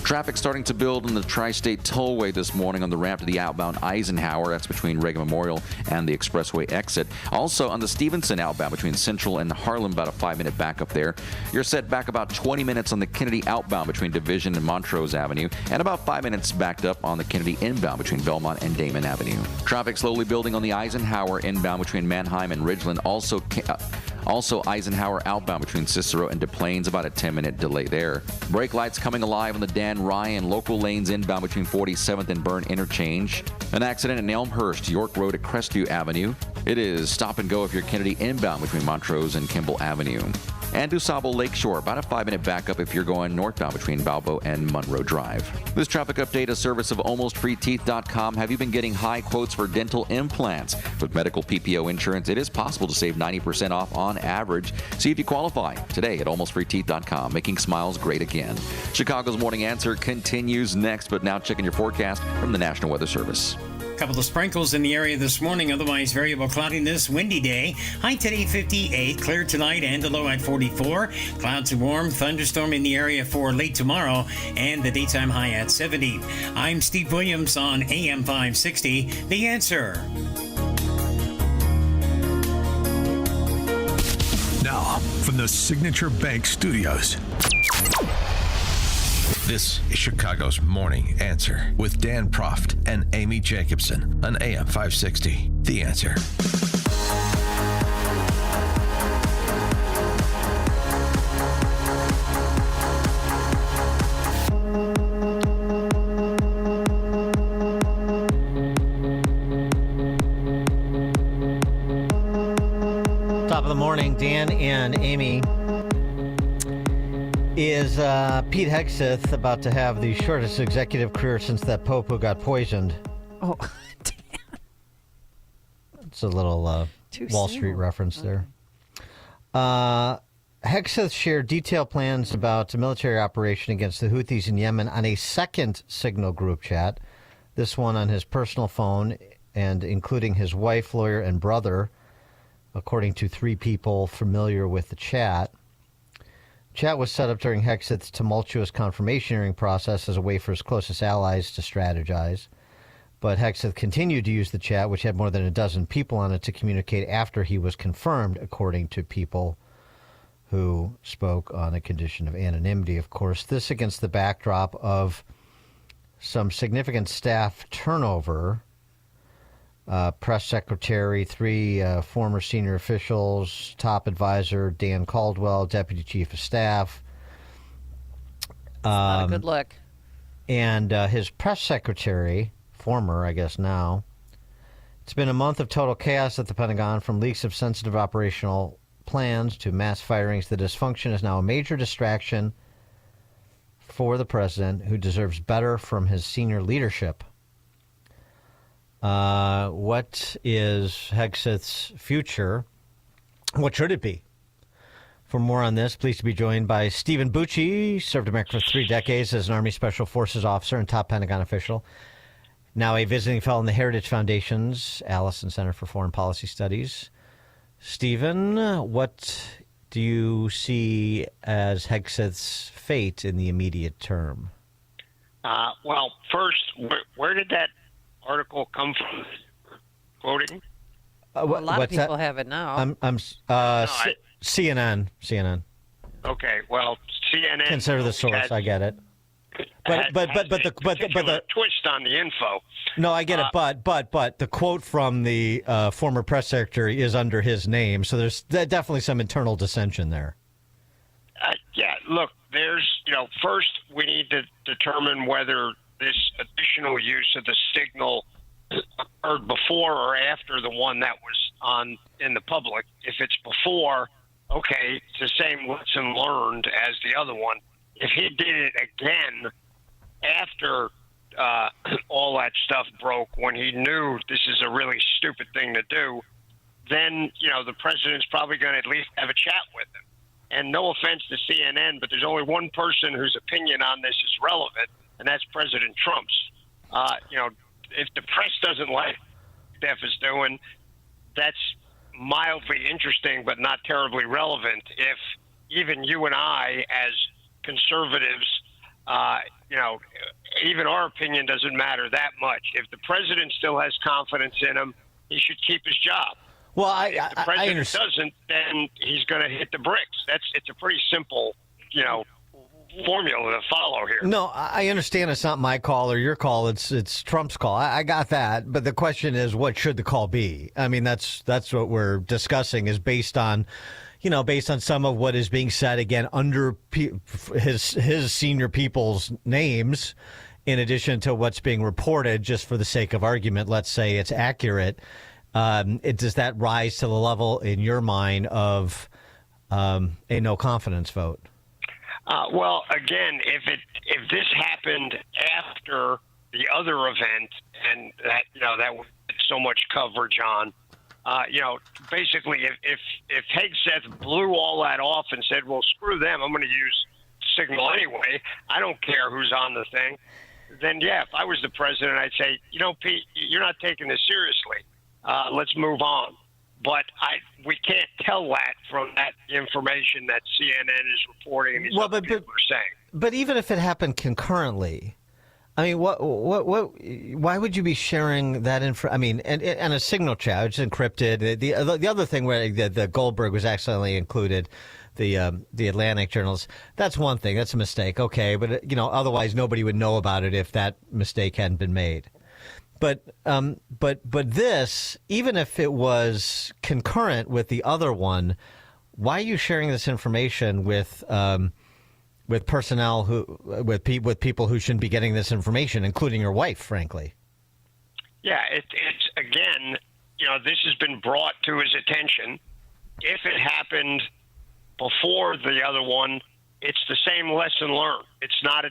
Traffic starting to build on the Tri-State Tollway this morning on the ramp to the outbound Eisenhower. That's between Reagan Memorial and the Expressway exit. Also on the Stevenson outbound between Central and Harlem, about a 5-minute backup there. You're set back about 20 minutes on the Kennedy outbound between Division and Montrose Avenue, and about 5 minutes backed up on the Kennedy inbound between Belmont and Damon Avenue. Traffic slowly building on the Eisenhower inbound between Manheim and Ridgeland. Also Eisenhower outbound between Cicero and Des Plaines, about a 10-minute delay there. Brake lights coming alive on the Dan Ryan local lanes inbound between 47th and Byrne Interchange. An accident in Elmhurst, York Road at Crestview Avenue. It is stop and go if you're Kennedy inbound between Montrose and Kimball Avenue. And DuSable Lakeshore, about a 5-minute backup if you're going northbound between Balbo and Monroe Drive. This traffic update, a service of AlmostFreeTeeth.com. Have you been getting high quotes for dental implants? With medical PPO insurance, it is possible to save 90% off on average. See if you qualify today at AlmostFreeTeeth.com, making smiles great again. Chicago's Morning Answer continues next, but now checking your forecast from the National Weather Service. Couple of sprinkles in the area this morning, otherwise variable cloudiness, windy day. High today 58, clear tonight and a low at 44. Clouds and warm, thunderstorm in the area for late tomorrow and the daytime high at 70. I'm Steve Williams on AM 560, The Answer. Now, from the Signature Bank Studios. This is Chicago's Morning Answer with Dan Proft and Amy Jacobson on AM 560. The Answer. Top of the morning, Dan and Amy. Is Pete Hegseth about to have the shortest executive career since that Pope who got poisoned? Oh, damn. It's a little Wall Street reference there. Hegseth shared detailed plans about a military operation against the Houthis in Yemen on a second Signal group chat, this one on his personal phone, and including his wife, lawyer, and brother, according to 3 people familiar with the chat. Chat was set up during Hegseth's tumultuous confirmation hearing process as a way for his closest allies to strategize. But Hegseth continued to use the chat, which had more than a dozen people on it, to communicate after he was confirmed, according to people who spoke on a condition of anonymity, of course. This against the backdrop of some significant staff turnover. Press secretary, 3 former senior officials, top advisor Dan Caldwell, deputy chief of staff. Not a good look. And his press secretary, former, I guess now. It's been a month of total chaos at the Pentagon, from leaks of sensitive operational plans to mass firings. The dysfunction is now a major distraction for the president who deserves better from his senior leadership. What is Hegseth's future? What should it be? For more on this, pleased to be joined by Stephen Bucci, served America for 3 decades as an Army Special Forces officer and top Pentagon official. Now a visiting fellow in the Heritage Foundation's Allison Center for Foreign Policy Studies. Stephen, what do you see as Hegseth's fate in the immediate term? Well, first, where did that article come from? Quoting? A lot of people have it now. CNN. Okay, well, CNN. Consider the source. I get it. But the twist on the info. No, I get it. But the quote from the former press secretary is under his name, so there's definitely some internal dissension there. Yeah, look, first we need to determine whether this additional use of the signal occurred before or after the one that was in the public. If it's before, okay, it's the same lesson learned as the other one. If he did it again after all that stuff broke, when he knew this is a really stupid thing to do, then, the president's probably going to at least have a chat with him. And no offense to CNN, but there's only one person whose opinion on this is relevant, and that's President Trump's. If the press doesn't like what Steph is doing, that's mildly interesting but not terribly relevant. If even you and I, as conservatives, even our opinion doesn't matter that much. If the president still has confidence in him, he should keep his job. Well, if the president doesn't, then he's going to hit the bricks. It's a pretty simple, formula to follow here. No, I understand it's not my call or your call. It's Trump's call. I got that. But the question is, what should the call be? I mean, that's what we're discussing is based on some of what is being said, again, under his senior people's names, in addition to what's being reported, just for the sake of argument, let's say it's accurate. Does that rise to the level, in your mind, of a no confidence vote? Well, again, if this happened after the other event, and that was so much coverage on, basically, if Hegseth blew all that off and said, "Well, screw them, I'm going to use Signal anyway. I don't care who's on the thing," then yeah, if I was the president, I'd say, Pete, you're not taking this seriously. Let's move on. But we can't tell that from that information that CNN is reporting and these other people are saying. But even if it happened concurrently, I mean, why would you be sharing that info? I mean, and a Signal chat, it's encrypted. The other thing where the Goldberg was accidentally included, the Atlantic journals, that's one thing. That's a mistake. Okay, but otherwise nobody would know about it if that mistake hadn't been made. But this, even if it was concurrent with the other one, why are you sharing this information with personnel with people who shouldn't be getting this information, including your wife, frankly? Yeah, it's again, this has been brought to his attention. If it happened before the other one, it's the same lesson learned. It's not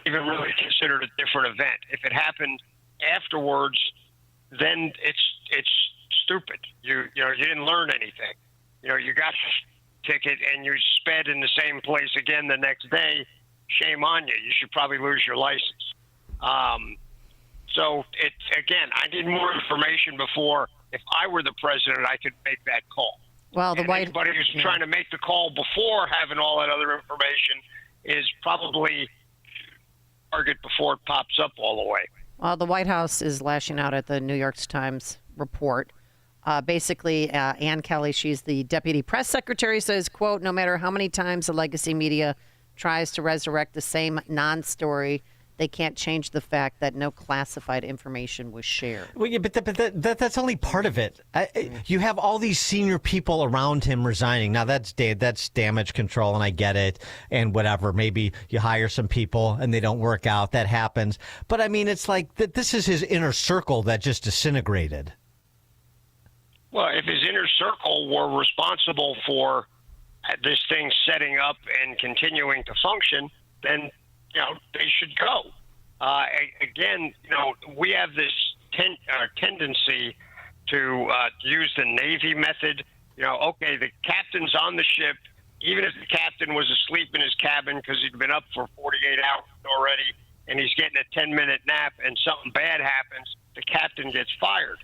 even really considered a different event. If it happened afterwards, then it's stupid. You didn't learn anything. You got the ticket and you sped in the same place again the next day. Shame on you. You should probably lose your license. So I need more information before. If I were the president, I could make that call. Well, anybody who's trying to make the call before having all that other information is probably target before it pops up all the way. Well, the White House is lashing out at the New York Times report. Basically, Ann Kelly, she's the deputy press secretary, says, quote, "No matter how many times the legacy media tries to resurrect the same non-story, they can't change the fact that no classified information was shared." Well, yeah, but that's only part of it. You have all these senior people around him resigning. Now, that's damage control, and I get it, and whatever. Maybe you hire some people, and they don't work out. That happens. But, I mean, it's like this is his inner circle that just disintegrated. Well, if his inner circle were responsible for this thing setting up and continuing to function, then they should go. Again, we have this tendency to use the Navy method. Okay, the captain's on the ship. Even if the captain was asleep in his cabin because he'd been up for 48 hours already and he's getting a 10-minute nap and something bad happens, the captain gets fired.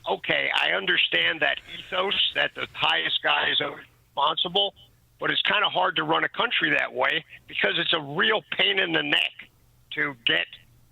Okay, I understand that ethos, that the highest guy is responsible, but it's kind of hard to run a country that way because it's a real pain in the neck to get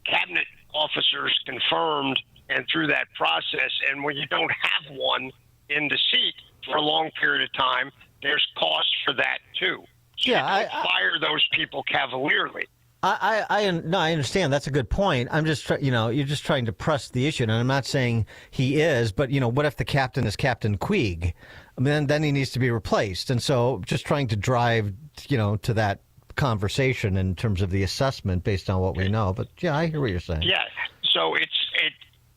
cabinet officers confirmed and through that process. And when you don't have one in the seat for a long period of time, there's cost for that too. So Yeah, you don't fire those people cavalierly. I understand. That's a good point. I'm just, you're just trying to press the issue, and I'm not saying he is, but what if the captain is Captain Queeg? I mean, then he needs to be replaced. And so, just trying to drive, to that conversation in terms of the assessment based on what we know. But yeah, I hear what you're saying. Yeah. So if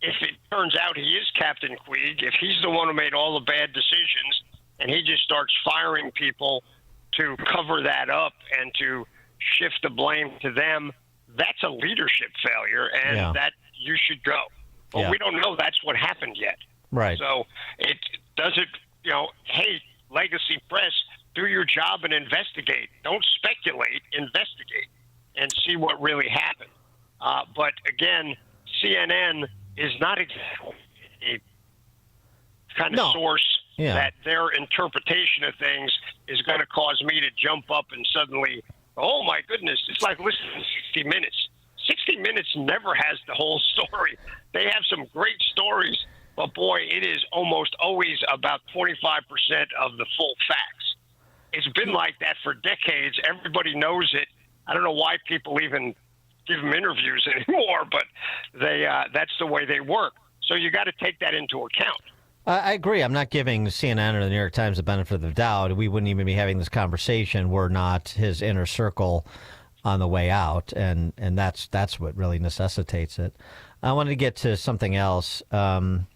it turns out he is Captain Queeg, if he's the one who made all the bad decisions, and he just starts firing people to cover that up and to shift the blame to them, that's a leadership failure, and that you should go. But we don't know that's what happened yet. Right. So it does it, hey, Legacy Press, do your job and investigate. Don't speculate, investigate, and see what really happened. But again, CNN is not exactly a kind of source that their interpretation of things is going to cause me to jump up and suddenly, oh my goodness, it's like listening to 60 Minutes. 60 Minutes never has the whole story. They have some great stories, but boy, it is almost always about 25% of the full facts. It's been like that for decades. Everybody knows it. I don't know why people even give them interviews anymore, but that's the way they work. So you got to take that into account. I agree. I'm not giving CNN or the New York Times the benefit of the doubt. We wouldn't even be having this conversation were not his inner circle on the way out, and that's what really necessitates it. I wanted to get to something else. Well,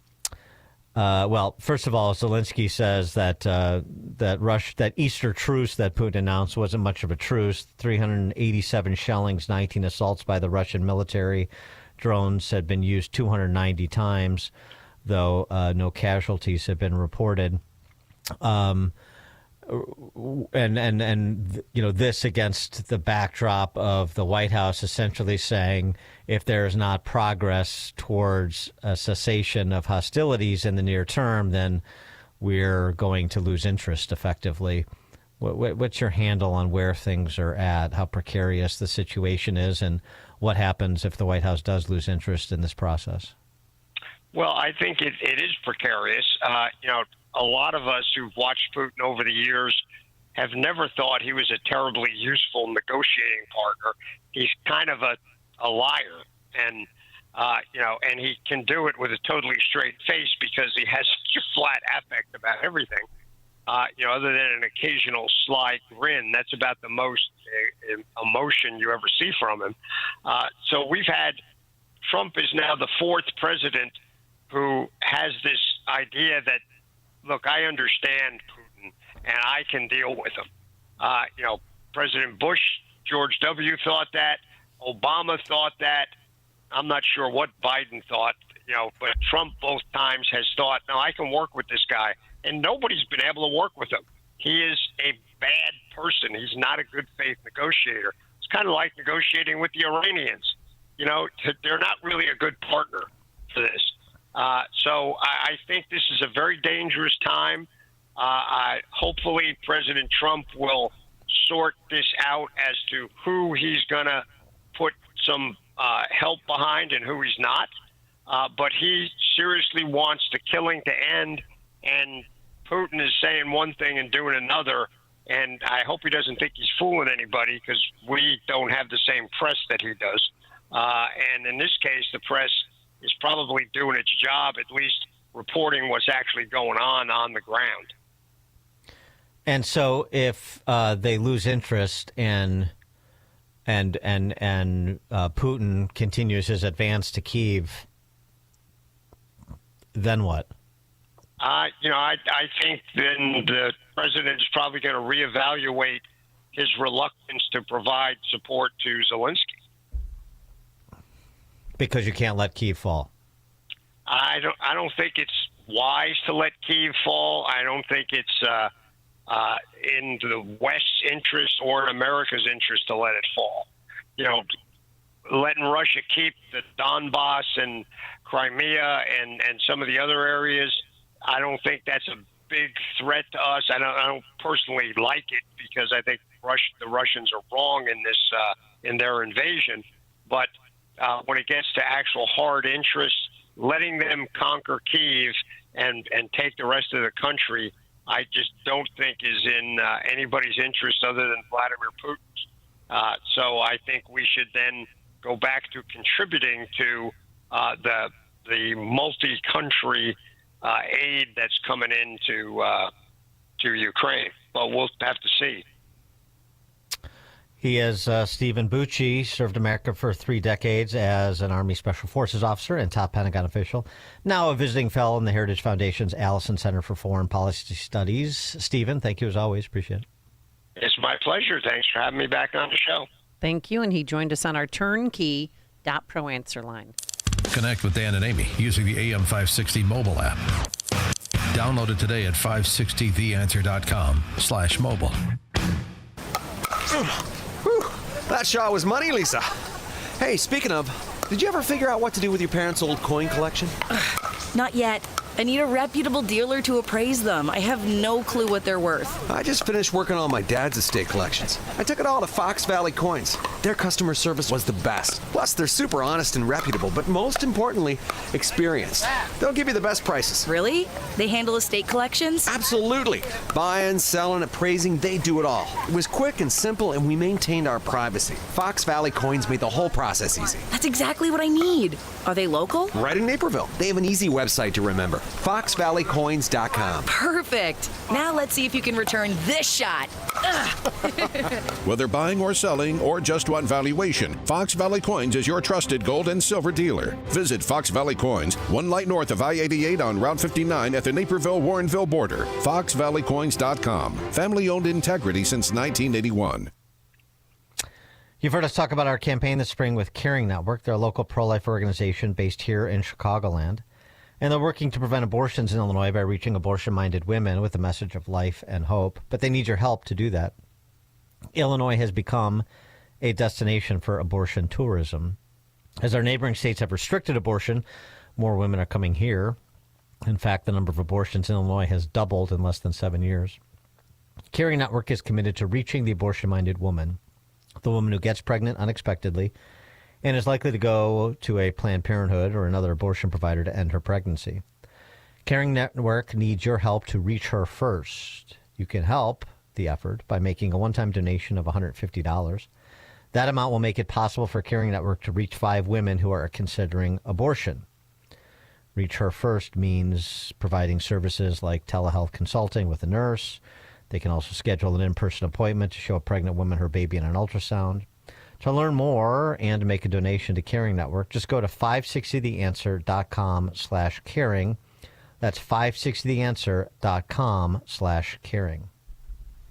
first of all, Zelensky says that that Easter truce that Putin announced wasn't much of a truce. 387 shellings, 19 assaults by the Russian military. Drones had been used 290 times, though no casualties have been reported. This against the backdrop of the White House essentially saying if there is not progress towards a cessation of hostilities in the near term, then we're going to lose interest effectively. What's your handle on where things are at, how precarious the situation is, and what happens if the White House does lose interest in this process? Well, I think it is precarious. A lot of us who've watched Putin over the years have never thought he was a terribly useful negotiating partner. He's kind of a liar, and and he can do it with a totally straight face because he has such a flat affect about everything. Other than an occasional sly grin, that's about the most emotion you ever see from him. So we've had Trump is now the fourth president who has this idea that, look, I understand Putin and I can deal with him. President Bush, George W. thought that. Obama thought that. I'm not sure what Biden thought, but Trump both times has thought, no, I can work with this guy. And nobody's been able to work with him. He is a bad person. He's not a good faith negotiator. It's kind of like negotiating with the Iranians. They're not really a good partner for this. So I think this is a very dangerous time. Hopefully President Trump will sort this out as to who he's going to put some help behind and who he's not. But he seriously wants the killing to end, and Putin is saying one thing and doing another. And I hope he doesn't think he's fooling anybody, because we don't have the same press that he does. And in this case, the press is probably doing its job, at least reporting what's actually going on the ground. And so, if they lose interest and Putin continues his advance to Kyiv, then what? I think then the president is probably going to reevaluate his reluctance to provide support to Zelensky. Because you can't let Kyiv fall. I don't think it's wise to let Kyiv fall. I don't think it's in the West's interest or in America's interest to let it fall. You know, letting Russia keep the Donbass and Crimea and some of the other areas, I don't think that's a big threat to us. I don't personally like it because I think the Russians are wrong in this in their invasion. But when it gets to actual hard interests, letting them conquer Kyiv and take the rest of the country, I just don't think is in anybody's interest other than Vladimir Putin's. So I think we should then go back to contributing to the multi-country aid that's coming into to Ukraine. But we'll have to see. He is Stephen Bucci, served America for 3 decades as an Army Special Forces officer and top Pentagon official. Now a visiting fellow in the Heritage Foundation's Allison Center for Foreign Policy Studies. Stephen, thank you as always. Appreciate it. It's my pleasure. Thanks for having me back on the show. Thank you. And he joined us on our turnkey.pro answer line. Connect with Dan and Amy using the AM560 mobile app. Download it today at 560theanswer.com/mobile. That shot was money, Lisa. Hey, speaking of, did you ever figure out what to do with your parents' old coin collection? Not yet. I need a reputable dealer to appraise them. I have no clue what they're worth. I just finished working on my dad's estate collections. I took it all to Fox Valley Coins. Their customer service was the best. Plus, they're super honest and reputable, but most importantly, experienced. They'll give you the best prices. Really? They handle estate collections? Absolutely. Buying, selling, appraising, they do it all. It was quick and simple, and we maintained our privacy. Fox Valley Coins made the whole process easy. That's exactly what I need. Are they local? Right in Naperville. They have an easy website to remember. FoxValleyCoins.com. Perfect. Now let's see if you can return this shot. Whether buying or selling or just want valuation, Fox Valley Coins is your trusted gold and silver dealer. Visit Fox Valley Coins, 1 light north of I-88 on Route 59 at the Naperville-Warrenville border. FoxValleyCoins.com. Family-owned integrity since 1981. You've heard us talk about our campaign this spring with Caring Network. They're a local pro-life organization based here in Chicagoland. And they're working to prevent abortions in Illinois by reaching abortion-minded women with a message of life and hope. But they need your help to do that. Illinois has become a destination for abortion tourism. As our neighboring states have restricted abortion, more women are coming here. In fact, the number of abortions in Illinois has doubled in less than 7 years. Caring Network is committed to reaching the abortion-minded woman, the woman who gets pregnant unexpectedly and is likely to go to a Planned Parenthood or another abortion provider to end her pregnancy. Caring Network needs your help to reach her first. You can help the effort by making a one-time donation of $150. That amount will make it possible for Caring Network to reach 5 women who are considering abortion. Reach her first means providing services like telehealth consulting with a nurse. They can also schedule an in-person appointment to show a pregnant woman her baby in an ultrasound. To learn more and to make a donation to Caring Network, just go to 560theanswer.com/caring. That's 560theanswer.com/caring.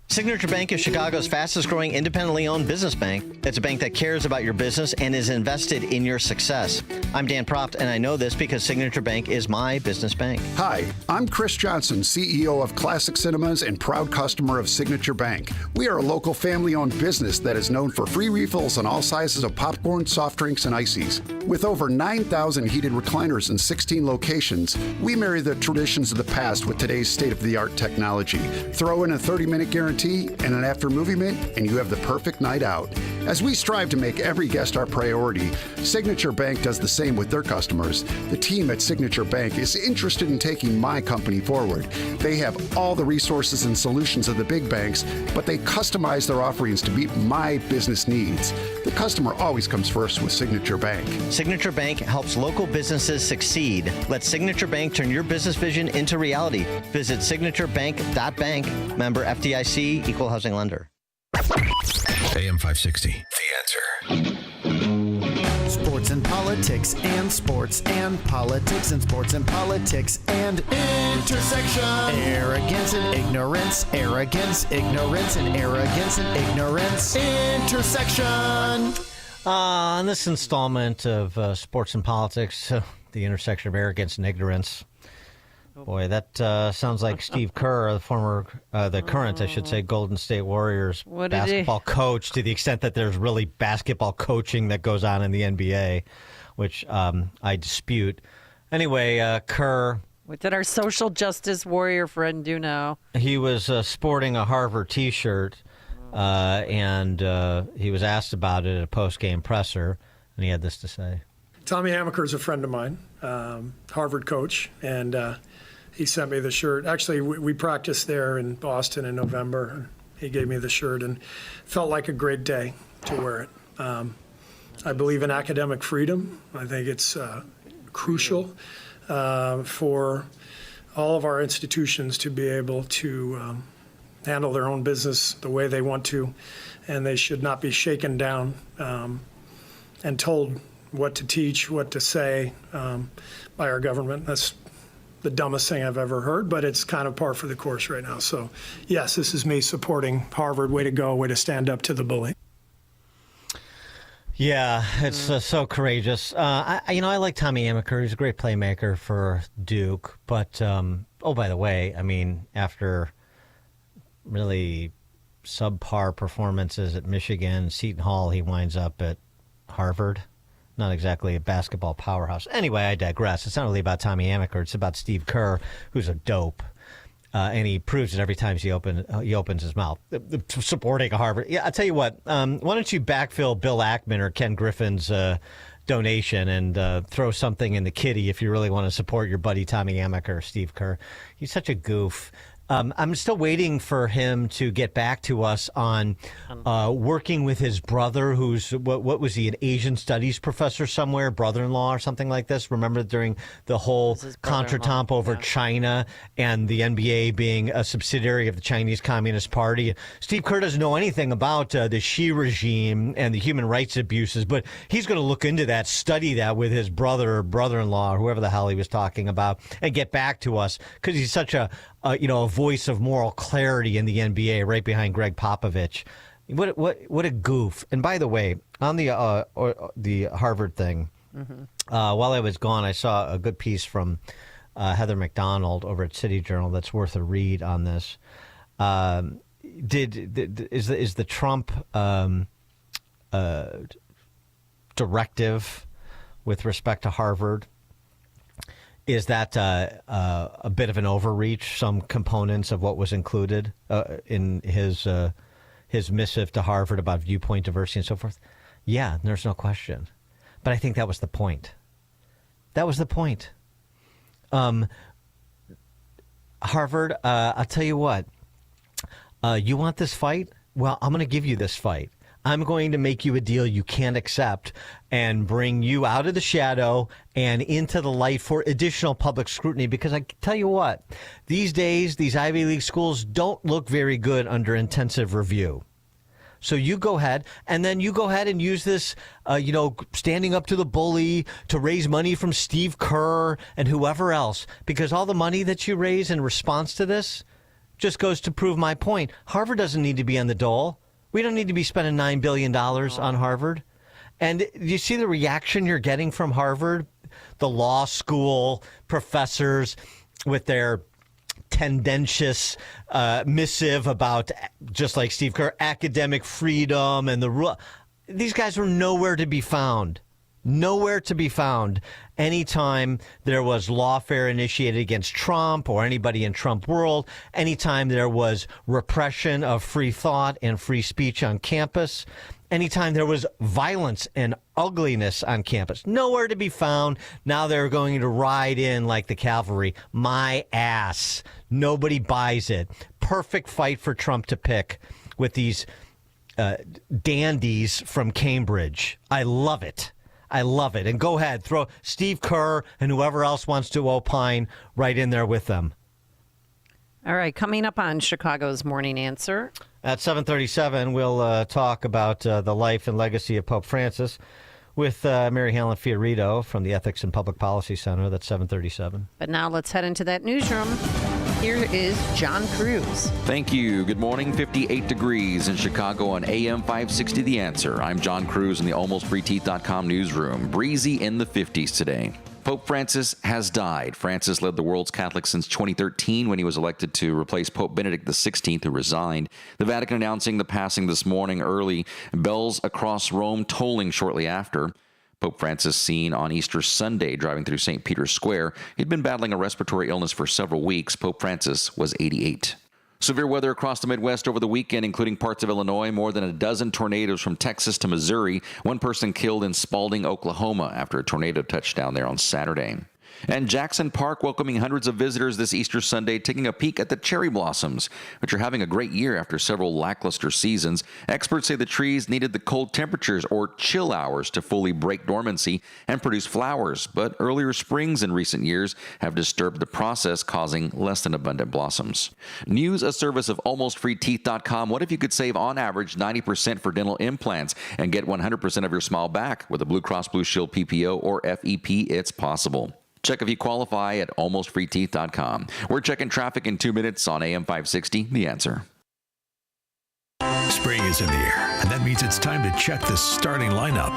Signature Bank is Chicago's fastest growing independently owned business bank. It's a bank that cares about your business and is invested in your success. I'm Dan Proft, and I know this because Signature Bank is my business bank. Hi, I'm Chris Johnson, CEO of Classic Cinemas and proud customer of Signature Bank. We are a local family-owned business that is known for free refills on all sizes of popcorn, soft drinks, and ices. With over 9,000 heated recliners in 16 locations, we marry the traditions of the past with today's state-of-the-art technology. Throw in a 30-minute guarantee and an after-movie mint, and you have the perfect night out. As we strive to make every guest our priority, Signature Bank does the same with their customers. The team at Signature Bank is interested in taking my company forward. They have all the resources and solutions of the big banks, but they customize their offerings to meet my business needs. The customer always comes first with Signature Bank. Signature Bank helps local businesses succeed. Let Signature Bank turn your business vision into reality. Visit signaturebank.bank. Member FDIC, Equal Housing Lender. AM 560. The Answer. Sports sports and politics and sports and politics and sports and politics and intersection. Arrogance and ignorance, arrogance, ignorance, and arrogance and ignorance. Intersection. On this installment of Sports and Politics, the intersection of arrogance and ignorance. Boy, that sounds like Steve Kerr, the current, I should say, Golden State Warriors basketball coach, to the extent that there's really basketball coaching that goes on in the NBA, which I dispute. Anyway, Kerr. What did our social justice warrior friend do now? He was sporting a Harvard T-shirt, and he was asked about it at a post-game presser, and he had this to say. Tommy Amaker is a friend of mine, Harvard coach, and he sent me the shirt. Actually, we practiced there in Boston in November. And he gave me the shirt and felt like a great day to wear it. I believe in academic freedom. I think it's crucial for all of our institutions to be able to handle their own business the way they want to, and they should not be shaken down and told what to teach, what to say by our government. That's the dumbest thing I've ever heard, but it's kind of par for the course right now. So, yes, this is me supporting Harvard. Way to go. Way to stand up to the bully. Yeah, it's so courageous. I like Tommy Amaker. He's a great playmaker for Duke. But, by the way, I mean, after really subpar performances at Michigan, Seton Hall, he winds up at Harvard. Not exactly a basketball powerhouse. Anyway, I digress. It's not really about Tommy Amaker. It's about Steve Kerr, who's a dope. And he proves it every time he opens his mouth. Supporting Harvard. Yeah, I'll tell you what. Why don't you backfill Bill Ackman or Ken Griffin's donation and throw something in the kitty if you really want to support your buddy Tommy Amaker, Steve Kerr. He's such a goof. I'm still waiting for him to get back to us on working with his brother, who's, what was he, an Asian studies professor somewhere, brother-in-law or something like this? Remember during the whole contretemps over China and the NBA being a subsidiary of the Chinese Communist Party? Steve Kerr doesn't know anything about the Xi regime and the human rights abuses, but he's going to look into that, study that with his brother or brother-in-law or whoever the hell he was talking about, and get back to us, because he's such a voice of moral clarity in the NBA, right behind Greg Popovich. What a goof! And by the way, on the Harvard thing, while I was gone, I saw a good piece from Heather McDonald over at City Journal that's worth a read on this. Is the Trump directive with respect to Harvard? Is that a bit of an overreach? Some components of what was included in his missive to Harvard about viewpoint diversity and so forth? Yeah, there's no question. But I think that was the point. That was the point. Harvard, I'll tell you what. You want this fight? Well, I'm going to give you this fight. I'm going to make you a deal you can't accept and bring you out of the shadow and into the light for additional public scrutiny. Because I tell you what, these days, these Ivy League schools don't look very good under intensive review. So you go ahead, and then you go ahead and use this, standing up to the bully to raise money from Steve Kerr and whoever else. Because all the money that you raise in response to this just goes to prove my point. Harvard doesn't need to be on the dole. We don't need to be spending $9 billion on Harvard. And you see the reaction you're getting from Harvard? The law school professors with their tendentious missive about, just like Steve Kerr, academic freedom and the rule. These guys were nowhere to be found. Nowhere to be found anytime there was lawfare initiated against Trump or anybody in Trump world, anytime there was repression of free thought and free speech on campus, anytime there was violence and ugliness on campus. Nowhere to be found. Now they're going to ride in like the cavalry. My ass. Nobody buys it. Perfect fight for Trump to pick with these dandies from Cambridge. I love it. I love it. And go ahead, throw Steve Kerr and whoever else wants to opine right in there with them. All right, coming up on Chicago's Morning Answer. At 7:37, we'll talk about the life and legacy of Pope Francis. with Mary Helen Fiorito from the Ethics and Public Policy Center. That's 7:37. But now let's head into that newsroom. Here is John Cruz. Thank you. Good morning. 58 degrees in Chicago on AM 560 The Answer. I'm John Cruz in the AlmostFreeTeeth.com newsroom. Breezy in the 50s today. Pope Francis has died. Francis led the world's Catholics since 2013 when he was elected to replace Pope Benedict XVI, who resigned. The Vatican announcing the passing this morning early. Bells across Rome tolling shortly after. Pope Francis seen on Easter Sunday driving through St. Peter's Square. He'd been battling a respiratory illness for several weeks. Pope Francis was 88. Severe weather across the Midwest over the weekend, including parts of Illinois. More than a dozen tornadoes from Texas to Missouri. One person killed in Spalding, Oklahoma, after a tornado touched down there on Saturday. And Jackson Park welcoming hundreds of visitors this Easter Sunday, taking a peek at the cherry blossoms, which are having a great year after several lackluster seasons. Experts say the trees needed the cold temperatures or chill hours to fully break dormancy and produce flowers, but earlier springs in recent years have disturbed the process, causing less than abundant blossoms. News, a service of AlmostFreeTeeth.com. What if you could save on average 90% for dental implants and get 100% of your smile back with a Blue Cross Blue Shield PPO or FEP? It's possible. Check if you qualify at AlmostFreeTeeth.com. We're checking traffic in 2 minutes on AM 560, The Answer. Spring is in the air, and that means it's time to check the starting lineup.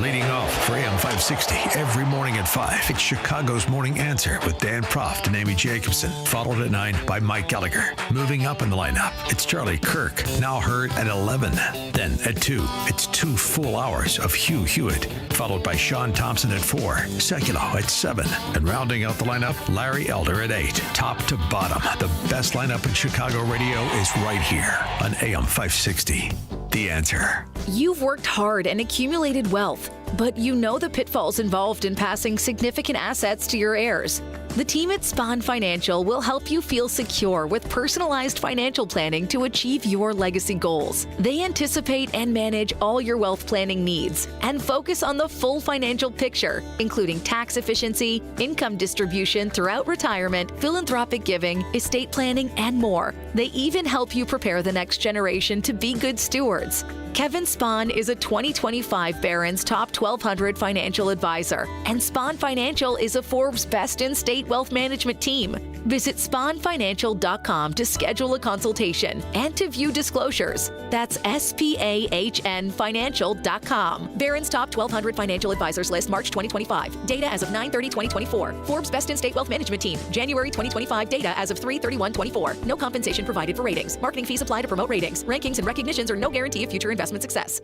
Leading off for AM 560 every morning at 5, it's Chicago's Morning Answer with Dan Proft and Amy Jacobson, followed at 9 by Mike Gallagher. Moving up in the lineup, it's Charlie Kirk, now heard at 11. Then at 2, it's 2 full hours of Hugh Hewitt, followed by Sean Thompson at 4, Seculo at 7, and rounding out the lineup, Larry Elder at 8. Top to bottom, the best lineup in Chicago radio is right here on AM 560. The Answer. You've worked hard and accumulated wealth, but you know the pitfalls involved in passing significant assets to your heirs. The team at Spahn Financial will help you feel secure with personalized financial planning to achieve your legacy goals. They anticipate and manage all your wealth planning needs and focus on the full financial picture, including tax efficiency, income distribution throughout retirement, philanthropic giving, estate planning, and more. They even help you prepare the next generation to be good stewards. Kevin Spahn is a 2025 Barron's Top 1200 financial advisor, and Spahn Financial is a Forbes Best in State Wealth Management team. Visit SpahnFinancial.com to schedule a consultation and to view disclosures. That's SPAHN Financial.com. Barron's Top 1200 Financial Advisors List, March 2025. Data as of 9/30/2024. Forbes Best in State Wealth Management Team, January 2025. Data as of 3/31/24. No compensation provided for ratings. Marketing fees apply to promote ratings. Rankings and recognitions are no guarantee of future investment success.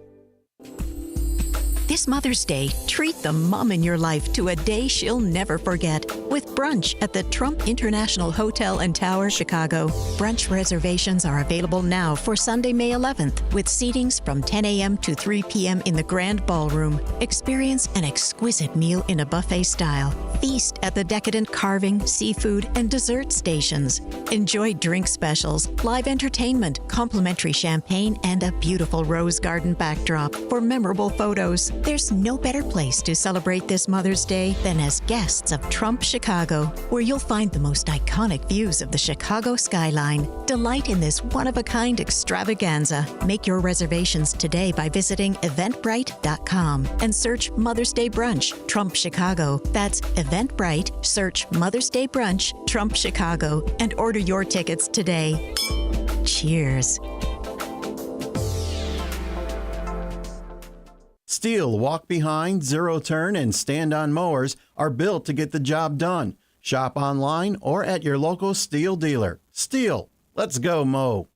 This Mother's Day, treat the mom in your life to a day she'll never forget with brunch at the Trump International Hotel and Tower, Chicago. Brunch reservations are available now for Sunday, May 11th, with seatings from 10 a.m. to 3 p.m. in the Grand Ballroom. Experience an exquisite meal in a buffet style. Feast at the decadent carving, seafood, and dessert stations. Enjoy drink specials, live entertainment, complimentary champagne, and a beautiful rose garden backdrop for memorable photos. There's no better place to celebrate this Mother's Day than as guests of Trump Chicago, where you'll find the most iconic views of the Chicago skyline. Delight in this one-of-a-kind extravaganza. Make your reservations today by visiting Eventbrite.com and search Mother's Day Brunch, Trump Chicago. That's Eventbrite, search Mother's Day Brunch, Trump Chicago, and order your tickets today. Cheers. Steel walk-behind, zero-turn, and stand-on mowers are built to get the job done. Shop online or at your local Steel dealer. Steel, let's go mow.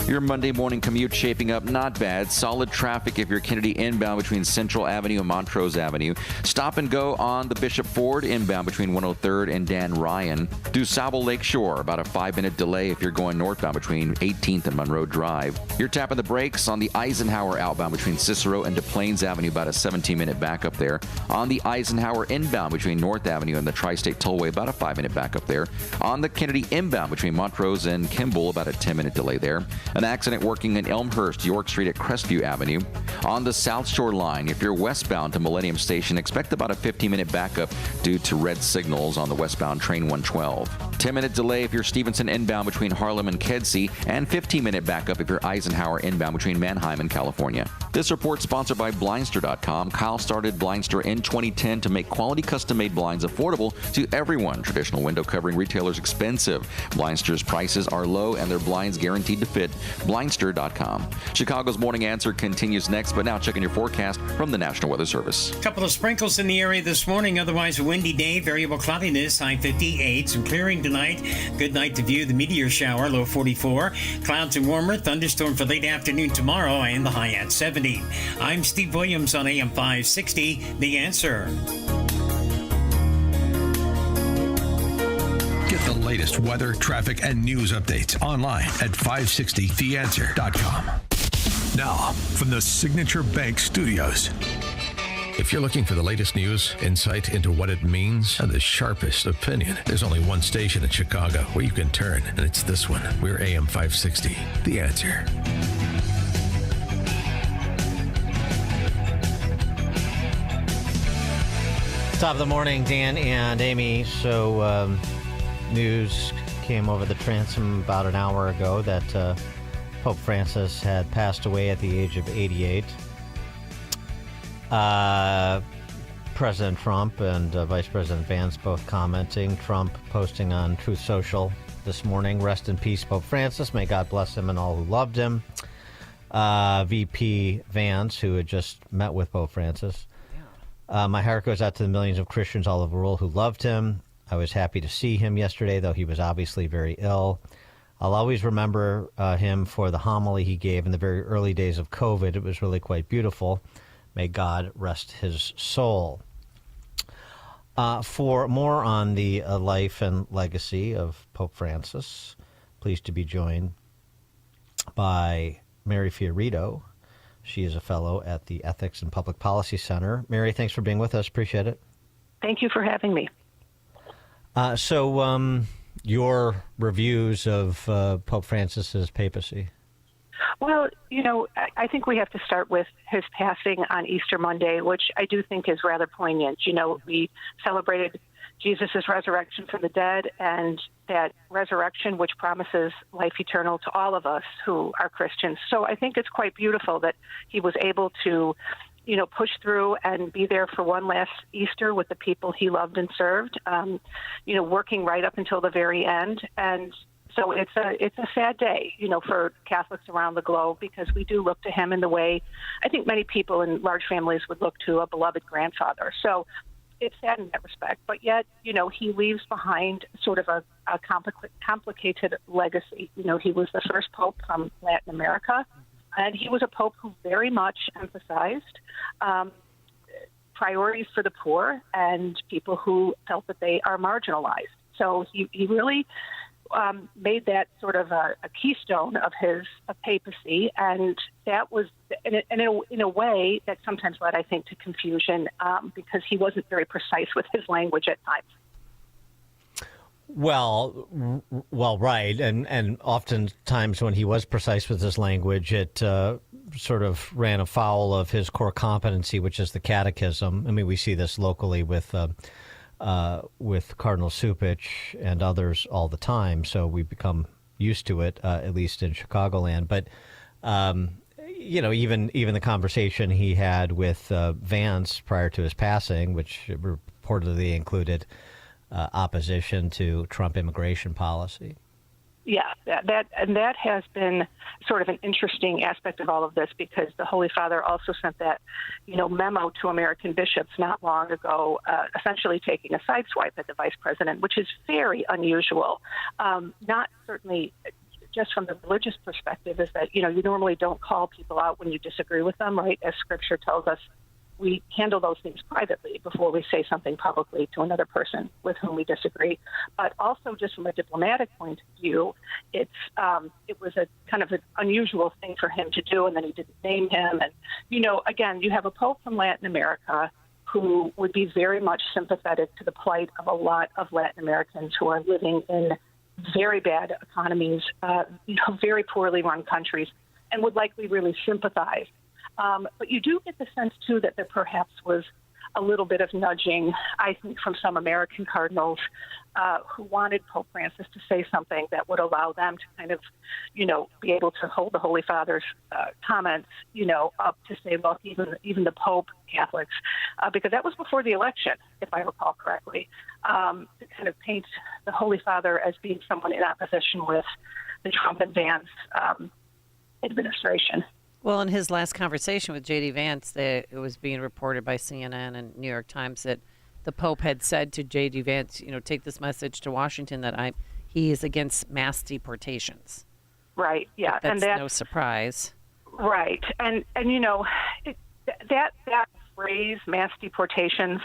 Your Monday morning commute shaping up not bad. Solid traffic if you're Kennedy inbound between Central Avenue and Montrose Avenue. Stop and go on the Bishop Ford inbound between 103rd and Dan Ryan. DuSable Lakeshore, about a 5-minute delay if you're going northbound between 18th and Monroe Drive. You're tapping the brakes on the Eisenhower outbound between Cicero and Des Plaines Avenue, about a 17-minute backup there. On the Eisenhower inbound between North Avenue and the Tri-State Tollway, about a 5-minute backup there. On the Kennedy inbound between Montrose and Kimball, about a 10-minute delay there. An accident working in Elmhurst, York Street at Crestview Avenue. On the South Shore line, if you're westbound to Millennium Station, expect about a 15-minute backup due to red signals on the westbound train 112. 10-minute delay if you're Stevenson inbound between Harlem and Kedzie, and 15-minute backup if you're Eisenhower inbound between Mannheim and California. This report sponsored by Blindster.com. Kyle started Blindster in 2010 to make quality custom-made blinds affordable to everyone. Traditional window covering retailers expensive. Blindster's prices are low and their blinds guaranteed to fit. Blindster.com. Chicago's Morning Answer continues next, but now checking your forecast from the National Weather Service. A couple of sprinkles in the area this morning, otherwise a windy day, variable cloudiness, high 58. Some clearing tonight. Good night to view the meteor shower, low 44. Clouds and warmer, thunderstorm for late afternoon tomorrow, and the high at 70. I'm Steve Williams on AM 560, The Answer. Get the latest weather, traffic, and news updates online at 560theanswer.com. Now, from the Signature Bank Studios. If you're looking for the latest news, insight into what it means, and the sharpest opinion, there's only one station in Chicago where you can turn, and it's this one. We're AM 560, The Answer. Top of the morning, Dan and Amy. So, news came over the transom about an hour ago that Pope Francis had passed away at the age of 88. President Trump and Vice President Vance both commenting. Trump posting on Truth Social this morning, "Rest in peace, Pope Francis. May God bless him and all who loved him." VP Vance, who had just met with Pope Francis. "My heart goes out to the millions of Christians all over the world who loved him. I was happy to see him yesterday, though he was obviously very ill. I'll always remember him for the homily he gave in the very early days of COVID. It was really quite beautiful. May God rest his soul." For more on the life and legacy of Pope Francis, pleased to be joined by Mary Fiorito. She is a fellow at the Ethics and Public Policy Center. Mary, thanks for being with us. Appreciate it. Thank you for having me. So your reviews of Pope Francis's papacy? Well, I think we have to start with his passing on Easter Monday, which I do think is rather poignant. We celebrated Jesus' resurrection from the dead, and that resurrection which promises life eternal to all of us who are Christians. So I think it's quite beautiful that he was able to, push through and be there for one last Easter with the people he loved and served, working right up until the very end. And so it's a sad day, for Catholics around the globe, because we do look to him in the way I think many people in large families would look to a beloved grandfather. So it's sad in that respect. But yet, he leaves behind sort of a complicated legacy. He was the first pope from Latin America, and he was a pope who very much emphasized priorities for the poor and people who felt that they are marginalized. So he really made that sort of a keystone of his papacy, and that was in a way that sometimes led, I think, to confusion because he wasn't very precise with his language at times. Well, right, and oftentimes when he was precise with his language, it sort of ran afoul of his core competency, which is the catechism. I mean, we see this locally with Cardinal Cupich and others all the time, so we become used to it, at least in Chicagoland. But even the conversation he had with Vance prior to his passing, which reportedly included opposition to Trump immigration policy. Yeah, that has been sort of an interesting aspect of all of this, because the Holy Father also sent that, memo to American bishops not long ago, essentially taking a sideswipe at the vice president, which is very unusual. Not certainly just from the religious perspective, is that, you normally don't call people out when you disagree with them, right? As Scripture tells us, we handle those things privately before we say something publicly to another person with whom we disagree. But also, just from a diplomatic point of view, it was a kind of an unusual thing for him to do, and then he didn't name him. And, again, you have a pope from Latin America who would be very much sympathetic to the plight of a lot of Latin Americans who are living in very bad economies, very poorly run countries, and would likely really sympathize. But you do get the sense, too, that there perhaps was a little bit of nudging, I think, from some American cardinals who wanted Pope Francis to say something that would allow them to kind of, be able to hold the Holy Father's comments, up to say, look, even the Pope, Catholics, because that was before the election, if I recall correctly, to kind of paint the Holy Father as being someone in opposition with the Trump and Vance administration. Well, in his last conversation with J.D. Vance, it was being reported by CNN and New York Times that the Pope had said to J.D. Vance, take this message to Washington that he is against mass deportations. Right. Yeah. That's and no surprise. Right. And that phrase, mass deportations,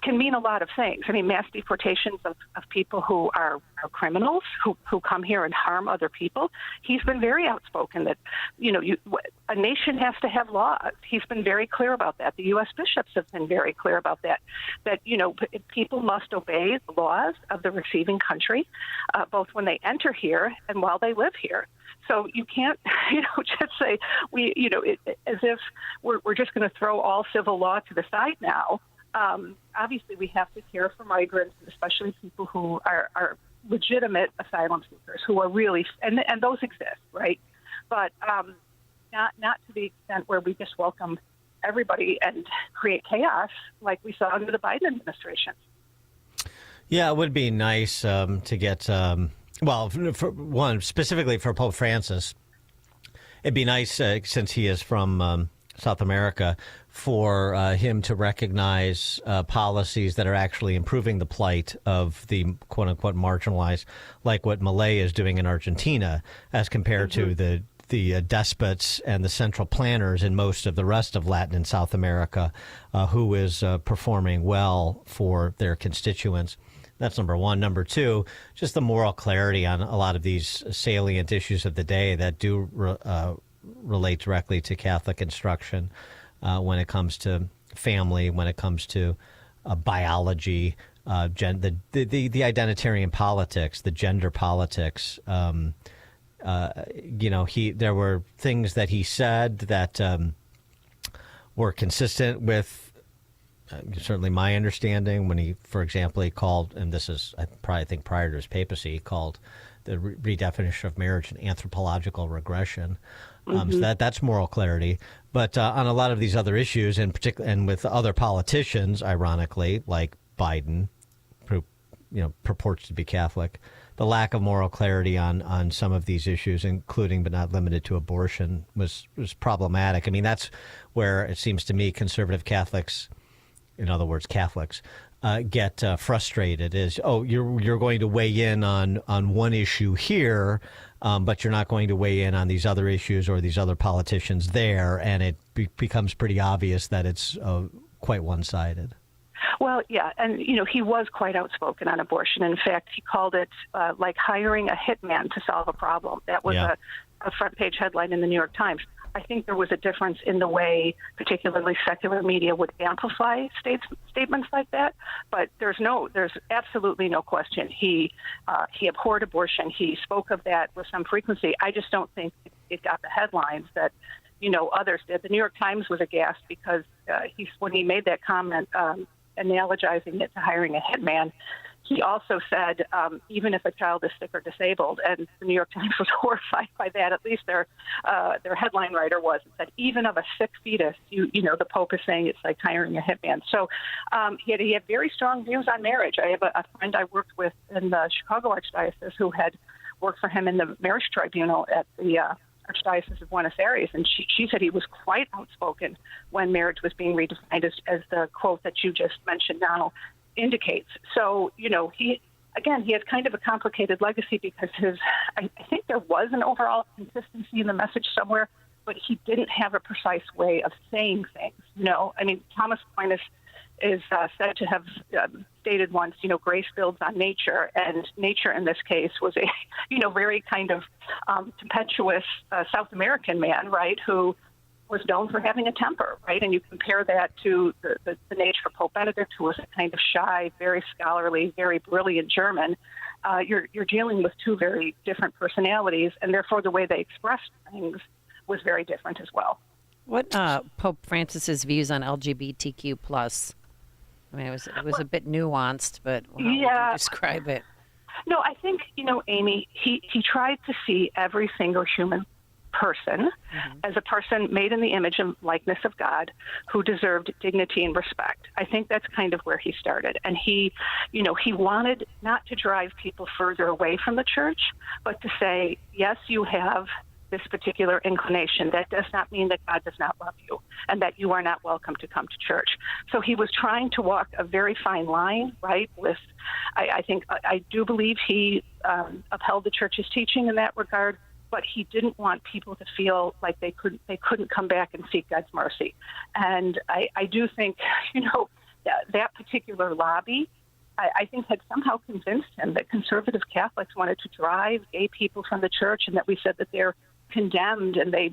can mean a lot of things. I mean, mass deportations of people who are criminals, who come here and harm other people. He's been very outspoken that, a nation has to have laws. He's been very clear about that. The U.S. bishops have been very clear about that, people must obey the laws of the receiving country, both when they enter here and while they live here. So you can't, just say as if we're just going to throw all civil law to the side now. Obviously, we have to care for migrants, especially people who are legitimate asylum seekers, who are really, and those exist, right? But not to the extent where we just welcome everybody and create chaos like we saw under the Biden administration. Yeah, it would be nice to get. Well, for one, specifically for Pope Francis, it'd be nice, since he is from South America, for him to recognize policies that are actually improving the plight of the quote-unquote marginalized, like what Milei is doing in Argentina, as compared to the despots and the central planners in most of the rest of Latin and South America, who is performing well for their constituents. That's number one. Number two, just the moral clarity on a lot of these salient issues of the day that do relate directly to Catholic instruction when it comes to family, when it comes to biology, the identitarian politics, the gender politics. There were things that he said that were consistent with certainly my understanding when he, for example, he called, and this is, I think prior to his papacy, he called the redefinition of marriage an anthropological regression. So that's moral clarity. But on a lot of these other issues, and with other politicians, ironically, like Biden, who purports to be Catholic, the lack of moral clarity on some of these issues, including but not limited to abortion, was problematic. I mean, that's where it seems to me conservative Catholics, in other words, Catholics, get frustrated is, you're going to weigh in on one issue here, but you're not going to weigh in on these other issues or these other politicians there, and it becomes pretty obvious that it's quite one-sided. Well, yeah, and, he was quite outspoken on abortion. In fact, he called it like hiring a hitman to solve a problem. That was a front-page headline in the New York Times. I think there was a difference in the way particularly secular media would amplify statements like that. But there's absolutely no question. He abhorred abortion. He spoke of that with some frequency. I just don't think it got the headlines that, others did. The New York Times was aghast because when he made that comment, analogizing it to hiring a hitman, he also said, even if a child is sick or disabled, and the New York Times was horrified by that, at least their headline writer was, and said, even of a sick fetus, the Pope is saying it's like hiring a hitman. So he had very strong views on marriage. I have a friend I worked with in the Chicago Archdiocese who had worked for him in the marriage tribunal at the Archdiocese of Buenos Aires, and she said he was quite outspoken when marriage was being redefined, as the quote that you just mentioned, Donald, indicates. So, he has kind of a complicated legacy because I think there was an overall consistency in the message somewhere, but he didn't have a precise way of saying things. I mean, Thomas Aquinas is said to have stated once, grace builds on nature, and nature in this case was a, very kind of tempestuous South American man, right, who was known for having a temper, right? And you compare that to the nature of Pope Benedict, who was a kind of shy, very scholarly, very brilliant German. You're dealing with two very different personalities, and therefore the way they expressed things was very different as well. What Pope Francis's views on LGBTQ plus? I mean, it was a bit nuanced, but how would you describe it? No, I think, Amy, he tried to see every single human person as a person made in the image and likeness of God who deserved dignity and respect. I think that's kind of where he started. And he wanted not to drive people further away from the church, but to say, yes, you have this particular inclination. That does not mean that God does not love you and that you are not welcome to come to church. So he was trying to walk a very fine line, right? I do believe he upheld the church's teaching in that regard, but he didn't want people to feel like they couldn't come back and seek God's mercy. And I do think, that particular lobby, I think had somehow convinced him that conservative Catholics wanted to drive gay people from the church, and that we said that they're condemned and they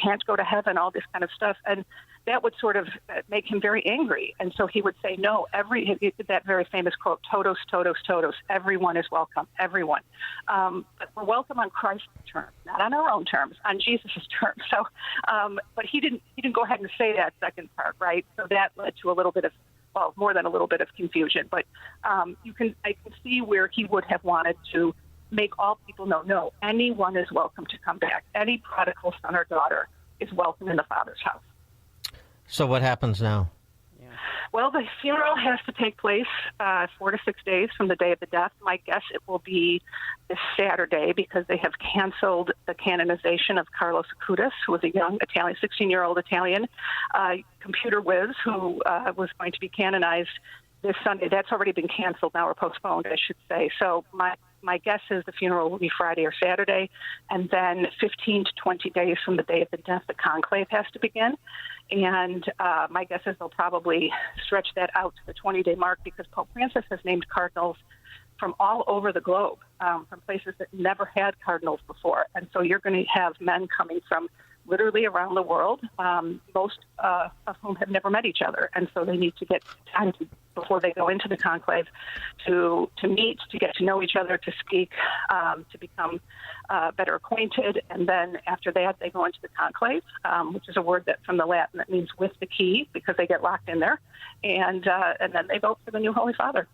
can't go to heaven, all this kind of stuff. And that would sort of make him very angry. And so he would say, no, that very famous quote, todos, todos, todos, everyone is welcome, everyone. But we're welcome on Christ's terms, not on our own terms, on Jesus' terms. So, but he didn't go ahead and say that second part, right? So that led to a little bit of, well, more than a little bit of confusion. But I can see where he would have wanted to make all people know, no, anyone is welcome to come back. Any prodigal son or daughter is welcome in the Father's house. So what happens now? Well, the funeral has to take place 4 to 6 days from the day of the death. My guess it will be this Saturday, because they have canceled the canonization of Carlos Acutis, who was a young Italian, 16-year-old Italian computer whiz who was going to be canonized this Sunday. That's already been canceled now, or postponed, I should say. So my guess is the funeral will be Friday or Saturday, and then 15 to 20 days from the day of the death, the conclave has to begin. And my guess is they'll probably stretch that out to the 20-day mark, because Pope Francis has named cardinals from all over the globe, from places that never had cardinals before. And so you're going to have men coming from literally around the world, most of whom have never met each other. And so they need to get time before they go into the conclave to meet, to get to know each other, to speak, to become better acquainted. And then after that, they go into the conclave, which is a word that from the Latin that means with the key, because they get locked in there. And then they vote for the new Holy Father.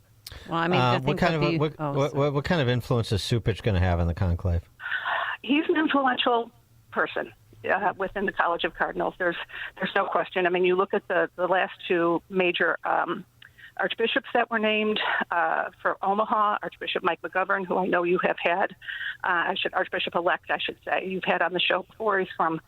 Well, I mean, what kind of influence is Cupich going to have in the conclave? He's an influential person within the College of Cardinals. There's no question. I mean, you look at the last two major archbishops that were named for Omaha, Archbishop Mike McGovern, who I know you have had, Archbishop-elect, I should say, you've had on the show before. He's from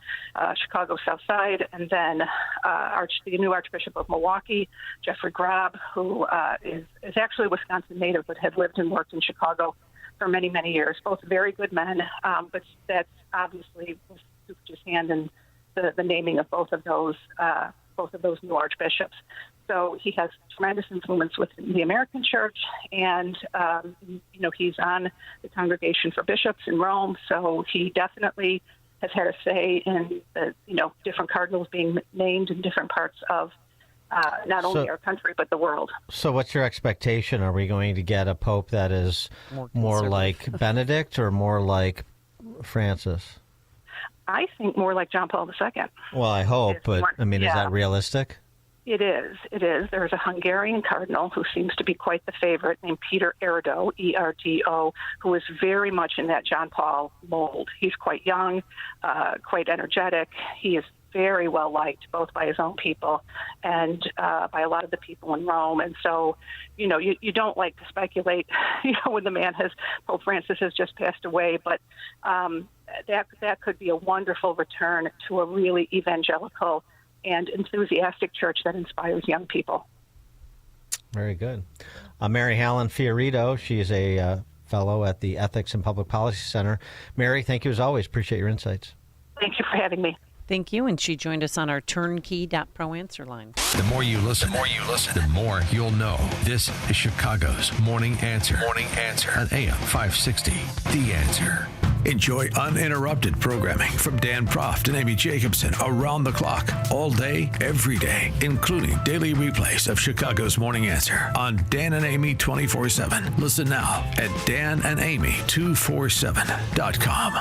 Chicago South Side. And then the new Archbishop of Milwaukee, Jeffrey Grob, who is actually a Wisconsin native but had lived and worked in Chicago for many, many years. Both very good men, but that's obviously Cupich's hand in the naming of both of those new archbishops. So he has tremendous influence within the American Church, and he's on the Congregation for Bishops in Rome. So he definitely has had a say in the different cardinals being named in different parts of not only our country but the world. So what's your expectation? Are we going to get a pope that is more like Benedict or more like Francis? I think more like John Paul II. Well, I hope, but I mean, is that realistic? It is. There's a Hungarian cardinal who seems to be quite the favorite, named Peter Erdo, E-R-D-O, who is very much in that John Paul mold. He's quite young, quite energetic. He is very well liked both by his own people and by a lot of the people in Rome. And so, you don't like to speculate, when the man Pope Francis has just passed away, but that could be a wonderful return to a really evangelical and enthusiastic church that inspires young people. Very good. Mary Hallen Fiorito, she is a fellow at the Ethics and Public Policy Center. Mary, thank you as always. Appreciate your insights. Thank you for having me. Thank you. And she joined us on our turnkey.pro answer line. The more you listen, the more you'll know. This is Chicago's Morning Answer. Morning Answer on AM 560. The Answer. Enjoy uninterrupted programming from Dan Proft and Amy Jacobson around the clock, all day, every day, including daily replays of Chicago's Morning Answer on Dan and Amy 24/7. Listen now at danandamy247.com.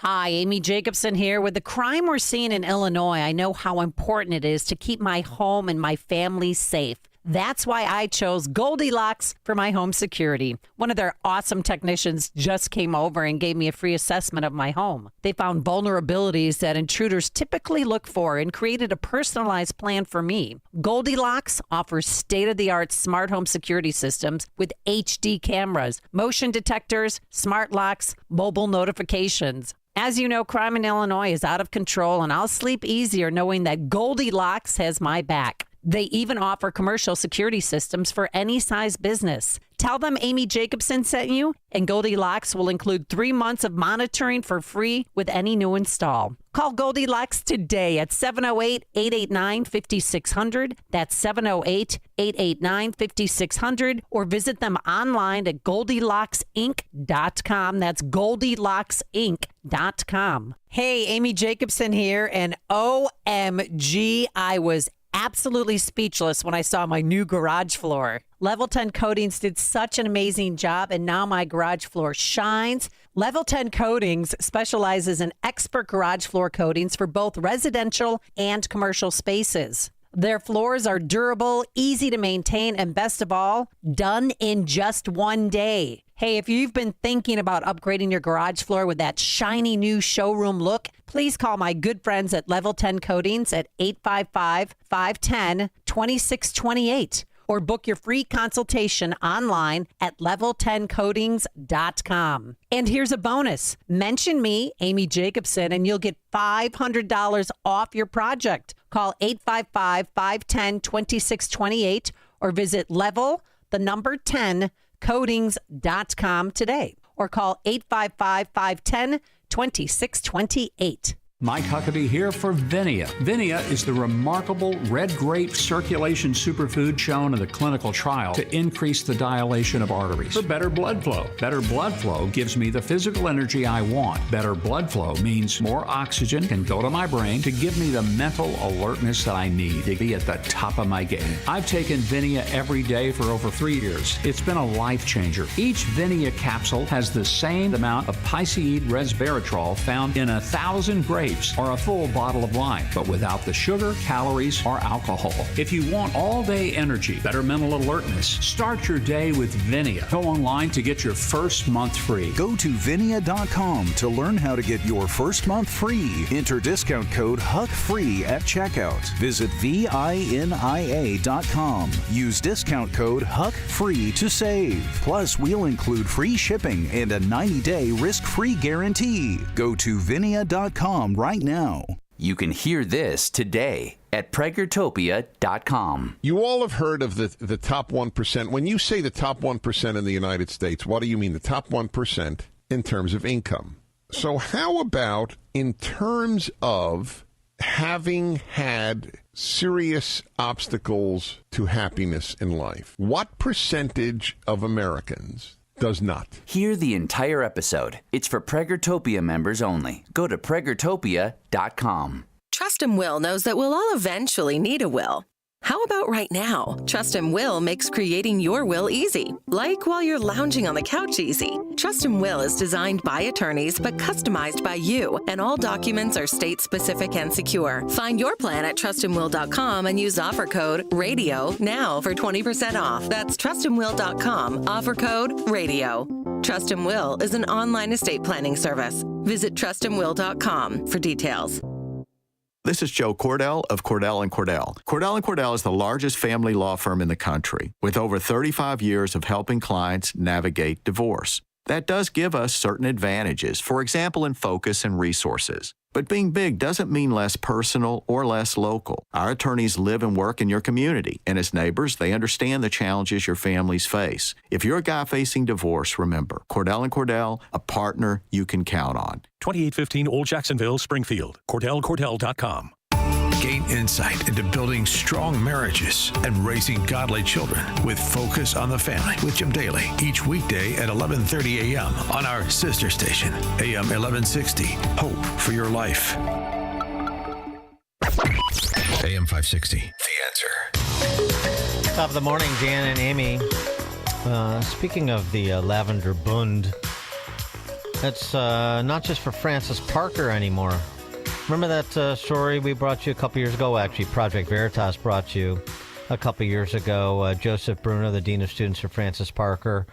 Hi, Amy Jacobson here. With the crime we're seeing in Illinois, I know how important it is to keep my home and my family safe. That's why I chose Goldilocks for my home security. One of their awesome technicians just came over and gave me a free assessment of my home. They found vulnerabilities that intruders typically look for and created a personalized plan for me. Goldilocks offers state-of-the-art smart home security systems with HD cameras, motion detectors, smart locks, mobile notifications. As you know, crime in Illinois is out of control, and I'll sleep easier knowing that Goldilocks has my back. They even offer commercial security systems for any size business. Tell them Amy Jacobson sent you, and Goldilocks will include 3 months of monitoring for free with any new install. Call Goldilocks today at 708-889-5600. That's 708-889-5600. Or visit them online at GoldilocksInc.com. That's GoldilocksInc.com. Hey, Amy Jacobson here, and OMG, I was absolutely speechless when I saw my new garage floor. Level 10 Coatings did such an amazing job, and now my garage floor shines. Level 10 Coatings specializes in expert garage floor coatings for both residential and commercial spaces. Their floors are durable, easy to maintain, and best of all, done in just 1 day. Hey, if you've been thinking about upgrading your garage floor with that shiny new showroom look, please call my good friends at Level 10 Coatings at 855-510-2628 or book your free consultation online at level10coatings.com. And here's a bonus. Mention me, Amy Jacobson, and you'll get $500 off your project. Call 855-510-2628 or visit level10coatings.com today, or call 855-510-2628. Mike Huckabee here for Vinia. Vinia is the remarkable red grape circulation superfood shown in the clinical trial to increase the dilation of arteries for better blood flow. Better blood flow gives me the physical energy I want. Better blood flow means more oxygen can go to my brain to give me the mental alertness that I need to be at the top of my game. I've taken Vinia every day for over 3 years. It's been a life changer. Each Vinia capsule has the same amount of piceid resveratrol found in 1,000 grapes or a full bottle of wine, but without the sugar, calories, or alcohol. If you want all-day energy, better mental alertness, start your day with Vinia. Go online to get your first month free. Go to Vinia.com to learn how to get your first month free. Enter discount code HUCKFREE at checkout. Visit VINIA.com. Use discount code HUCKFREE to save. Plus, we'll include free shipping and a 90-day risk-free guarantee. Go to Vinia.com right now. You can hear this today at PregerTopia.com. You all have heard of the top 1%. When you say the top 1% in the United States, what do you mean the top 1% in terms of income? So how about in terms of having had serious obstacles to happiness in life? What percentage of Americans does not? Hear the entire episode. It's for Pregertopia members only. Go to PregerTopia.com. Trust and Will knows that we'll all eventually need a will. How about right now? Trust and Will makes creating your will easy, like while you're lounging on the couch easy. Trust and Will is designed by attorneys but customized by you, and all documents are state-specific and secure. Find your plan at trustandwill.com and use offer code RADIO now for 20% off. That's trustandwill.com, offer code RADIO. Trust and Will is an online estate planning service. Visit trustandwill.com for details. This is Joe Cordell of Cordell & Cordell. Cordell & Cordell is the largest family law firm in the country, with over 35 years of helping clients navigate divorce. That does give us certain advantages, for example, in focus and resources. But being big doesn't mean less personal or less local. Our attorneys live and work in your community, and as neighbors, they understand the challenges your families face. If you're a guy facing divorce, remember, Cordell & Cordell, a partner you can count on. 2815 Old Jacksonville, Springfield. CordellCordell.com. Gain insight into building strong marriages and raising godly children with Focus on the Family with Jim Daly each weekday at 11:30 a.m. on our sister station, AM 1160. Hope for your life. AM 560. The Answer. Top of the morning, Dan and Amy. Speaking of the Lavender Bund, that's not just for Francis Parker anymore. Remember that story we brought you a couple years ago? Actually, Project Veritas brought you. a couple years ago. Joseph Bruno, the Dean of Students for Francis Parker,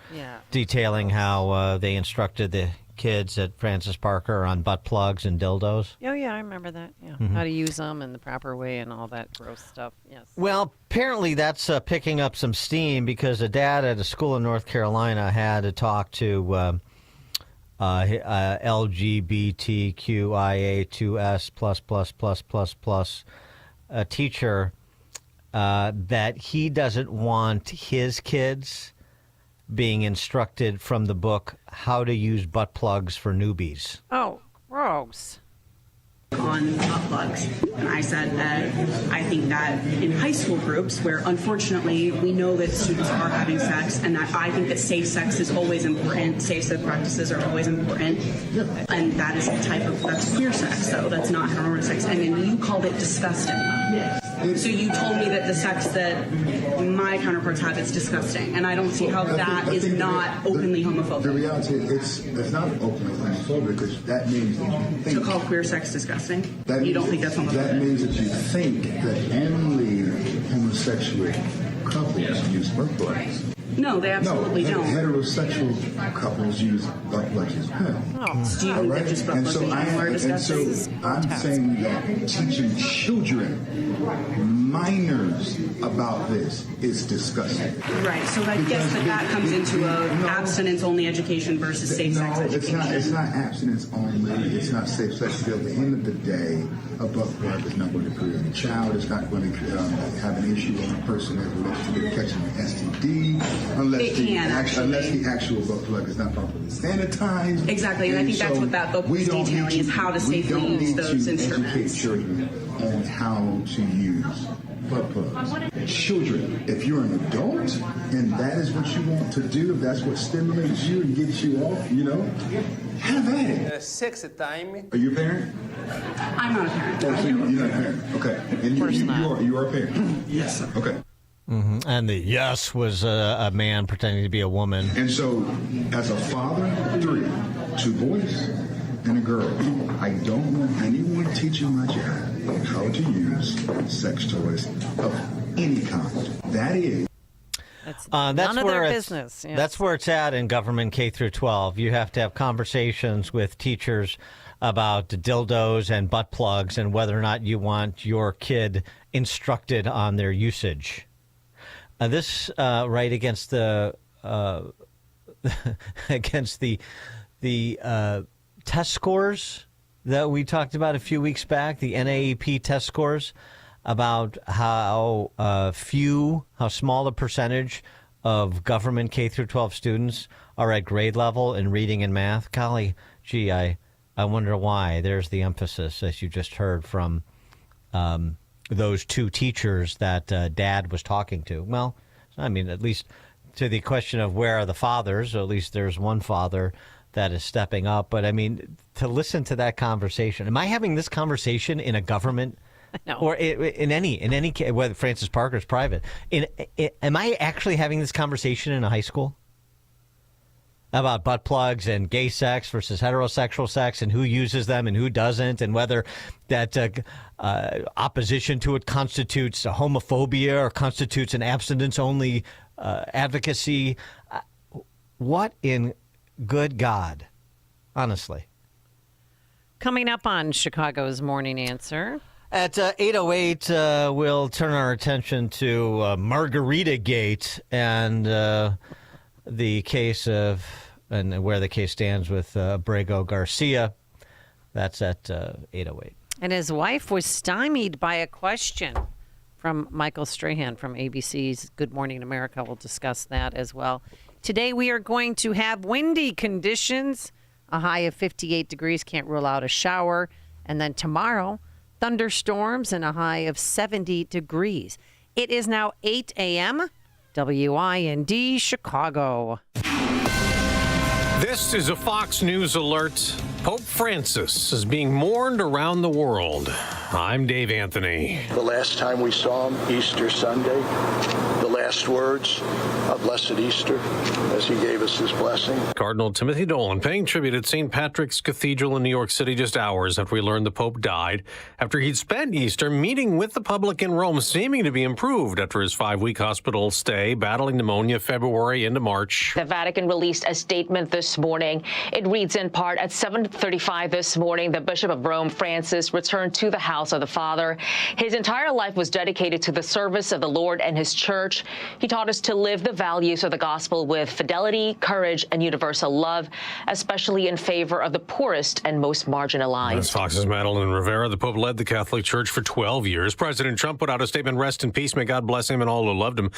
detailing how they instructed the kids at Francis Parker on butt plugs and dildos. Oh, yeah, I remember that. Yeah, how to use them in the proper way and all that gross stuff. Yes. Well, apparently that's picking up some steam because a dad at a school in North Carolina had to talk to LGBTQIA2S+++++ a teacher that he doesn't want his kids being instructed from the book How to Use Butt Plugs for Newbies. Oh, gross. On butt plugs. And I said that I think that in high school groups where unfortunately we know that students are having sex and that I think that safe sex is always important, safe sex practices are always important, and that is that's queer sex, so that's not heteronormative sex, and then you called it disgusting. So you told me that the sex that my counterparts have is disgusting, and I don't see how that is not openly homophobic. The reality is it's not openly homophobic because that means that you think... To call queer sex disgusting? You don't think that's homophobic? That means that you think that only homosexual couples use butt plugs. No, they absolutely don't. Heterosexual couples use butt plugs as well. Do you think that just butt plugs are disgusting? And so I'm saying that teaching children, minors, about this is disgusting. Right, so I guess that comes into abstinence-only education versus safe-sex education. No, it's not abstinence only. It's not safe sex. At the end of the day, a butt plug is not going to create a child. It's not going to have an issue on a person that relates to catching an STD. Unless the actual butt plug is not properly sanitized. Exactly, and I think that's what that book was detailing, is how to safely use those instruments. Educate children on how to use butt plugs. Children, if you're an adult and that is what you want to do, if that's what stimulates you and gets you off, have at it. Sex time. Are you a parent? I'm not a parent. Oh, so you're not a parent. Okay. And you are a parent? Yes, sir. Okay. Mm-hmm. And the yes was a man pretending to be a woman. And so, as a father, 2 boys and a girl, I don't want anyone teaching my child how to use sex toys of any kind. That is. That's none of their business. Yes. That's where it's at in government K through 12. You have to have conversations with teachers about dildos and butt plugs and whether or not you want your kid instructed on their usage. This right against the test scores that we talked about a few weeks back, the NAEP test scores, about how small a percentage of government K through 12 students are at grade level in reading and math. Golly, gee, I wonder why. There's the emphasis, as you just heard from those 2 teachers that Dad was talking to. Well, I mean, at least to the question of where are the fathers, or at least there's one father that is stepping up. But I mean, to listen to that conversation, am I having this conversation in a government? No. Or in any case, whether Francis Parker's private, am I actually having this conversation in a high school about butt plugs and gay sex versus heterosexual sex and who uses them and who doesn't, and whether that opposition to it constitutes a homophobia or constitutes an abstinence-only advocacy? What in good God, honestly? Coming up on Chicago's Morning Answer. At 8:08, we'll turn our attention to Margarita Gate and the case of, and where the case stands with Abrego Garcia. That's at 8:08. And his wife was stymied by a question from Michael Strahan from ABC's Good Morning America. We'll discuss that as well. Today we are going to have windy conditions, a high of 58 degrees, can't rule out a shower. And then tomorrow, thunderstorms and a high of 70 degrees. It is now 8 a.m. WIND Chicago. This is a Fox News alert. Pope Francis is being mourned around the world. I'm Dave Anthony. The last time we saw him, Easter Sunday, the last words of Blessed Easter as he gave us his blessing. Cardinal Timothy Dolan paying tribute at St. Patrick's Cathedral in New York City just hours after we learned the Pope died, after he'd spent Easter meeting with the public in Rome, seeming to be improved after his 5-week hospital stay, battling pneumonia February into March. The Vatican released a statement this morning. It reads in part, at 7:35 this morning, the Bishop of Rome, Francis, returned to the house of the Father. His entire life was dedicated to the service of the Lord and his church. He taught us to live the values of the gospel with fidelity, courage, and universal love, especially in favor of the poorest and most marginalized. That's Fox's Madeline Rivera. The Pope led the Catholic Church for 12 years. President Trump put out a statement, rest in peace, may God bless him and all who loved him.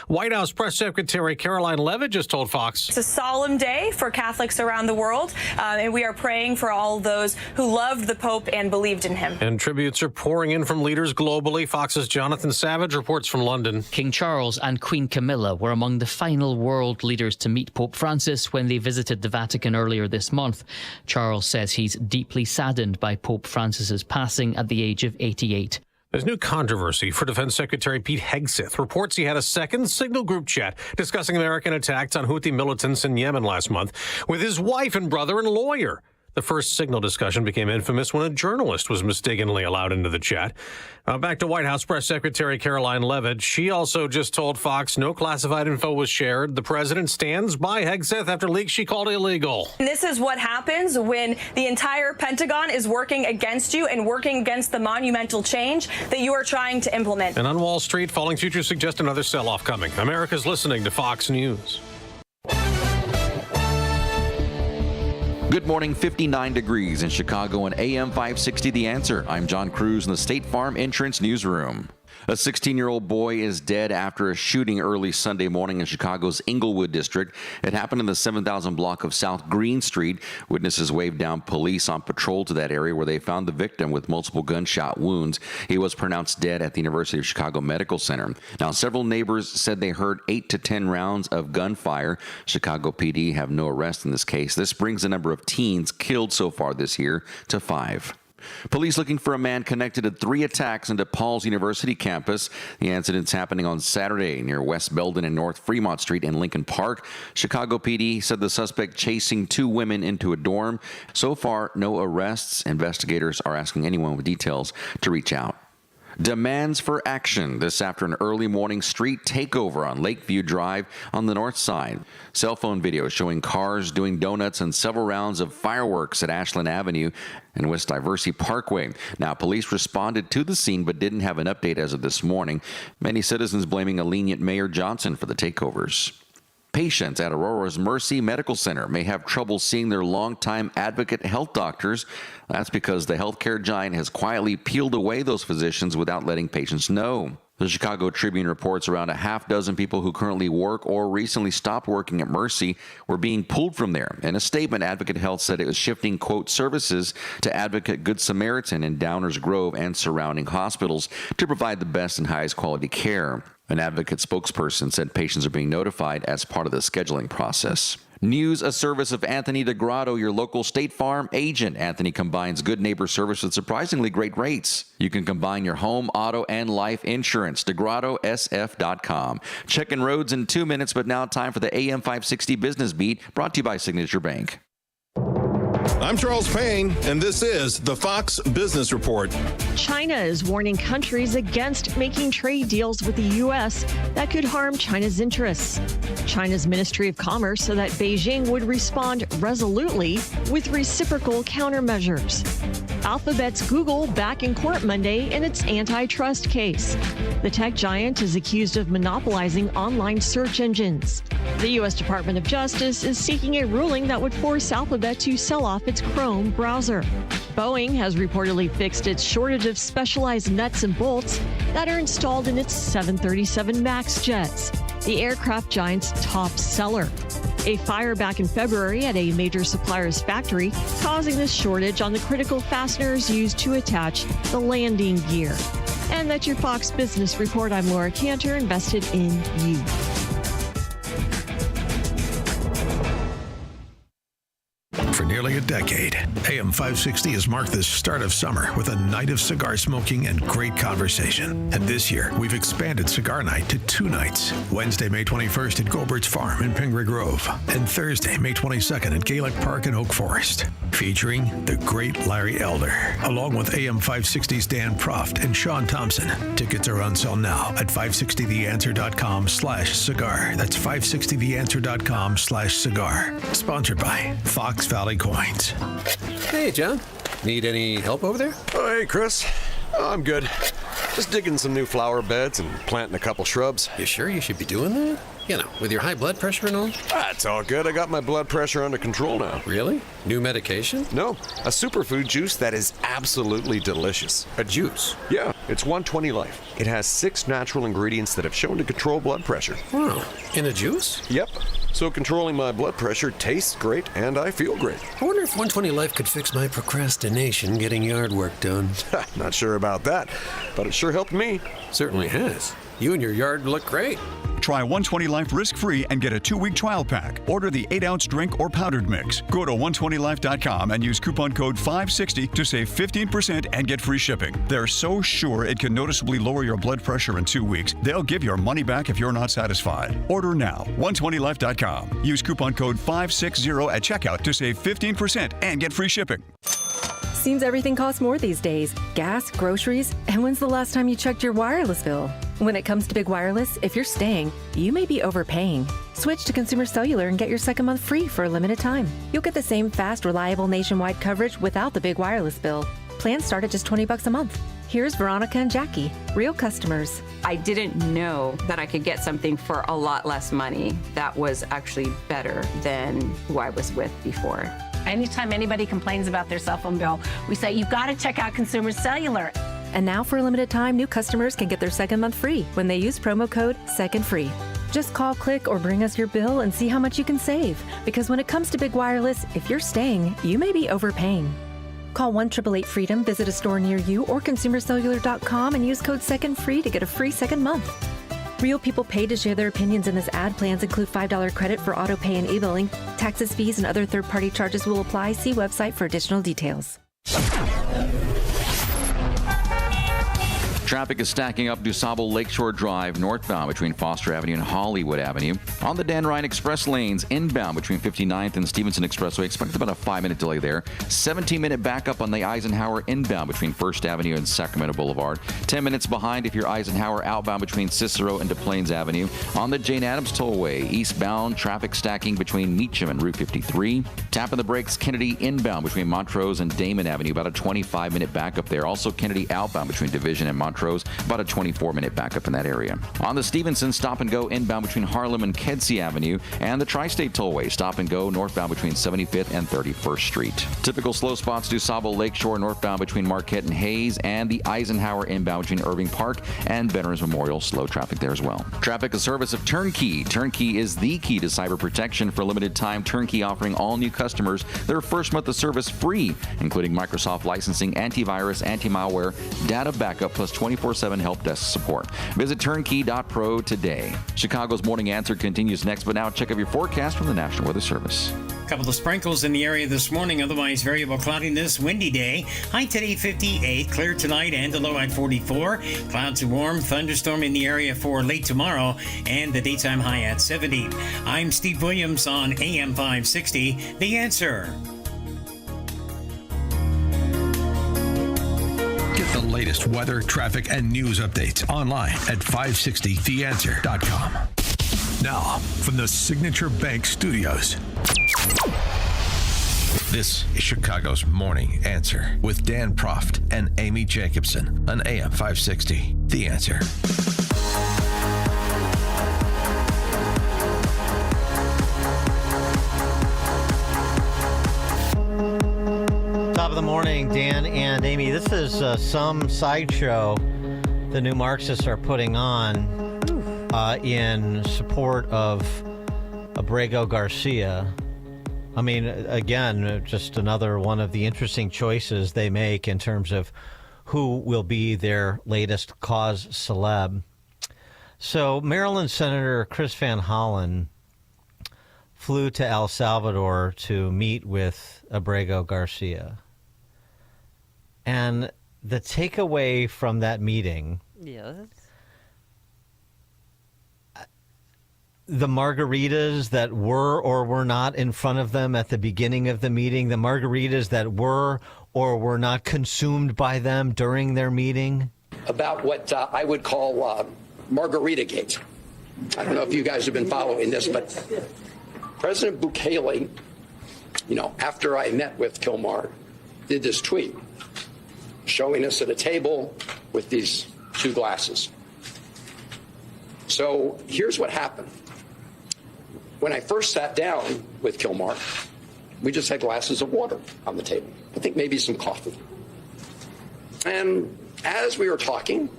White House Press Secretary Caroline Leavitt just told Fox. It's a solemn day for Catholics around the world, and we are praying for all those who loved the Pope and believed in him. And tributes are pouring in from leaders globally. Fox's Jonathan Savage reports from London. King Charles and Queen Camilla were among the final world leaders to meet Pope Francis when they visited the Vatican earlier this month. Charles says he's deeply saddened by Pope Francis's passing at the age of 88. There's new controversy for Defense Secretary Pete Hegseth. Reports he had a second Signal group chat discussing American attacks on Houthi militants in Yemen last month with his wife and brother and lawyer. The first Signal discussion became infamous when a journalist was mistakenly allowed into the chat. Back to White House Press Secretary Caroline Leavitt. She also just told Fox no classified info was shared. The president stands by Hegseth after leaks she called illegal. And this is what happens when the entire Pentagon is working against you and working against the monumental change that you are trying to implement. And on Wall Street, falling futures suggest another sell-off coming. America's listening to Fox News. Good morning, 59 degrees in Chicago and AM 560 The Answer. I'm John Cruz in the State Farm Insurance Newsroom. A 16-year-old boy is dead after a shooting early Sunday morning in Chicago's Inglewood district. It happened in the 7,000 block of South Green Street. Witnesses waved down police on patrol to that area where they found the victim with multiple gunshot wounds. He was pronounced dead at the University of Chicago Medical Center. Now, several neighbors said they heard 8 to 10 rounds of gunfire. Chicago PD have no arrest in this case. This brings the number of teens killed so far this year to 5. Police looking for a man connected to 3 attacks into Paul's University campus. The incident's happening on Saturday near West Belden and North Fremont Street in Lincoln Park. Chicago PD said the suspect chasing 2 women into a dorm. So far, no arrests. Investigators are asking anyone with details to reach out. Demands for action this after an early morning street takeover on Lakeview Drive on the north side. Cell phone video showing cars doing donuts and several rounds of fireworks at Ashland Avenue and West Diversey Parkway. Now, police responded to the scene but didn't have an update as of this morning. Many citizens blaming a lenient Mayor Johnson for the takeovers. Patients at Aurora's Mercy Medical Center may have trouble seeing their longtime advocate health doctors. That's because the healthcare giant has quietly peeled away those physicians without letting patients know. The Chicago Tribune reports around a half dozen people who currently work or recently stopped working at Mercy were being pulled from there. In a statement, Advocate Health said it was shifting, quote, services to Advocate Good Samaritan in Downers Grove and surrounding hospitals to provide the best and highest quality care. An Advocate spokesperson said patients are being notified as part of the scheduling process. News, a service of Anthony DeGrotto, your local State Farm agent. Anthony combines good neighbor service with surprisingly great rates. You can combine your home, auto, and life insurance. DeGrottoSF.com. Checking roads in 2 minutes, but now time for the AM 560 Business Beat, brought to you by Signature Bank. I'm Charles Payne, and this is the Fox Business Report. China is warning countries against making trade deals with the U.S. that could harm China's interests. China's Ministry of Commerce said that Beijing would respond resolutely with reciprocal countermeasures. Alphabet's Google back in court Monday in its antitrust case. The tech giant is accused of monopolizing online search engines. The U.S. Department of Justice is seeking a ruling that would force Alphabet to sell off its Chrome browser. Boeing has reportedly fixed its shortage of specialized nuts and bolts that are installed in its 737 MAX jets, the aircraft giant's top seller. A fire back in February at a major supplier's factory causing this shortage on the critical fasteners used to attach the landing gear. And that's your Fox Business Report. I'm Laura Cantor, invested in you. For nearly a decade. AM 560 has marked the start of summer with a night of cigar smoking and great conversation. And this year, we've expanded Cigar Night to 2 nights. Wednesday, May 21st at Gobert's Farm in Pingree Grove, and Thursday, May 22nd at Gaelic Park in Oak Forest. Featuring the great Larry Elder, along with AM 560's Dan Proft and Sean Thompson. Tickets are on sale now at 560theanswer.com/cigar. That's 560theanswer.com/cigar. Sponsored by Fox Valley Coins. Hey, John. Need any help over there? Oh, hey, Chris. I'm good. Just digging some new flower beds and planting a couple shrubs. You sure you should be doing that? You know, with your high blood pressure and all? That's all good. I got my blood pressure under control now. Really? New medication? No, a superfood juice that is absolutely delicious. A juice? Yeah, it's 120 Life. It has 6 natural ingredients that have shown to control blood pressure. Wow, in a juice? Yep. So controlling my blood pressure tastes great and I feel great. I wonder if 120 Life could fix my procrastination getting yard work done. Not sure about that, but it sure helped me. Certainly has. You and your yard look great. Try 120 Life risk-free and get a 2-week trial pack. Order the 8-ounce drink or powdered mix. Go to 120life.com and use coupon code 560 to save 15% and get free shipping. They're so sure it can noticeably lower your blood pressure in 2 weeks, they'll give your money back if you're not satisfied. Order now. 120life.com. Use coupon code 560 at checkout to save 15% and get free shipping. Seems everything costs more these days. Gas, groceries, and when's the last time you checked your wireless bill? When it comes to Big Wireless, if you're staying, you may be overpaying. Switch to Consumer Cellular and get your second month free for a limited time. You'll get the same fast, reliable nationwide coverage without the big wireless bill. Plans start at just $20 a month. Here's Veronica and Jackie, real customers. I didn't know that I could get something for a lot less money that was actually better than who I was with before. Anytime anybody complains about their cell phone bill, we say, you've got to check out Consumer Cellular. And now for a limited time, new customers can get their second month free when they use promo code SECONDFREE. Just call, click, or bring us your bill and see how much you can save. Because when it comes to Big Wireless, if you're staying, you may be overpaying. Call 1-888-FREEDOM, visit a store near you, or consumercellular.com and use code SECONDFREE to get a free second month. Real people paid to share their opinions in this ad. Plans include $5 credit for auto pay and e-billing. Taxes, fees, and other third-party charges will apply. See website for additional details. Traffic is stacking up DuSable Lakeshore Drive northbound between Foster Avenue and Hollywood Avenue. On the Dan Ryan Express lanes inbound between 59th and Stevenson Expressway, expect about a 5-minute delay there. 17-minute backup on the Eisenhower inbound between First Avenue and Sacramento Boulevard. 10 minutes behind if you're Eisenhower outbound between Cicero and Des Plaines Avenue. On the Jane Addams Tollway, eastbound traffic stacking between Meacham and Route 53. Tapping the brakes, Kennedy inbound between Montrose and Damon Avenue, about a 25-minute backup there. Also Kennedy outbound between Division and Montrose, about a 24-minute backup in that area. On the Stevenson, stop and go inbound between Harlem and Kedzie Avenue, and the Tri-State Tollway, stop and go northbound between 75th and 31st Street. Typical slow spots, DuSable Lakeshore northbound between Marquette and Hayes, and the Eisenhower inbound between Irving Park and Veterans Memorial, slow traffic there as well. Traffic, a service of Turnkey. Turnkey is the key to cyber protection. For a limited time, Turnkey offering all new customers their first month of service free, including Microsoft licensing, antivirus, anti-malware, data backup, plus 24/7 help desk support. Visit turnkey.pro today. Chicago's Morning Answer continues next, but now check out your forecast from the National Weather Service. Couple of sprinkles in the area this morning, otherwise variable cloudiness, windy day. High today 58, clear tonight and a low at 44. Clouds and warm, thunderstorm in the area for late tomorrow and the daytime high at 70. I'm Steve Williams on AM 560, The Answer. Get the latest weather, traffic, and news updates online at 560theanswer.com. Now, from the Signature Bank Studios, this is Chicago's Morning Answer with Dan Proft and Amy Jacobson on AM 560. The Answer. Top of the morning, Dan and Amy. This is some sideshow the new Marxists are putting on in support of Abrego Garcia. I mean, again, just another one of the interesting choices they make in terms of who will be their latest cause celeb. So Maryland Senator Chris Van Hollen flew to El Salvador to meet with Abrego Garcia. And the takeaway from that meeting... Yes. The margaritas that were or were not in front of them at the beginning of the meeting, the margaritas that were or were not consumed by them during their meeting. About what I would call Margarita Gate. I don't know if you guys have been following this, but President Bukele, after I met with Kilmar, did this tweet showing us at a table with these 2 glasses. So here's what happened. When I first sat down with Kilmar, we just had glasses of water on the table. I think maybe some coffee. And as we were talking,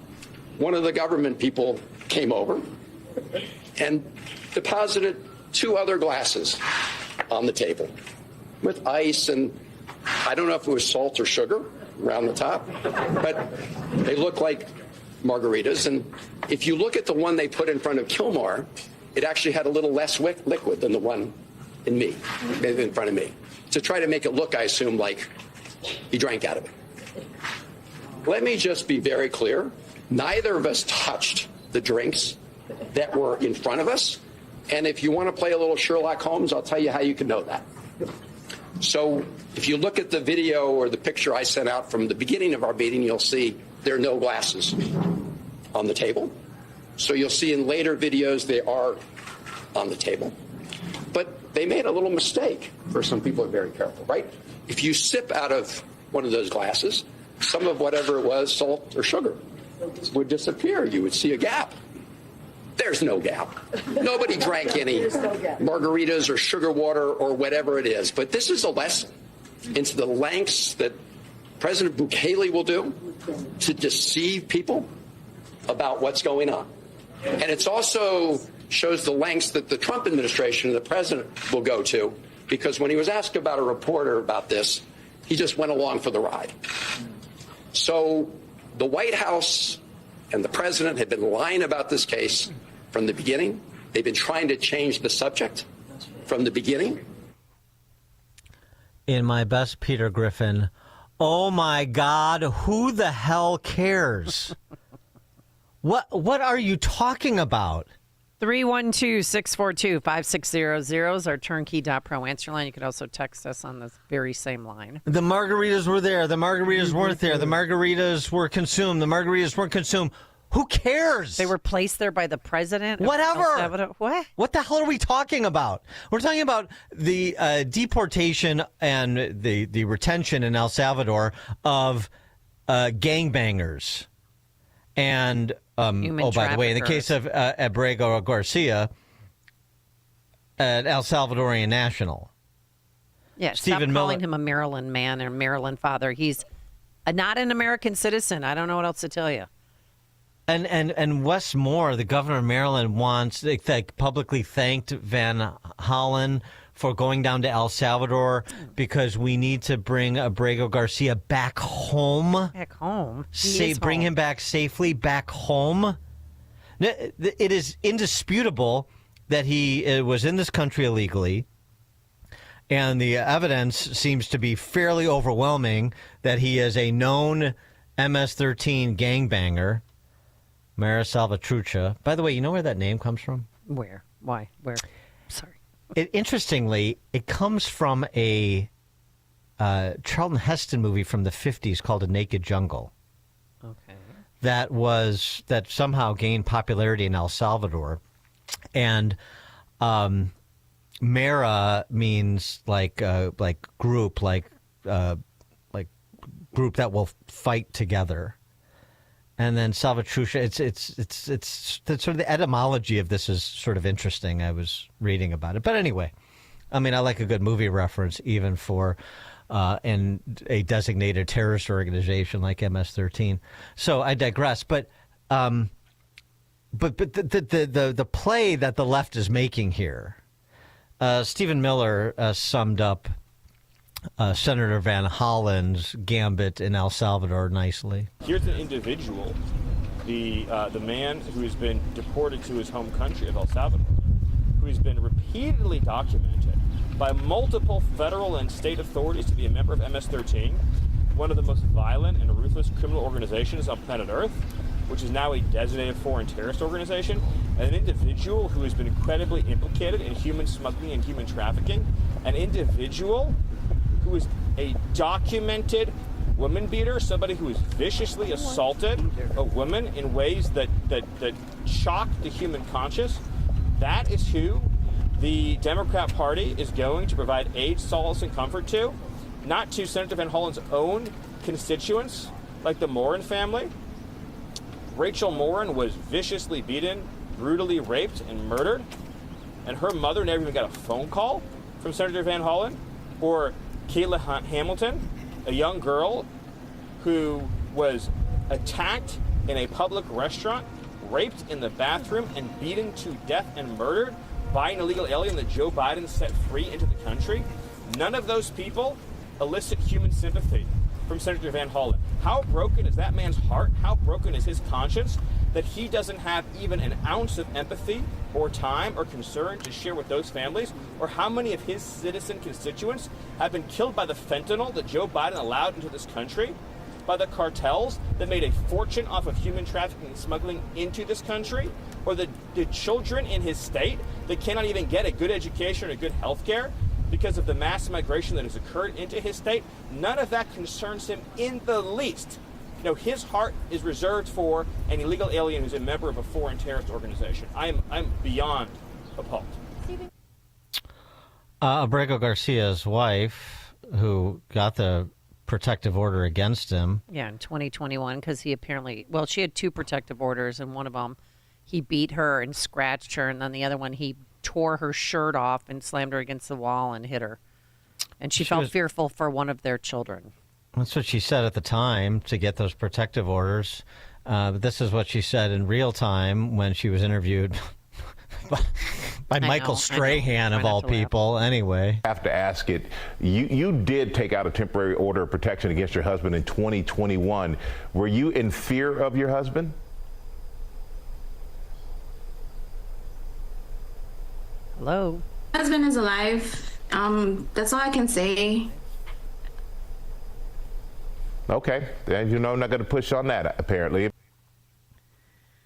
one of the government people came over and deposited 2 other glasses on the table with ice, and I don't know if it was salt or sugar around the top, but they look like margaritas. And if you look at the one they put in front of Kilmar, it actually had a little less liquid than the one in front of me, to try to make it look, I assume, like he drank out of it. Let me just be very clear. Neither of us touched the drinks that were in front of us. And if you want to play a little Sherlock Holmes, I'll tell you how you can know that. So if you look at the video or the picture I sent out from the beginning of our meeting, you'll see there are no glasses on the table. So you'll see in later videos they are on the table. But they made a little mistake. For some people are very careful, right? If you sip out of one of those glasses, some of whatever it was, salt or sugar, would disappear. You would see a gap. There's no gap. Nobody drank any margaritas or sugar water or whatever it is. But this is a lesson into the lengths that President Bukele will do to deceive people about what's going on. And it's also shows the lengths that the Trump administration and the president will go to, because when he was asked about a reporter about this, he just went along for the ride. So the White House and the president have been lying about this case from the beginning. They've been trying to change the subject from the beginning. In my best Peter Griffin, oh my God, who the hell cares? What are you talking about? 312-642-5600 is our turnkey.pro answer line. You could also text us on this very same line. The margaritas were there. The margaritas weren't there. The margaritas were consumed. The margaritas weren't consumed. Who cares? They were placed there by the president. Whatever. What? What the hell are we talking about? We're talking about the deportation and the retention in El Salvador of gangbangers. And, by the way, in the case of Abrego Garcia, an El Salvadorian national. Yeah, stop calling him a Maryland man or Maryland father. He's not an American citizen. I don't know what else to tell you. And Wes Moore, the governor of Maryland, publicly thanked Van Hollen for going down to El Salvador because we need to bring Abrego Garcia back home. Back home? Bring him back safely back home. It is indisputable that he was in this country illegally, and the evidence seems to be fairly overwhelming that he is a known MS-13 gangbanger. Mara Salvatrucha. By the way, you know where that name comes from? Where? Why? Where? Sorry. Interestingly, it comes from a Charlton Heston movie from the 50s called A Naked Jungle. Okay. That somehow gained popularity in El Salvador. And Mara means like group, like group that will fight together. And then Salvatrucha, it's sort of the etymology of this is sort of interesting. I was reading about it. But anyway, I mean, I like a good movie reference even for a designated terrorist organization like MS-13. So I digress. But the play that the left is making here, Stephen Miller summed up Senator Van Hollen's gambit in El Salvador nicely. Here's an individual, the man who has been deported to his home country of El Salvador, who has been repeatedly documented by multiple federal and state authorities to be a member of MS-13, one of the most violent and ruthless criminal organizations on planet Earth, which is now a designated foreign terrorist organization, and an individual who has been incredibly implicated in human smuggling and human trafficking, an individual who is a documented woman beater, somebody who has viciously assaulted a woman in ways that shock the human conscience. That is who the Democrat Party is going to provide aid, solace, and comfort to, not to Senator Van Hollen's own constituents, like the Morin family. Rachel Morin was viciously beaten, brutally raped, and murdered, and her mother never even got a phone call from Senator Van Hollen. Or Kayla Hamilton, a young girl who was attacked in a public restaurant, raped in the bathroom, and beaten to death and murdered by an illegal alien that Joe Biden set free into the country. None of those people elicit human sympathy from Senator Van Hollen. How broken is that man's heart? How broken is his conscience that he doesn't have even an ounce of empathy or time or concern to share with those families? Or how many of his citizen constituents have been killed by the fentanyl that Joe Biden allowed into this country? By the cartels that made a fortune off of human trafficking and smuggling into this country? Or the children in his state that cannot even get a good education or good health care because of the mass migration that has occurred into his state? None of that concerns him in the least. You know, his heart is reserved for an illegal alien who's a member of a foreign terrorist organization. I'm beyond appalled. Abrego Garcia's wife, who got the protective order against him. Yeah, in 2021, because he apparently, well, she had 2 protective orders, and one of them, he beat her and scratched her, and then the other one, he tore her shirt off and slammed her against the wall and hit her. And she felt fearful for one of their children. That's what she said at the time to get those protective orders. But this is what she said in real time when she was interviewed by Michael Strahan, of all people. Anyway, I have to ask it. You did take out a temporary order of protection against your husband in 2021. Were you in fear of your husband? Hello? My husband is alive. That's all I can say. Okay. Then, you know, I'm not going to push on that, apparently.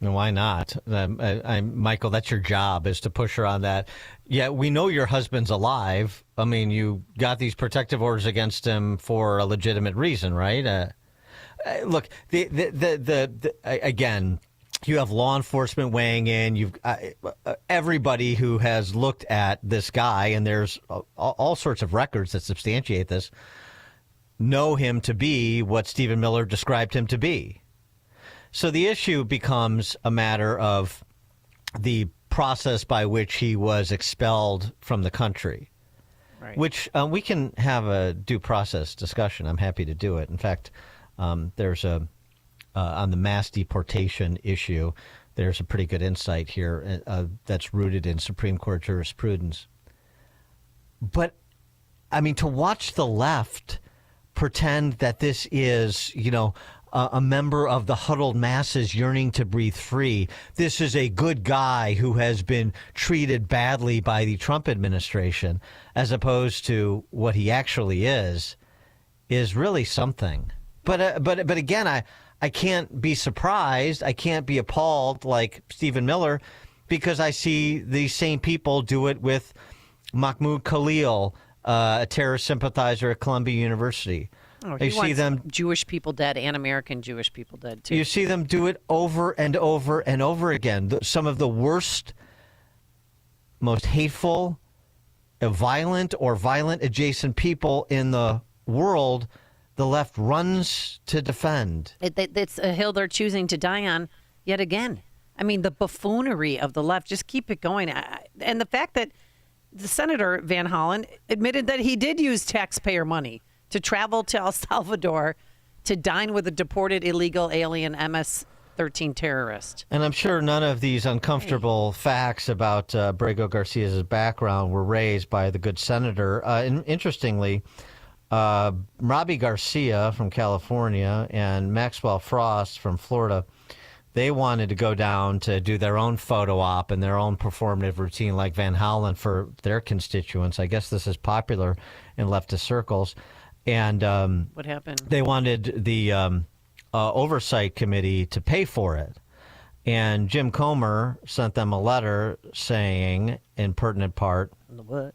No, why not? Michael, that's your job, is to push her on that. Yeah, we know your husband's alive. I mean, you got these protective orders against him for a legitimate reason, right? Look, again, you have law enforcement weighing in. You've everybody who has looked at this guy, and there's all sorts of records that substantiate this, know him to be what Stephen Miller described him to be. So the issue becomes a matter of the process by which he was expelled from the country, right. Which we can have a due process discussion. I'm happy to do it. In fact, there's on the mass deportation issue, there's a pretty good insight here that's rooted in Supreme Court jurisprudence. But, I mean, to watch the left pretend that this is, you know, a member of the huddled masses yearning to breathe free. This is a good guy who has been treated badly by the Trump administration, as opposed to what he actually is really something. But again, I can't be surprised. I can't be appalled like Stephen Miller, because I see these same people do it with Mahmoud Khalil, a terrorist sympathizer at Columbia University. Oh, you see them, Jewish people dead and American Jewish people dead, too. You see them do it over and over and over again. Some of the worst, most hateful, violent or violent adjacent people in the world, the left runs to defend. It's a hill they're choosing to die on yet again. I mean, the buffoonery of the left, just keep it going. And the fact that the Senator Van Hollen admitted that he did use taxpayer money to travel to El Salvador to dine with a deported illegal alien MS-13 terrorist. And I'm sure none of these uncomfortable facts about Abrego Garcia's background were raised by the good senator. And interestingly, Robbie Garcia from California and Maxwell Frost from Florida, They wanted to go down to do their own photo op and their own performative routine like Van Halen for their constituents. I guess this is popular in leftist circles. And what happened? They wanted the oversight committee to pay for it. And Jim Comer sent them a letter saying, in pertinent part, what?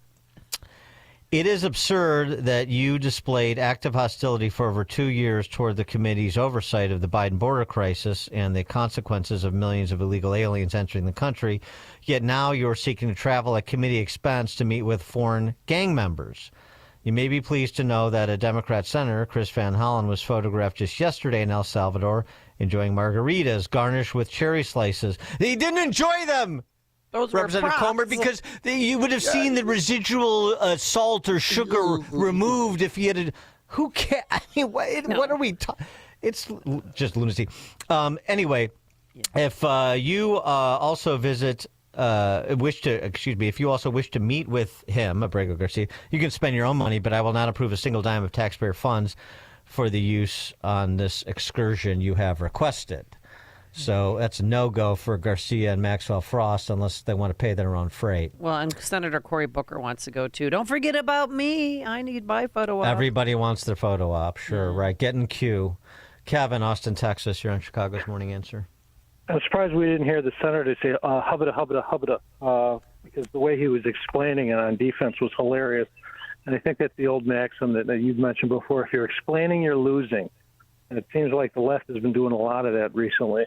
It is absurd that you displayed active hostility for over 2 years toward the committee's oversight of the Biden border crisis and the consequences of millions of illegal aliens entering the country, yet now you're seeking to travel at committee expense to meet with foreign gang members. You may be pleased to know that a Democrat senator, Chris Van Hollen, was photographed just yesterday in El Salvador enjoying margaritas garnished with cherry slices. He didn't enjoy them! Those Representative Comer, because you would have seen the residual salt or sugar removed if he had. Who cares? I mean, what are we talking? It's just lunacy. Anyway, if you also if you also wish to meet with him, Abrego Garcia, you can spend your own money, but I will not approve a single dime of taxpayer funds for the use on this excursion you have requested. So that's a no-go for Garcia and Maxwell Frost unless they want to pay their own freight. Well, and Senator Cory Booker wants to go, too. Don't forget about me. I need my photo op. Everybody wants their photo op, sure, right. Get in queue. Kevin, Austin, Texas, you're on Chicago's Morning Answer. I'm surprised we didn't hear the senator say, hubba-da, because the way he was explaining it on defense was hilarious. And I think that's the old maxim that you've mentioned before. If you're explaining, you're losing. And it seems like the left has been doing a lot of that recently,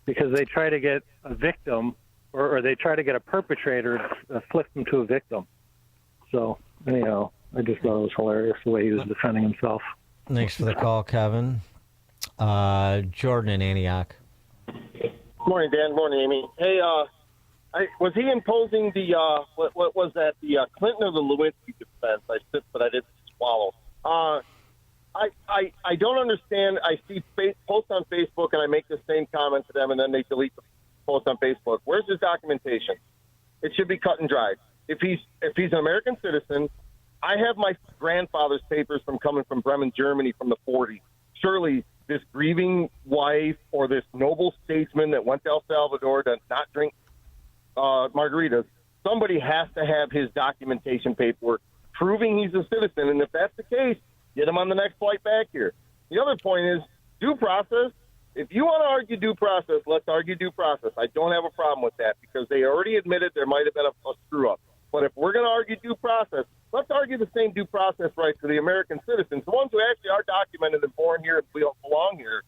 because they try to get a victim or they try to get a perpetrator to flip them to a victim. So, anyhow, I just thought it was hilarious the way he was defending himself. Thanks for the call, Kevin. Jordan in Antioch. Morning, Dan. Morning, Amy. Hey, was he imposing the, what was that, the Clinton or the Lewinsky defense? I sipped, but I didn't swallow. I don't understand. I see posts on Facebook, and I make the same comment to them, and then they delete the post on Facebook. Where's his documentation? It should be cut and dried. If he's an American citizen, I have my grandfather's papers from coming from Bremen, Germany from the 40s. Surely this grieving wife or this noble statesman that went to El Salvador to not drink margaritas, somebody has to have his documentation paperwork proving he's a citizen. And if that's the case, get him on the next flight back here. The other point is due process. If you want to argue due process, let's argue due process. I don't have a problem with that because they already admitted there might have been a screw-up. But if we're going to argue due process, let's argue the same due process rights for the American citizens, the ones who actually are documented and born here and belong here.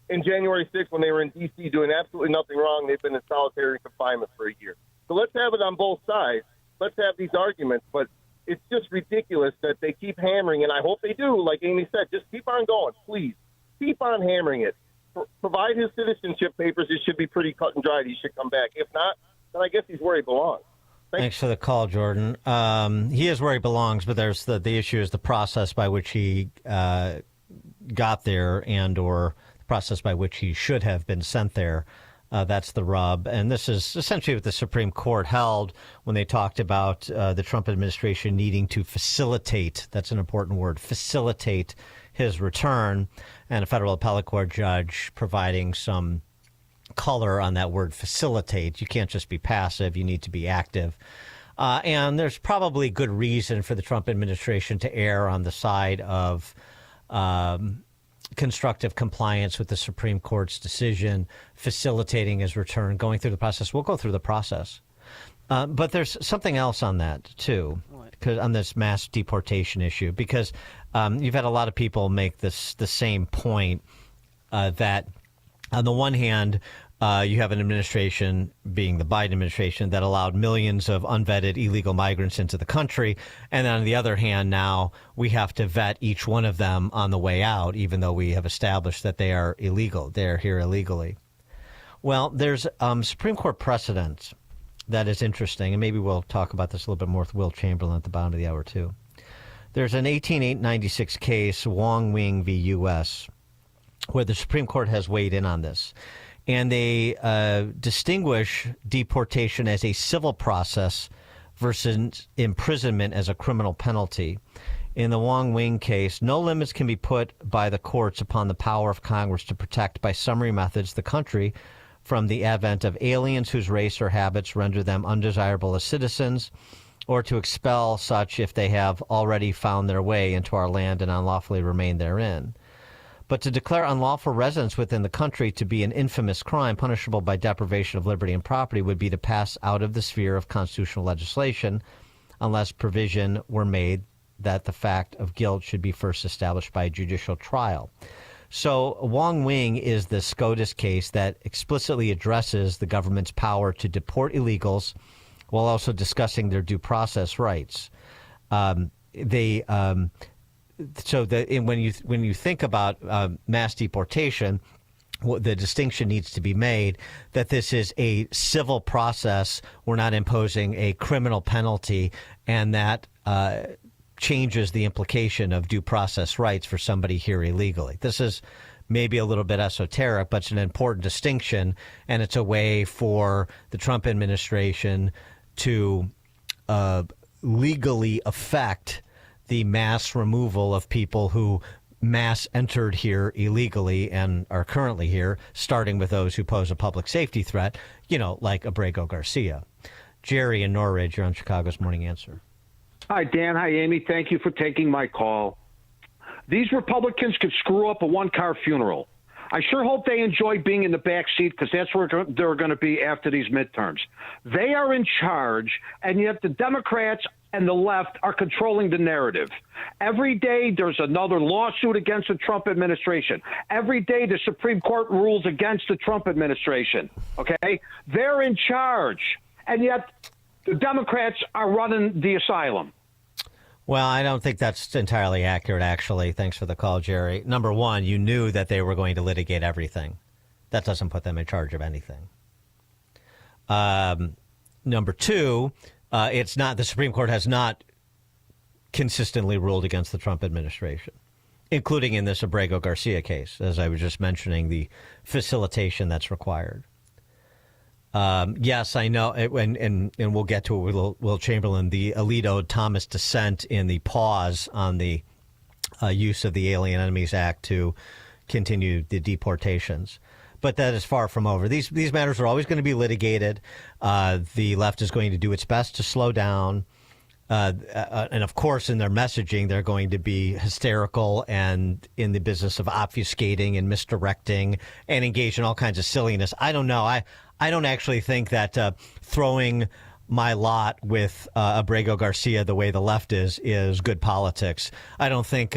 In January 6th, when they were in D.C. doing absolutely nothing wrong, they've been in solitary confinement for a year. So let's have it on both sides. Let's have these arguments. But it's just ridiculous that they keep hammering, and I hope they do, like Amy said, just keep on going, please. Keep on hammering it. Provide his citizenship papers. It should be pretty cut and dried. He should come back. If not, then I guess he's where he belongs. Thanks for the call, Jordan. He is where he belongs, but there's the issue is the process by which he got there and or the process by which he should have been sent there. That's the rub. And this is essentially what the Supreme Court held when they talked about the Trump administration needing to facilitate, that's an important word, facilitate his return, and a federal appellate court judge providing some color on that word facilitate. You can't just be passive. You need to be active. And there's probably good reason for the Trump administration to err on the side of constructive compliance with the Supreme Court's decision, facilitating his return, going through the process. We'll go through the process. But there's something else on that, too, because on this mass deportation issue, because you've had a lot of people make the same point that on the one hand, you have an administration, being the Biden administration, that allowed millions of unvetted illegal migrants into the country. And then on the other hand, now we have to vet each one of them on the way out, even though we have established that they are illegal. They're here illegally. Well, there's Supreme Court precedent that is interesting, and maybe we'll talk about this a little bit more with Will Chamberlain at the bottom of the hour, too. There's an 1896 case, Wong Wing v. U.S., where the Supreme Court has weighed in on this. And they distinguish deportation as a civil process versus imprisonment as a criminal penalty. In the Wong Wing case, no limits can be put by the courts upon the power of Congress to protect by summary methods the country from the advent of aliens whose race or habits render them undesirable as citizens, or to expel such if they have already found their way into our land and unlawfully remain therein. But to declare unlawful residence within the country to be an infamous crime punishable by deprivation of liberty and property would be to pass out of the sphere of constitutional legislation unless provision were made that the fact of guilt should be first established by a judicial trial. So Wong Wing is the SCOTUS case that explicitly addresses the government's power to deport illegals while also discussing their due process rights. So when you think about mass deportation, the distinction needs to be made that this is a civil process. We're not imposing a criminal penalty, and that changes the implication of due process rights for somebody here illegally. This is maybe a little bit esoteric, but it's an important distinction, and it's a way for the Trump administration to legally affect the mass removal of people who mass entered here illegally and are currently here, starting with those who pose a public safety threat, like Abrego Garcia. Jerry in Norridge, you're on Chicago's Morning Answer. Hi, Dan. Hi, Amy. Thank you for taking my call. These Republicans could screw up a one-car funeral. I sure hope they enjoy being in the back seat, because that's where they're going to be after these midterms. They are in charge, and yet the Democrats and the left are controlling the narrative. Every day there's another lawsuit against the Trump administration. Every day the Supreme Court rules against the Trump administration. Okay? They're in charge, and yet the Democrats are running the asylum. Well, I don't think that's entirely accurate, actually. Thanks for the call, Jerry. Number one, you knew that they were going to litigate everything. That doesn't put them in charge of anything. Number two, it's not, the Supreme Court has not consistently ruled against the Trump administration, including in this Abrego Garcia case, as I was just mentioning, the facilitation that's required. Yes, I know, and we'll get to it with Will Chamberlain, the Alito Thomas dissent in the pause on the use of the Alien Enemies Act to continue the deportations. But that is far from over. These matters are always going to be litigated. The left is going to do its best to slow down. And of course, in their messaging, they're going to be hysterical and in the business of obfuscating and misdirecting and engage in all kinds of silliness. I don't know. I don't actually think that throwing my lot with Abrego Garcia the way the left is good politics. I don't think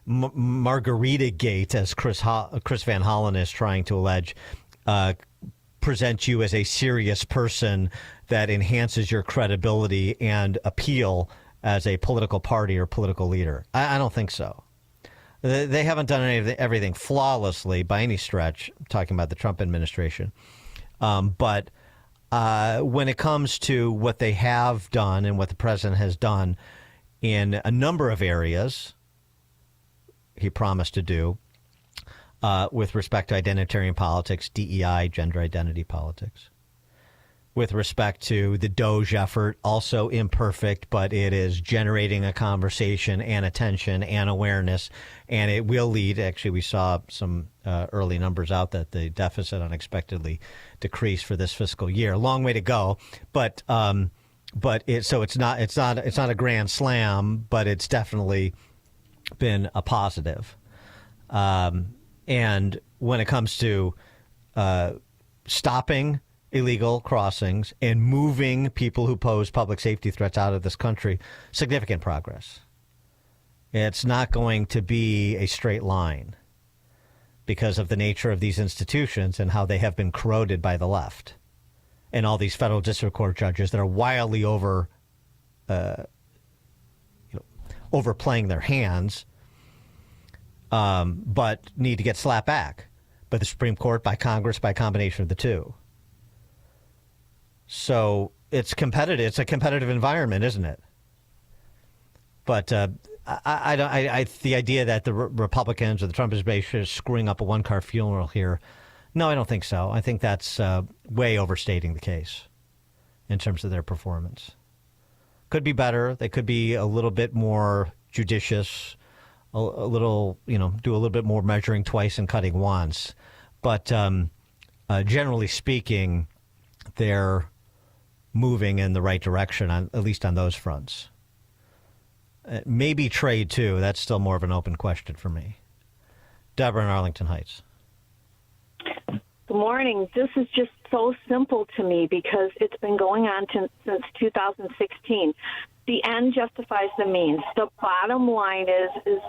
Margarita Gate, as Chris Van Hollen is trying to allege, presents you as a serious person that enhances your credibility and appeal as a political party or political leader. I don't think so. They haven't done everything flawlessly by any stretch, talking about the Trump administration. But when it comes to what they have done and what the president has done in a number of areas, he promised to do, with respect to identitarian politics, DEI, gender identity politics. With respect to the DOGE effort, also imperfect, but it is generating a conversation and attention and awareness, and it will lead. Actually, we saw some early numbers out that the deficit unexpectedly decreased for this fiscal year. Long way to go, but it's not a grand slam, but it's definitely been a positive. And when it comes to stopping illegal crossings and moving people who pose public safety threats out of this country, significant progress. It's not going to be a straight line because of the nature of these institutions and how they have been corroded by the left and all these federal district court judges that are wildly overplaying their hands, but need to get slapped back by the Supreme Court, by Congress, by a combination of the two. So it's competitive. It's a competitive environment, isn't it? But the idea that the Republicans or the Trump administration is screwing up a one-car funeral here, no, I don't think so. I think that's way overstating the case in terms of their performance. Could be better. They could be a little bit more judicious, a little, do a little bit more measuring twice and cutting once. But generally speaking, they're moving in the right direction, at least on those fronts. Maybe trade, too. That's still more of an open question for me. Deborah in Arlington Heights. Good morning. This is just so simple to me because it's been going on since 2016. The end justifies the means. The bottom line is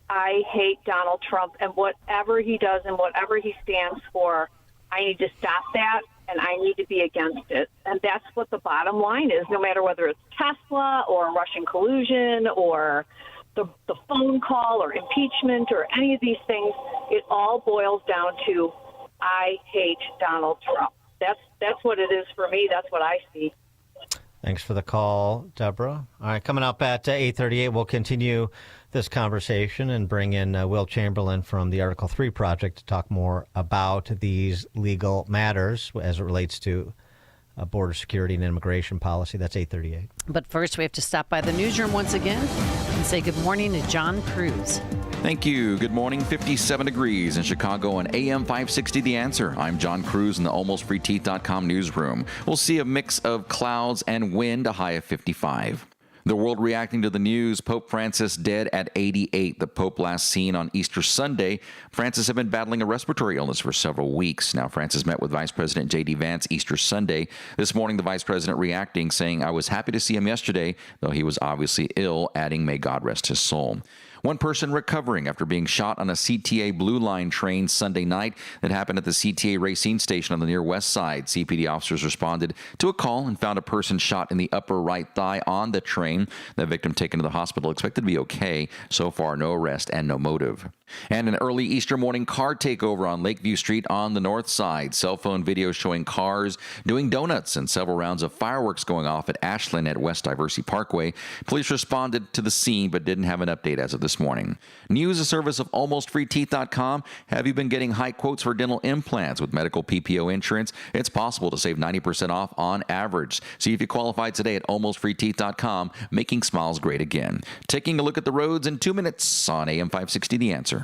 I hate Donald Trump, and whatever he does and whatever he stands for, I need to stop that, and I need to be against it. And that's what the bottom line is, no matter whether it's Tesla or Russian collusion or the phone call or impeachment or any of these things. It all boils down to I hate Donald Trump. That's what it is for me. That's what I see. Thanks for the call, Deborah. All right, coming up at 8:38, we'll continue this conversation and bring in Will Chamberlain from the Article 3 Project to talk more about these legal matters as it relates to border security and immigration policy. That's 8:38. But first, we have to stop by the newsroom once again and say good morning to John Cruz. Thank you. Good morning. 57 degrees in Chicago and AM 560 The Answer. I'm John Cruz in the AlmostFreeTeeth.com newsroom. We'll see a mix of clouds and wind, a high of 55. The world reacting to the news. Pope Francis dead at 88. The Pope last seen on Easter Sunday. Francis had been battling a respiratory illness for several weeks. Now, Francis met with Vice President J.D. Vance Easter Sunday. This morning, the Vice President reacting, saying, "I was happy to see him yesterday, though he was obviously ill," adding, "May God rest his soul." One person recovering after being shot on a CTA Blue Line train Sunday night. That happened at the CTA Racine station on the near west side. CPD officers responded to a call and found a person shot in the upper right thigh on the train. The victim taken to the hospital, expected to be okay. So far, no arrest and no motive. And an early Easter morning car takeover on Lakeview Street on the north side. Cell phone video showing cars doing donuts and several rounds of fireworks going off at Ashland at West Diversey Parkway. Police responded to the scene but didn't have an update as of this morning. News, a service of AlmostFreeTeeth.com. Have you been getting high quotes for dental implants with medical PPO insurance? It's possible to save 90% off on average. See if you qualify today at AlmostFreeTeeth.com, making smiles great again. Taking a look at the roads in 2 minutes on AM 560 The Answer.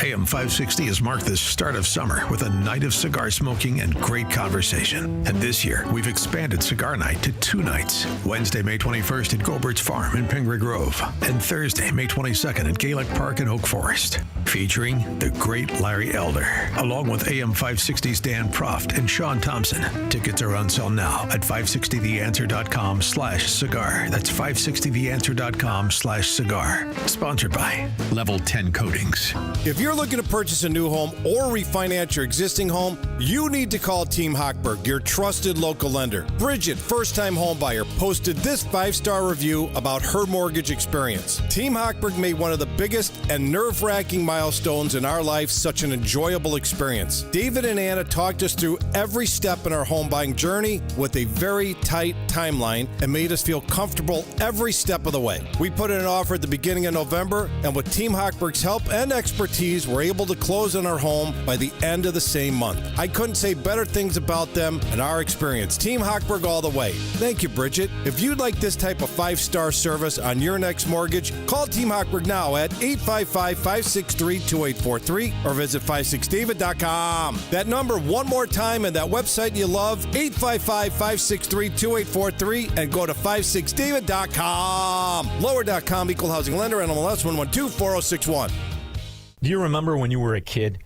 AM 560 has marked the start of summer with a night of cigar smoking and great conversation. And this year, we've expanded Cigar Night to 2 nights. Wednesday, May 21st at Gobert's Farm in Pingree Grove. And Thursday, May 22nd at Gaelic Park in Oak Forest. Featuring the great Larry Elder, along with AM 560's Dan Proft and Sean Thompson. Tickets are on sale now at 560theanswer.com/cigar. That's 560theanswer.com/cigar. Sponsored by Level 10 Coatings. If you're looking to purchase a new home or refinance your existing home, you need to call Team Hochberg, your trusted local lender. Bridget, first-time home buyer, posted this 5-star review about her mortgage experience. Team Hochberg made one of the biggest and nerve-wracking milestones in our life such an enjoyable experience. David and Anna talked us through every step in our home buying journey with a very tight timeline and made us feel comfortable every step of the way. We put in an offer at the beginning of November, and with Team Hochberg's help and expertise, we're able to close on our home by the end of the same month. I couldn't say better things about them and our experience. Team Hochberg all the way. Thank you, Bridget. If you'd like this type of 5-star service on your next mortgage, call Team Hochberg now at 855-563-2843 or visit 56david.com. That number one more time and that website you love, 855-563-2843, and go to 56david.com. Lower.com, equal housing lender, NMLS 1124061. Do you remember when you were a kid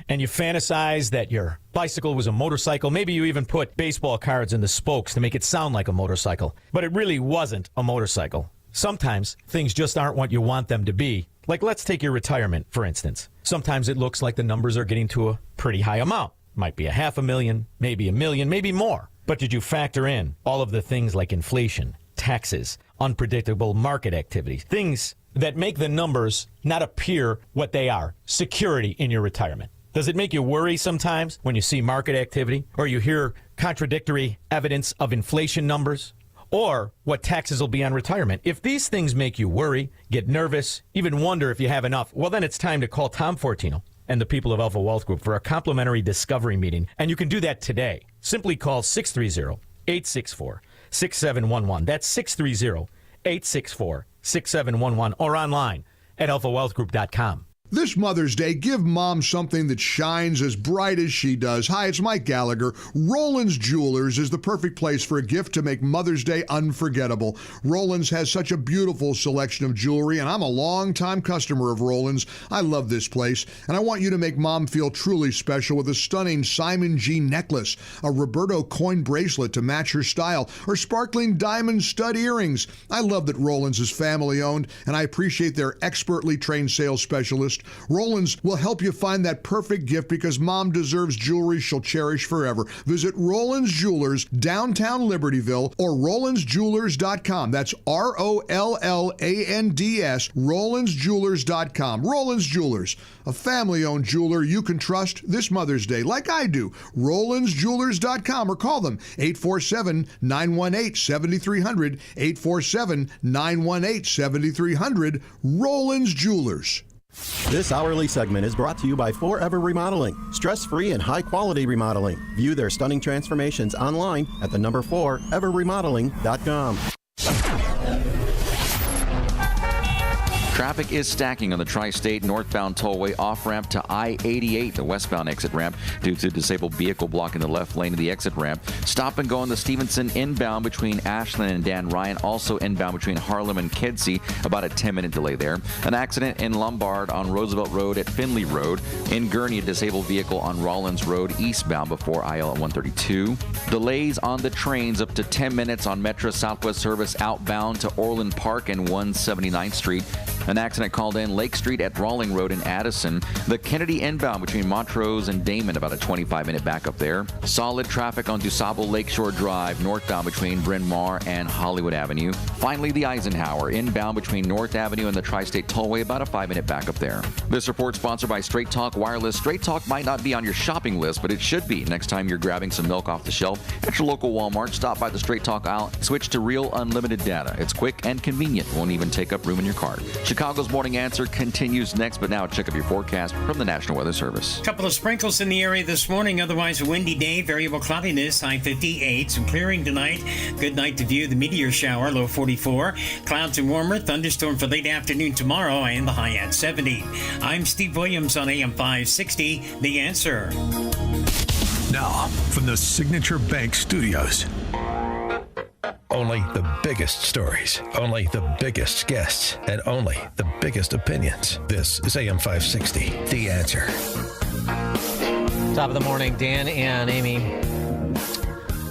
and you fantasized that your bicycle was a motorcycle? Maybe you even put baseball cards in the spokes to make it sound like a motorcycle, but it really wasn't a motorcycle. Sometimes things just aren't what you want them to be. Like, let's take your retirement, for instance. Sometimes it looks like the numbers are getting to a pretty high amount. Might be $500,000, maybe $1 million, maybe more. But did you factor in all of the things like inflation, taxes, unpredictable market activities, things that make the numbers not appear what they are? Security in your retirement. Does it make you worry sometimes when you see market activity or you hear contradictory evidence of inflation numbers or what taxes will be on retirement? If these things make you worry, get nervous, even wonder if you have enough, well, then it's time to call Tom Fortino and the people of Alpha Wealth Group for a complimentary discovery meeting. And you can do that today. Simply call 630-864-6711. That's 630-864-6711. 6711 or online at alphawealthgroup.com. This Mother's Day, give Mom something that shines as bright as she does. Hi, it's Mike Gallagher. Roland's Jewelers is the perfect place for a gift to make Mother's Day unforgettable. Roland's has such a beautiful selection of jewelry, and I'm a longtime customer of Roland's. I love this place, and I want you to make Mom feel truly special with a stunning Simon G necklace, a Roberto coin bracelet to match her style, or sparkling diamond stud earrings. I love that Roland's is family-owned, and I appreciate their expertly trained sales specialist. Roland's will help you find that perfect gift because Mom deserves jewelry she'll cherish forever. Visit Roland's Jewelers, downtown Libertyville, or RolandsJewelers.com. That's ROLLANDS, RolandsJewelers.com. Roland's Jewelers, a family-owned jeweler you can trust this Mother's Day, like I do. RolandsJewelers.com, or call them 847-918-7300, 847-918-7300, Roland's Jewelers. This hourly segment is brought to you by Forever Remodeling, stress-free and high-quality remodeling. View their stunning transformations online at the number 4everremodeling.com. Traffic is stacking on the Tri-State northbound tollway off-ramp to I-88, the westbound exit ramp, due to disabled vehicle blocking the left lane of the exit ramp. Stop and go on the Stevenson inbound between Ashland and Dan Ryan, also inbound between Harlem and Kedzie, about a 10-minute delay there. An accident in Lombard on Roosevelt Road at Finley Road. In Gurnee, a disabled vehicle on Rollins Road eastbound before IL at 132. Delays on the trains up to 10 minutes on Metro Southwest service outbound to Orland Park and 179th Street. An accident called in Lake Street at Rawling Road in Addison. The Kennedy inbound between Montrose and Damon, about a 25-minute backup there. Solid traffic on DuSable Lakeshore Drive, northbound between Bryn Mawr and Hollywood Avenue. Finally, the Eisenhower, inbound between North Avenue and the Tri-State Tollway, about a 5-minute backup there. This report sponsored by Straight Talk Wireless. Straight Talk might not be on your shopping list, but it should be. Next time you're grabbing some milk off the shelf at your local Walmart, stop by the Straight Talk aisle, switch to real unlimited data. It's quick and convenient. Won't even take up room in your cart. Chicago's Morning Answer continues next, but now check out your forecast from the National Weather Service. Couple of sprinkles in the area this morning, otherwise a windy day, variable cloudiness, high 58. Some clearing tonight. Good night to view the meteor shower, low 44. Clouds and warmer, thunderstorm for late afternoon tomorrow, and the high at 70. I'm Steve Williams on AM 560, The Answer. Now, from the Signature Bank Studios. Only the biggest stories, only the biggest guests, and only the biggest opinions. This is AM 560, The Answer. Top of the morning, Dan and Amy.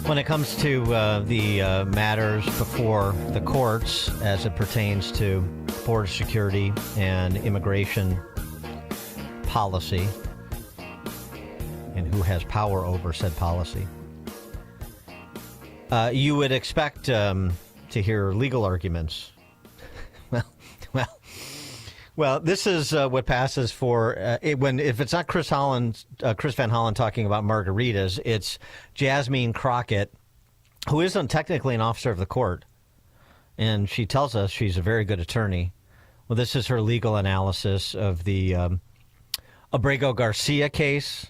When it comes to the matters before the courts as it pertains to border security and immigration policy, and who has power over said policy, you would expect to hear legal arguments. Well, this is what passes for if it's not Chris Van Hollen talking about margaritas, it's Jasmine Crockett, who isn't technically an officer of the court, and she tells us she's a very good attorney. Well, this is her legal analysis of the Abrego Garcia case,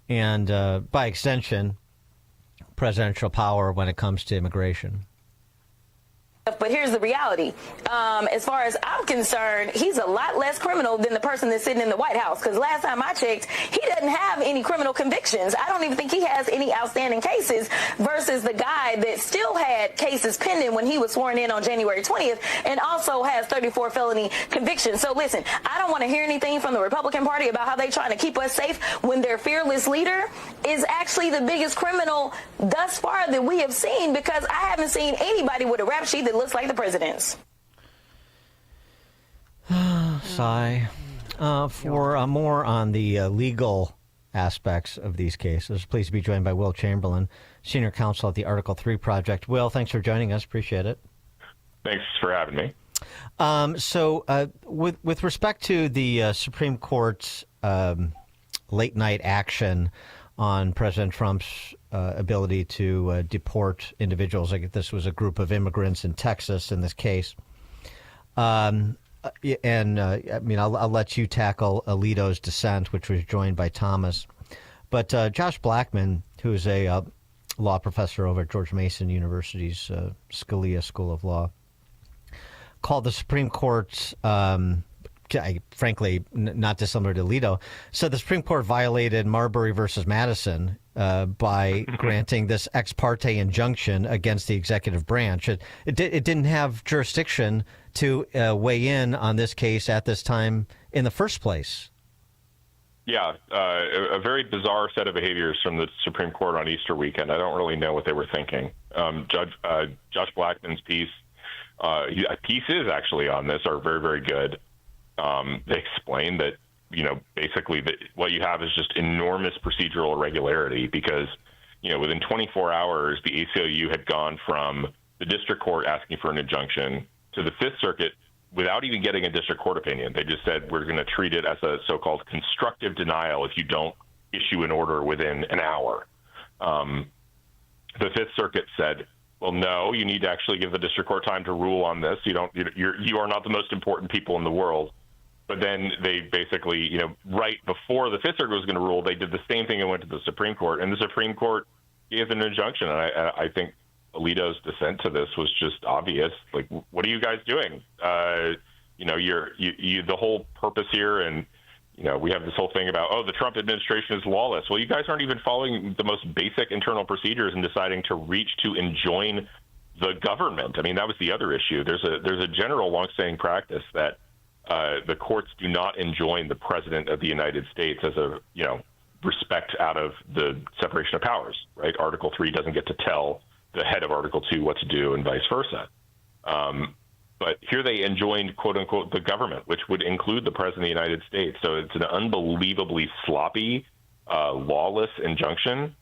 and by extension, presidential power when it comes to immigration. But here's the reality. As far as I'm concerned, he's a lot less criminal than the person that's sitting in the White House. Because last time I checked, he doesn't have any criminal convictions. I don't even think he has any outstanding cases versus the guy that still had cases pending when he was sworn in on January 20th and also has 34 felony convictions. So listen, I don't want to hear anything from the Republican Party about how they're trying to keep us safe when their fearless leader is actually the biggest criminal thus far that we have seen, because I haven't seen anybody with a rap sheet that looks like the president's. Sigh. For more on the legal aspects of these cases, please be joined by Will Chamberlain, Senior Counsel at the Article 3 Project. Will, thanks for joining us. Appreciate it. Thanks for having me. With respect to the Supreme Court's late-night action on President Trump's ability to deport individuals. Like this was a group of immigrants in Texas in this case. I'll let you tackle Alito's dissent, which was joined by Thomas. But Josh Blackman, who is a law professor over at George Mason University's Scalia School of Law, called the Supreme Court's, frankly, not dissimilar to Alito, said the Supreme Court violated Marbury versus Madison by granting this ex parte injunction against the executive branch. It didn't have jurisdiction to weigh in on this case at this time in the first place. Yeah, a very bizarre set of behaviors from the Supreme Court on Easter weekend. I don't really know what they were thinking. Josh Blackman's piece pieces actually on this are very, very good. They explain that, basically that what you have is just enormous procedural irregularity because, within 24 hours, the ACLU had gone from the district court asking for an injunction to the Fifth Circuit without even getting a district court opinion. They just said, we're going to treat it as a so-called constructive denial if you don't issue an order within an hour. The Fifth Circuit said, well, no, you need to actually give the district court time to rule on this. You are not the most important people in the world. But then they basically, right before the Fifth Circuit was going to rule, they did the same thing and went to the Supreme Court. And the Supreme Court gave an injunction. And I think Alito's dissent to this was just obvious. Like, what are you guys doing? The whole purpose here, and we have this whole thing about, the Trump administration is lawless. Well, you guys aren't even following the most basic internal procedures and deciding to reach to enjoin the government. I mean, that was the other issue. There's a general longstanding practice that the courts do not enjoin the president of the United States as a respect out of the separation of powers. Right? Article 3 doesn't get to tell the head of Article 2 what to do, and vice versa. But here they enjoined, quote unquote, the government, which would include the president of the United States. So it's an unbelievably sloppy, lawless injunction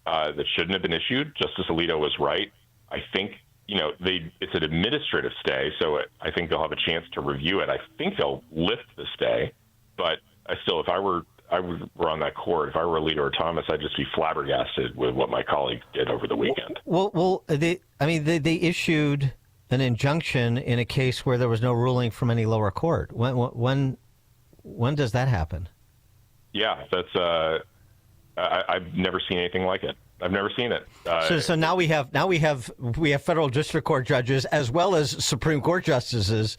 that shouldn't have been issued. Justice Alito was right. I think, it's an administrative stay, so I think they'll have a chance to review it. I think they'll lift the stay, but if I were on that court, if I were Alito or Thomas, I'd just be flabbergasted with what my colleagues did over the weekend. Well, they issued an injunction in a case where there was no ruling from any lower court. When does that happen? Yeah, that's I've never seen anything like it. I've never seen it. So now we have federal district court judges as well as Supreme Court justices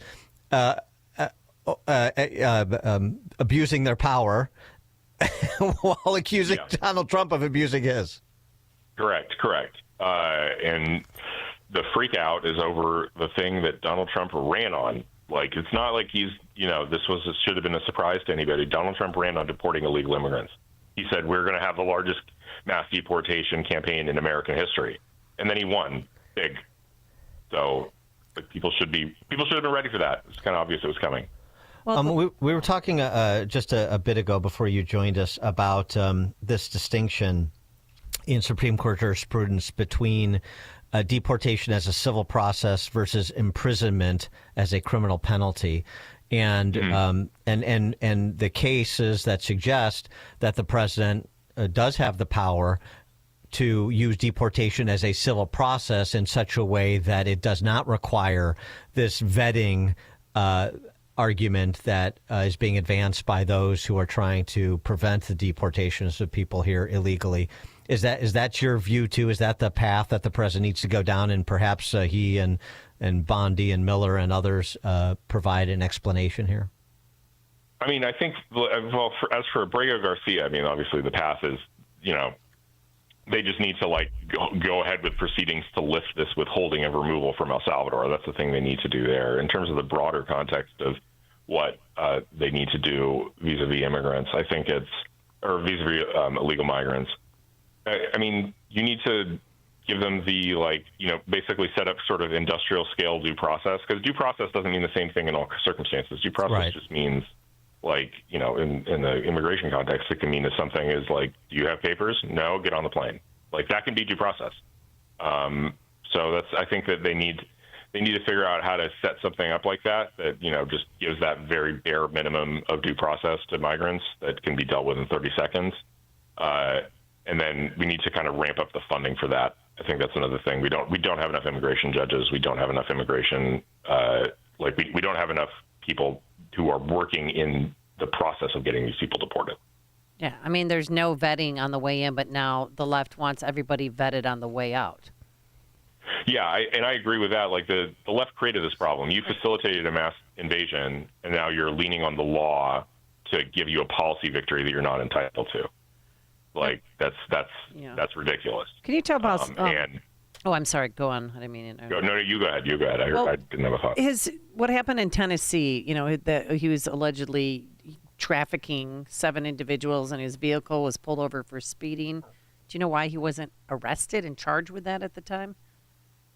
abusing their power while accusing Donald Trump of abusing his. Correct. And the freak out is over the thing that Donald Trump ran on. Like, it's not like he's, this should have been a surprise to anybody. Donald Trump ran on deporting illegal immigrants. He said, we're going to have the largest mass deportation campaign in American history. And then he won big. So people should have been ready for that. It's kind of obvious it was coming. Well, we were talking just a bit ago before you joined us about this distinction in Supreme Court jurisprudence between deportation as a civil process versus imprisonment as a criminal penalty. And and the cases that suggest that the president does have the power to use deportation as a civil process in such a way that it does not require this vetting argument that is being advanced by those who are trying to prevent the deportations of people here illegally. Is that your view too? Is that the path that the president needs to go down, and perhaps he and Bondi and Miller and others provide an explanation here? I mean, I think, as for Abrego Garcia, I mean, obviously the path is, they just need to go ahead with proceedings to lift this withholding of removal from El Salvador. That's the thing they need to do there. In terms of the broader context of what they need to do vis-a-vis immigrants, I think vis-a-vis illegal migrants. I mean, you need to give them the, basically set up sort of industrial scale due process, because due process doesn't mean the same thing in all circumstances. Due process just means, in the immigration context, it can mean that something is do you have papers? No, get on the plane. That can be due process. So I think that they need to figure out how to set something up like that just gives that very bare minimum of due process to migrants that can be dealt with in 30 seconds. And then we need to kind of ramp up the funding for that. I think that's another thing. We don't have enough immigration judges. We don't have enough immigration. We don't have enough people who are working in the process of getting these people deported. Yeah, I mean, there's no vetting on the way in, but now the left wants everybody vetted on the way out. Yeah, I agree with that. Like the left created this problem. You facilitated a mass invasion, and now you're leaning on the law to give you a policy victory that you're not entitled to. Like that's ridiculous. Can you tell about? And oh, I'm sorry. Go on. I didn't mean it. no, you go ahead. You go ahead. I didn't have a thought. What happened in Tennessee? You know, that he was allegedly trafficking 7 individuals, and his vehicle was pulled over for speeding. Do you know why he wasn't arrested and charged with that at the time?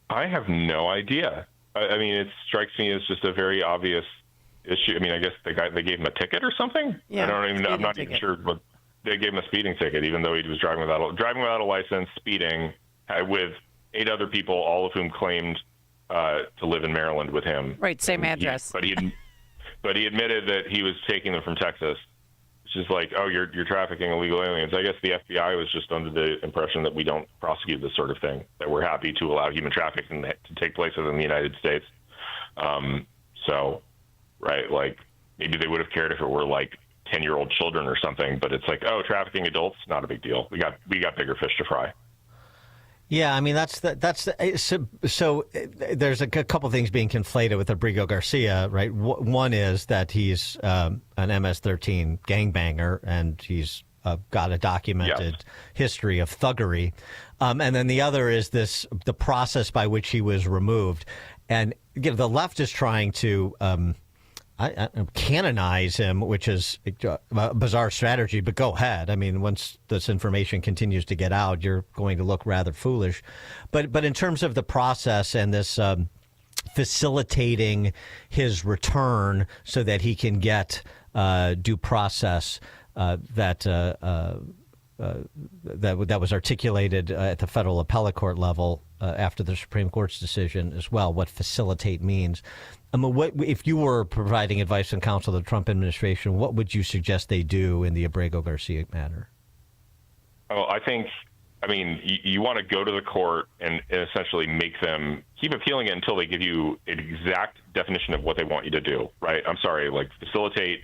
I have no idea. I mean, it strikes me as just a very obvious issue. I mean, I guess they gave him a ticket or something. Yeah, I don't even know. I'm not ticket. even sure, but they gave him a speeding ticket, even though he was driving without a license, speeding with 8 other people, all of whom claimed to live in Maryland with him. Right, same address. But he admitted that he was taking them from Texas. It's just like, oh, you're trafficking illegal aliens. I guess the FBI was just under the impression that we don't prosecute this sort of thing, that we're happy to allow human trafficking to take place within the United States. So, right, like maybe they would have cared if it were like 10-year-old children or something, but it's like, oh, trafficking adults, not a big deal. We got bigger fish to fry. Yeah, I mean so there's a couple things being conflated with Abrigo Garcia, right? One is that he's an MS-13 gangbanger, and he's got a documented history of thuggery, and then the other is the process by which he was removed, and the left is trying to canonize him, which is a bizarre strategy, but go ahead. I mean, once this information continues to get out, you're going to look rather foolish. But in terms of the process and this facilitating his return so that he can get due process that was articulated at the federal appellate court level after the Supreme Court's decision as well, what facilitate means. I mean, what if you were providing advice and counsel to the Trump administration, what would you suggest they do in the Abrigo Garcia matter? Oh, I mean, you want to go to the court and essentially make them keep appealing it until they give you an exact definition of what they want you to do, right? I'm sorry, like facilitate,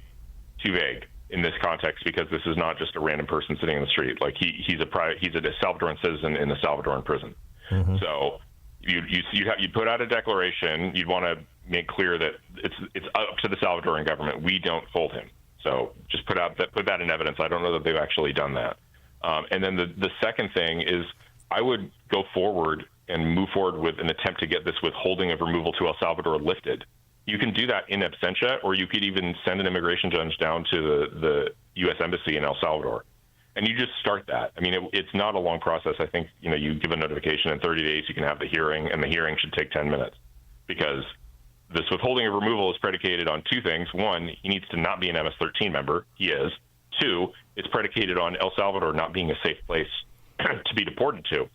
too vague in this context, because this is not just a random person sitting in the street. Like he's a Salvadoran citizen in the Salvadoran prison. Mm-hmm. So you put out a declaration. You'd want to make clear that it's up to the Salvadoran government. We don't hold him. So just put that in evidence. I don't know that they've actually done that. And then the second thing is, I would go forward and move forward with an attempt to get this withholding of removal to El Salvador lifted. You can do that in absentia, or you could even send an immigration judge down to the U.S. Embassy in El Salvador. And you just start that. I mean, it's not a long process. I think, you give a notification in 30 days, you can have the hearing, and the hearing should take 10 minutes. Because this withholding of removal is predicated on 2 things. 1, he needs to not be an MS-13 member. He is. 2, it's predicated on El Salvador not being a safe place to be deported to.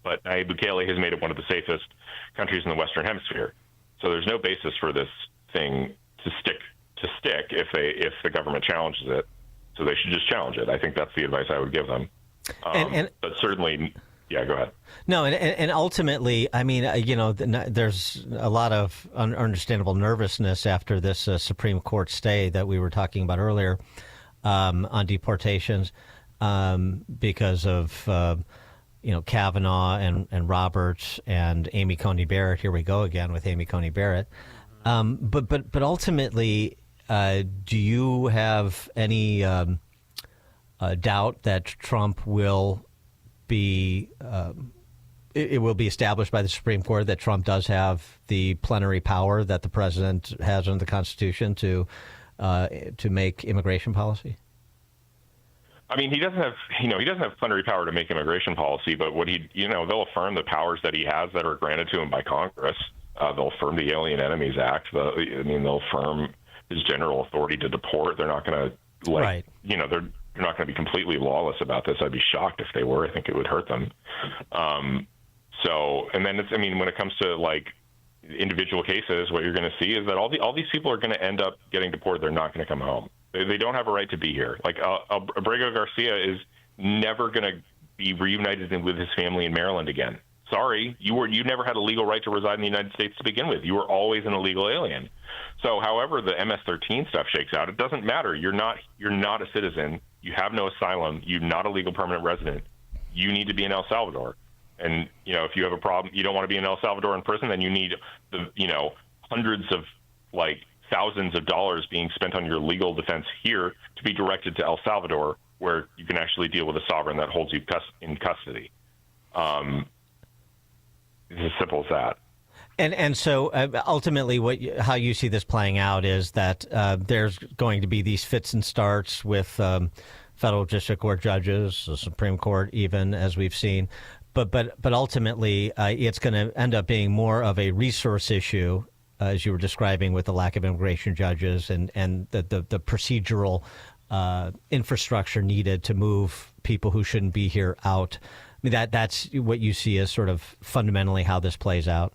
But Nayib Bukele has made it one of the safest countries in the Western Hemisphere. So there's no basis for this thing to stick if the government challenges it. So they should just challenge it. I think that's the advice I would give them. But certainly, yeah, go ahead. No, and ultimately, I mean, there's a lot of understandable nervousness after this Supreme Court stay that we were talking about earlier on deportations because of Kavanaugh and Roberts and Amy Coney Barrett. Here we go again with Amy Coney Barrett. But ultimately, do you have any doubt that Trump will be it will be established by the Supreme Court that Trump does have the plenary power that the president has under the Constitution to make immigration policy? I mean, he doesn't have plenary power to make immigration policy, but they'll affirm the powers that he has that are granted to him by Congress. They'll affirm the Alien Enemies Act. They'll affirm his general authority to deport. They're not going to right. They're not going to be completely lawless about this. I'd be shocked if they were. I think it would hurt them. And then when it comes to like individual cases, what you're going to see is that all these people are going to end up getting deported. They're not going to come home. They don't have a right to be here. Like Abrigo Garcia is never going to be reunited with his family in Maryland again. Sorry, you never had a legal right to reside in the United States to begin with. You were always an illegal alien. So, however the MS-13 stuff shakes out, it doesn't matter. You're not a citizen. You have no asylum. You're not a legal permanent resident. You need to be in El Salvador. And, if you have a problem, you don't want to be in El Salvador in prison, then you need hundreds of thousands of dollars being spent on your legal defense here to be directed to El Salvador, where you can actually deal with a sovereign that holds you in custody. It's as simple as that. And so ultimately, how you see this playing out is that there's going to be these fits and starts with federal district court judges, the Supreme Court, even as we've seen. But ultimately, it's going to end up being more of a resource issue, as you were describing, with the lack of immigration judges and the procedural infrastructure needed to move people who shouldn't be here out. I mean, that's what you see as sort of fundamentally how this plays out.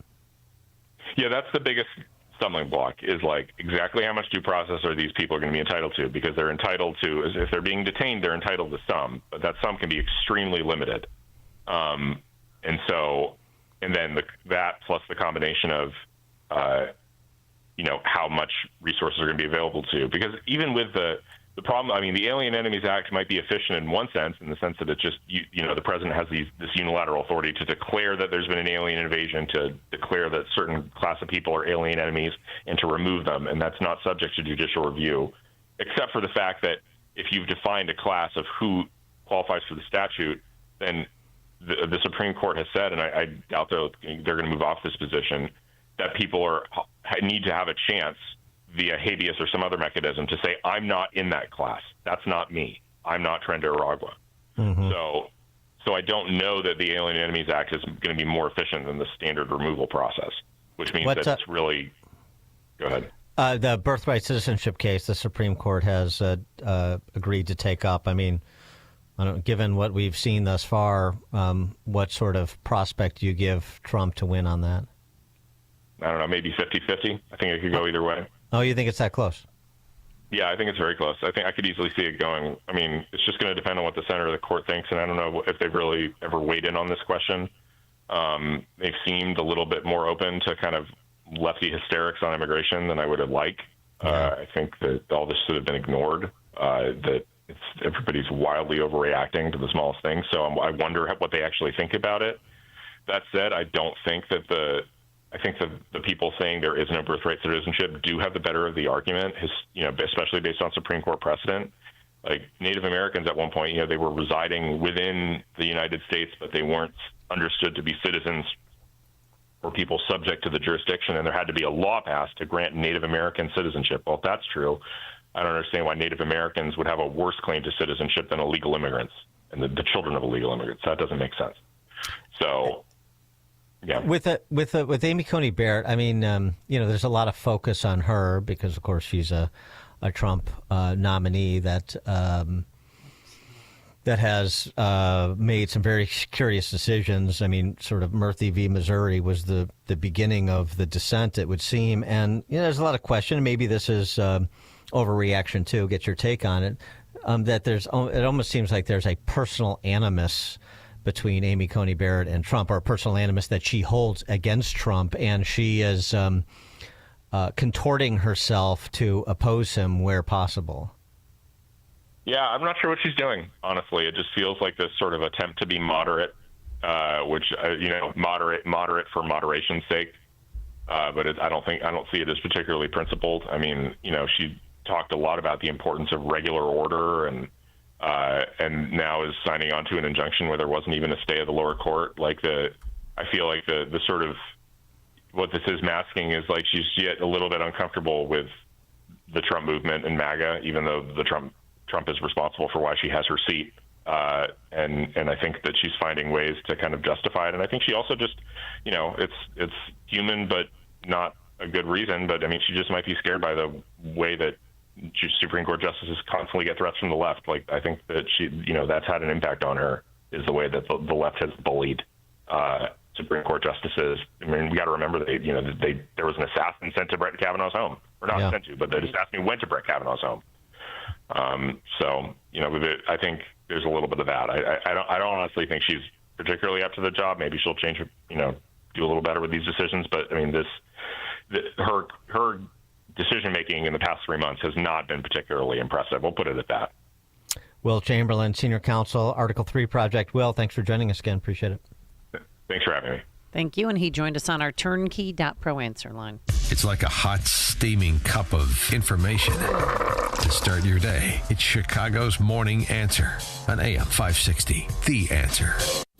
Yeah, that's the biggest stumbling block, is exactly how much due process are these people going to be entitled to? Because they're entitled to, if they're being detained, they're entitled to some, but that some can be extremely limited. And then that plus the combination of, how much resources are going to be available to, because even with the problem, I mean, the Alien Enemies Act might be efficient in one sense, in the sense that it just, the president has this unilateral authority to declare that there's been an alien invasion, to declare that certain class of people are alien enemies, and to remove them. And that's not subject to judicial review, except for the fact that if you've defined a class of who qualifies for the statute, then the Supreme Court has said, and I doubt they're going to move off this position, that people need to have a chance via habeas or some other mechanism to say, I'm not in that class. That's not me. I'm not Tren de Aragua. Mm-hmm. So I don't know that the Alien Enemies Act is going to be more efficient than the standard removal process, which means that it's really... Go ahead. The birthright citizenship case, the Supreme Court has agreed to take up. I mean, given what we've seen thus far, what sort of prospect do you give Trump to win on that? I don't know, maybe 50-50. I think it could go either way. Oh, you think it's that close? Yeah, I think it's very close. I think I could easily see it going. I mean, it's just going to depend on what the center of the court thinks, and I don't know if they've really ever weighed in on this question. They've seemed a little bit more open to kind of lefty hysterics on immigration than I would have liked. I think that all this should have been ignored, that everybody's wildly overreacting to the smallest thing. So I wonder what they actually think about it. That said, I don't think that I think the people saying there is no birthright citizenship do have the better of the argument, especially based on Supreme Court precedent. Like Native Americans at one point, they were residing within the United States, but they weren't understood to be citizens or people subject to the jurisdiction, and there had to be a law passed to grant Native American citizenship. Well, if that's true, I don't understand why Native Americans would have a worse claim to citizenship than illegal immigrants and the children of illegal immigrants. That doesn't make sense. So... Yeah. With Amy Coney Barrett, I mean, there's a lot of focus on her because, of course, she's a Trump nominee that has made some very curious decisions. I mean, sort of Murthy v. Missouri was the beginning of the descent, it would seem. And there's a lot of question. Maybe this is overreaction too. Get your take on it. That it almost seems like there's a personal animus between Amy Coney Barrett and Trump, or a personal animus that she holds against Trump, and she is contorting herself to oppose him where possible. Yeah, I'm not sure what she's doing, honestly. It just feels like this sort of attempt to be moderate, which, moderate for moderation's sake. But I don't see it as particularly principled. I mean, she talked a lot about the importance of regular order and now is signing on to an injunction where there wasn't even a stay of the lower court. I feel like the sort of what this is masking is like she's yet a little bit uncomfortable with the Trump movement and MAGA, even though Trump is responsible for why she has her seat. And I think that she's finding ways to kind of justify it. And I think she also just, it's human, but not a good reason. But I mean, she just might be scared by the way that Supreme Court justices constantly get threats from the left. Like, I think that she, that's had an impact on her, is the way that the left has bullied Supreme Court justices. I mean, we got to remember there was an assassin sent to Brett Kavanaugh's home, or not sent to, but the assassin went to Brett Kavanaugh's home. I think there's a little bit of that. I don't honestly think she's particularly up to the job. Maybe she'll change her, do a little better with these decisions. But I mean, her decision-making in the past 3 months has not been particularly impressive. We'll put it at that. Will Chamberlain, Senior Counsel, Article 3 Project. Will, thanks for joining us again. Appreciate it. Thanks for having me. Thank you. And he joined us on our turnkey.pro answer line. It's like a hot, steaming cup of information to start your day. It's Chicago's Morning Answer on AM 560. The Answer.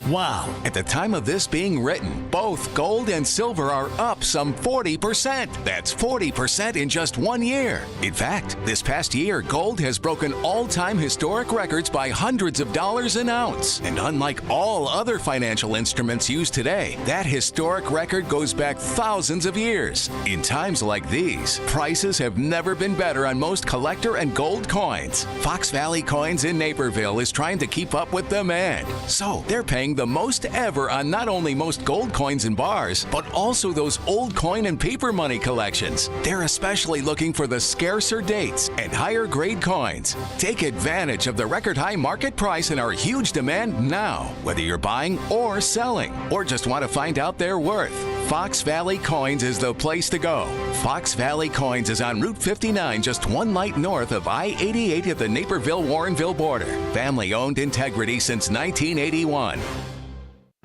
Wow. At the time of this being written, both gold and silver are up some 40%. That's 40% in just 1 year. In fact, this past year, gold has broken all-time historic records by hundreds of dollars an ounce. And unlike all other financial instruments used today, that historic record goes back thousands of years. In times like these, prices have never been better on most collector and gold coins. Fox Valley Coins in Naperville is trying to keep up with demand. So they're paying the most ever on not only most gold coins and bars, but also those old coin and paper money collections. They're especially looking for the scarcer dates and higher grade coins. Take advantage of the record high market price and our huge demand now, whether you're buying or selling, or just want to find out their worth. Fox Valley Coins is the place to go. Fox Valley Coins is on Route 59, just 1 light north of I-88 at the Naperville-Warrenville border. Family-owned integrity since 1981.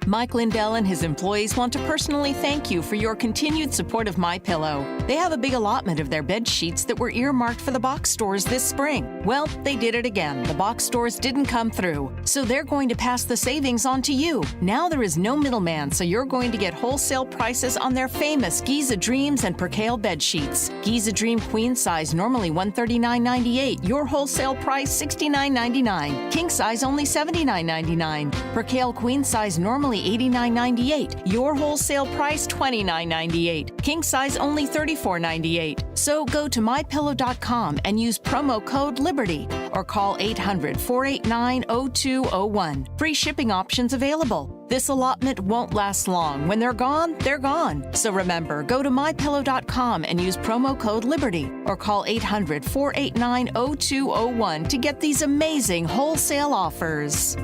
Mike Lindell and his employees want to personally thank you for your continued support of MyPillow. They have a big allotment of their bed sheets that were earmarked for the box stores this spring. Well, they did it again. The box stores didn't come through, so they're going to pass the savings on to you. Now there is no middleman, so you're going to get wholesale prices on their famous Giza Dreams and Percale bed sheets. Giza Dream queen size normally $139.98. Your wholesale price $69.99. King size only $79.99. Percale queen size normally $89.98. Your wholesale price $29.98. King size only $34.98. So go to mypillow.com and use promo code LIBERTY or call 800-489-0201. Free shipping options available. This allotment won't last long. When they're gone, they're gone. So remember, go to mypillow.com and use promo code LIBERTY or call 800-489-0201 to get these amazing wholesale offers.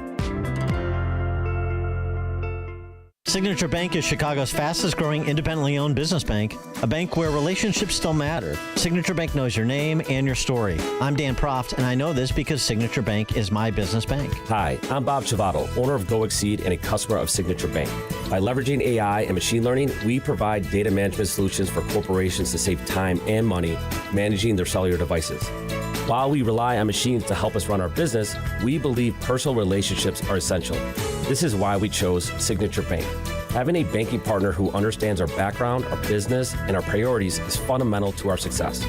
Signature Bank is Chicago's fastest growing independently owned business bank, a bank where relationships still matter. Signature Bank knows your name and your story. I'm Dan Proft, and I know this because Signature Bank is my business bank. Hi, I'm Bob Chivato, owner of Go Exceed and a customer of Signature Bank. By leveraging AI and machine learning, we provide data management solutions for corporations to save time and money managing their cellular devices. While we rely on machines to help us run our business, we believe personal relationships are essential. This is why we chose Signature Bank. Having a banking partner who understands our background, our business, and our priorities is fundamental to our success.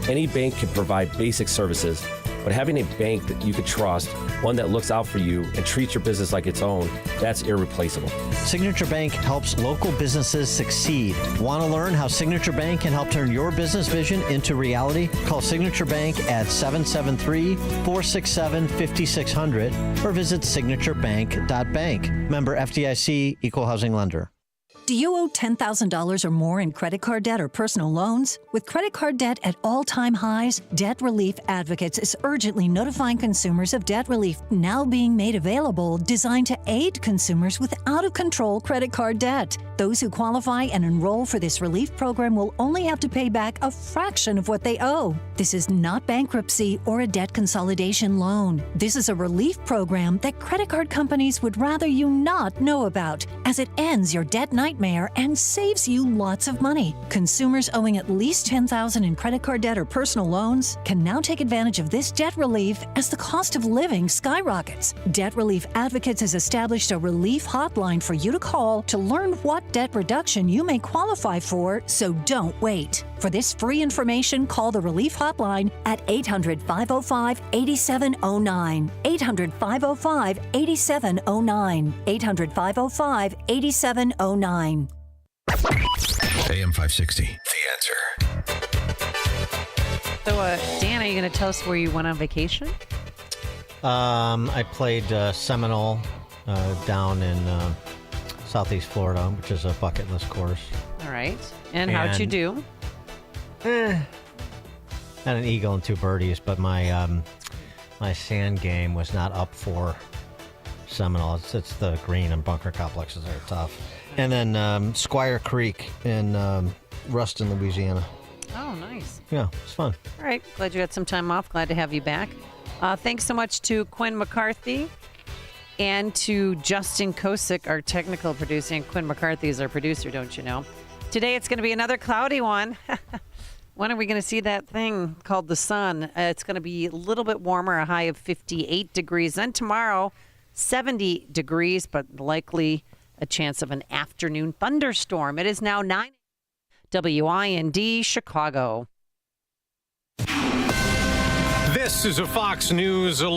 Any bank can provide basic services, but having a bank that you can trust, one that looks out for you and treats your business like its own, that's irreplaceable. Signature Bank helps local businesses succeed. Want to learn how Signature Bank can help turn your business vision into reality? Call Signature Bank at 773-467-5600 or visit signaturebank.bank. Member FDIC, Equal Housing Lender. Do you owe $10,000 or more in credit card debt or personal loans? With credit card debt at all-time highs, Debt Relief Advocates is urgently notifying consumers of debt relief now being made available, designed to aid consumers with out-of-control credit card debt. Those who qualify and enroll for this relief program will only have to pay back a fraction of what they owe. This is not bankruptcy or a debt consolidation loan. This is a relief program that credit card companies would rather you not know about, as it ends your debt nightmare and saves you lots of money. Consumers owing at least $10,000 in credit card debt or personal loans can now take advantage of this debt relief as the cost of living skyrockets. Debt Relief Advocates has established a relief hotline for you to call to learn what debt reduction you may qualify for, so don't wait. For this free information, call the Relief Hotline at 800-505-8709. 800-505-8709. 800-505-8709. AM 560, The Answer. So, Dan, are you going to tell us where you went on vacation? I played Seminole down in Southeast Florida, which is a bucket list course. All right. And how'd you do? Had an eagle and 2 birdies, but my my sand game was not up for Seminole. It's the green and bunker complexes that are tough. And then Squire Creek in Ruston, Louisiana. Oh, nice. Yeah, it's fun. All right. Glad you had some time off. Glad to have you back. Thanks so much to Quinn McCarthy And to Justin Kosick, our technical producer, and Quinn McCarthy is our producer, don't you know? Today it's going to be another cloudy one. When are we going to see that thing called the sun? It's going to be a little bit warmer, a high of 58 degrees. Then tomorrow, 70 degrees, but likely a chance of an afternoon thunderstorm. It is now 9 WIND Chicago. This is a Fox News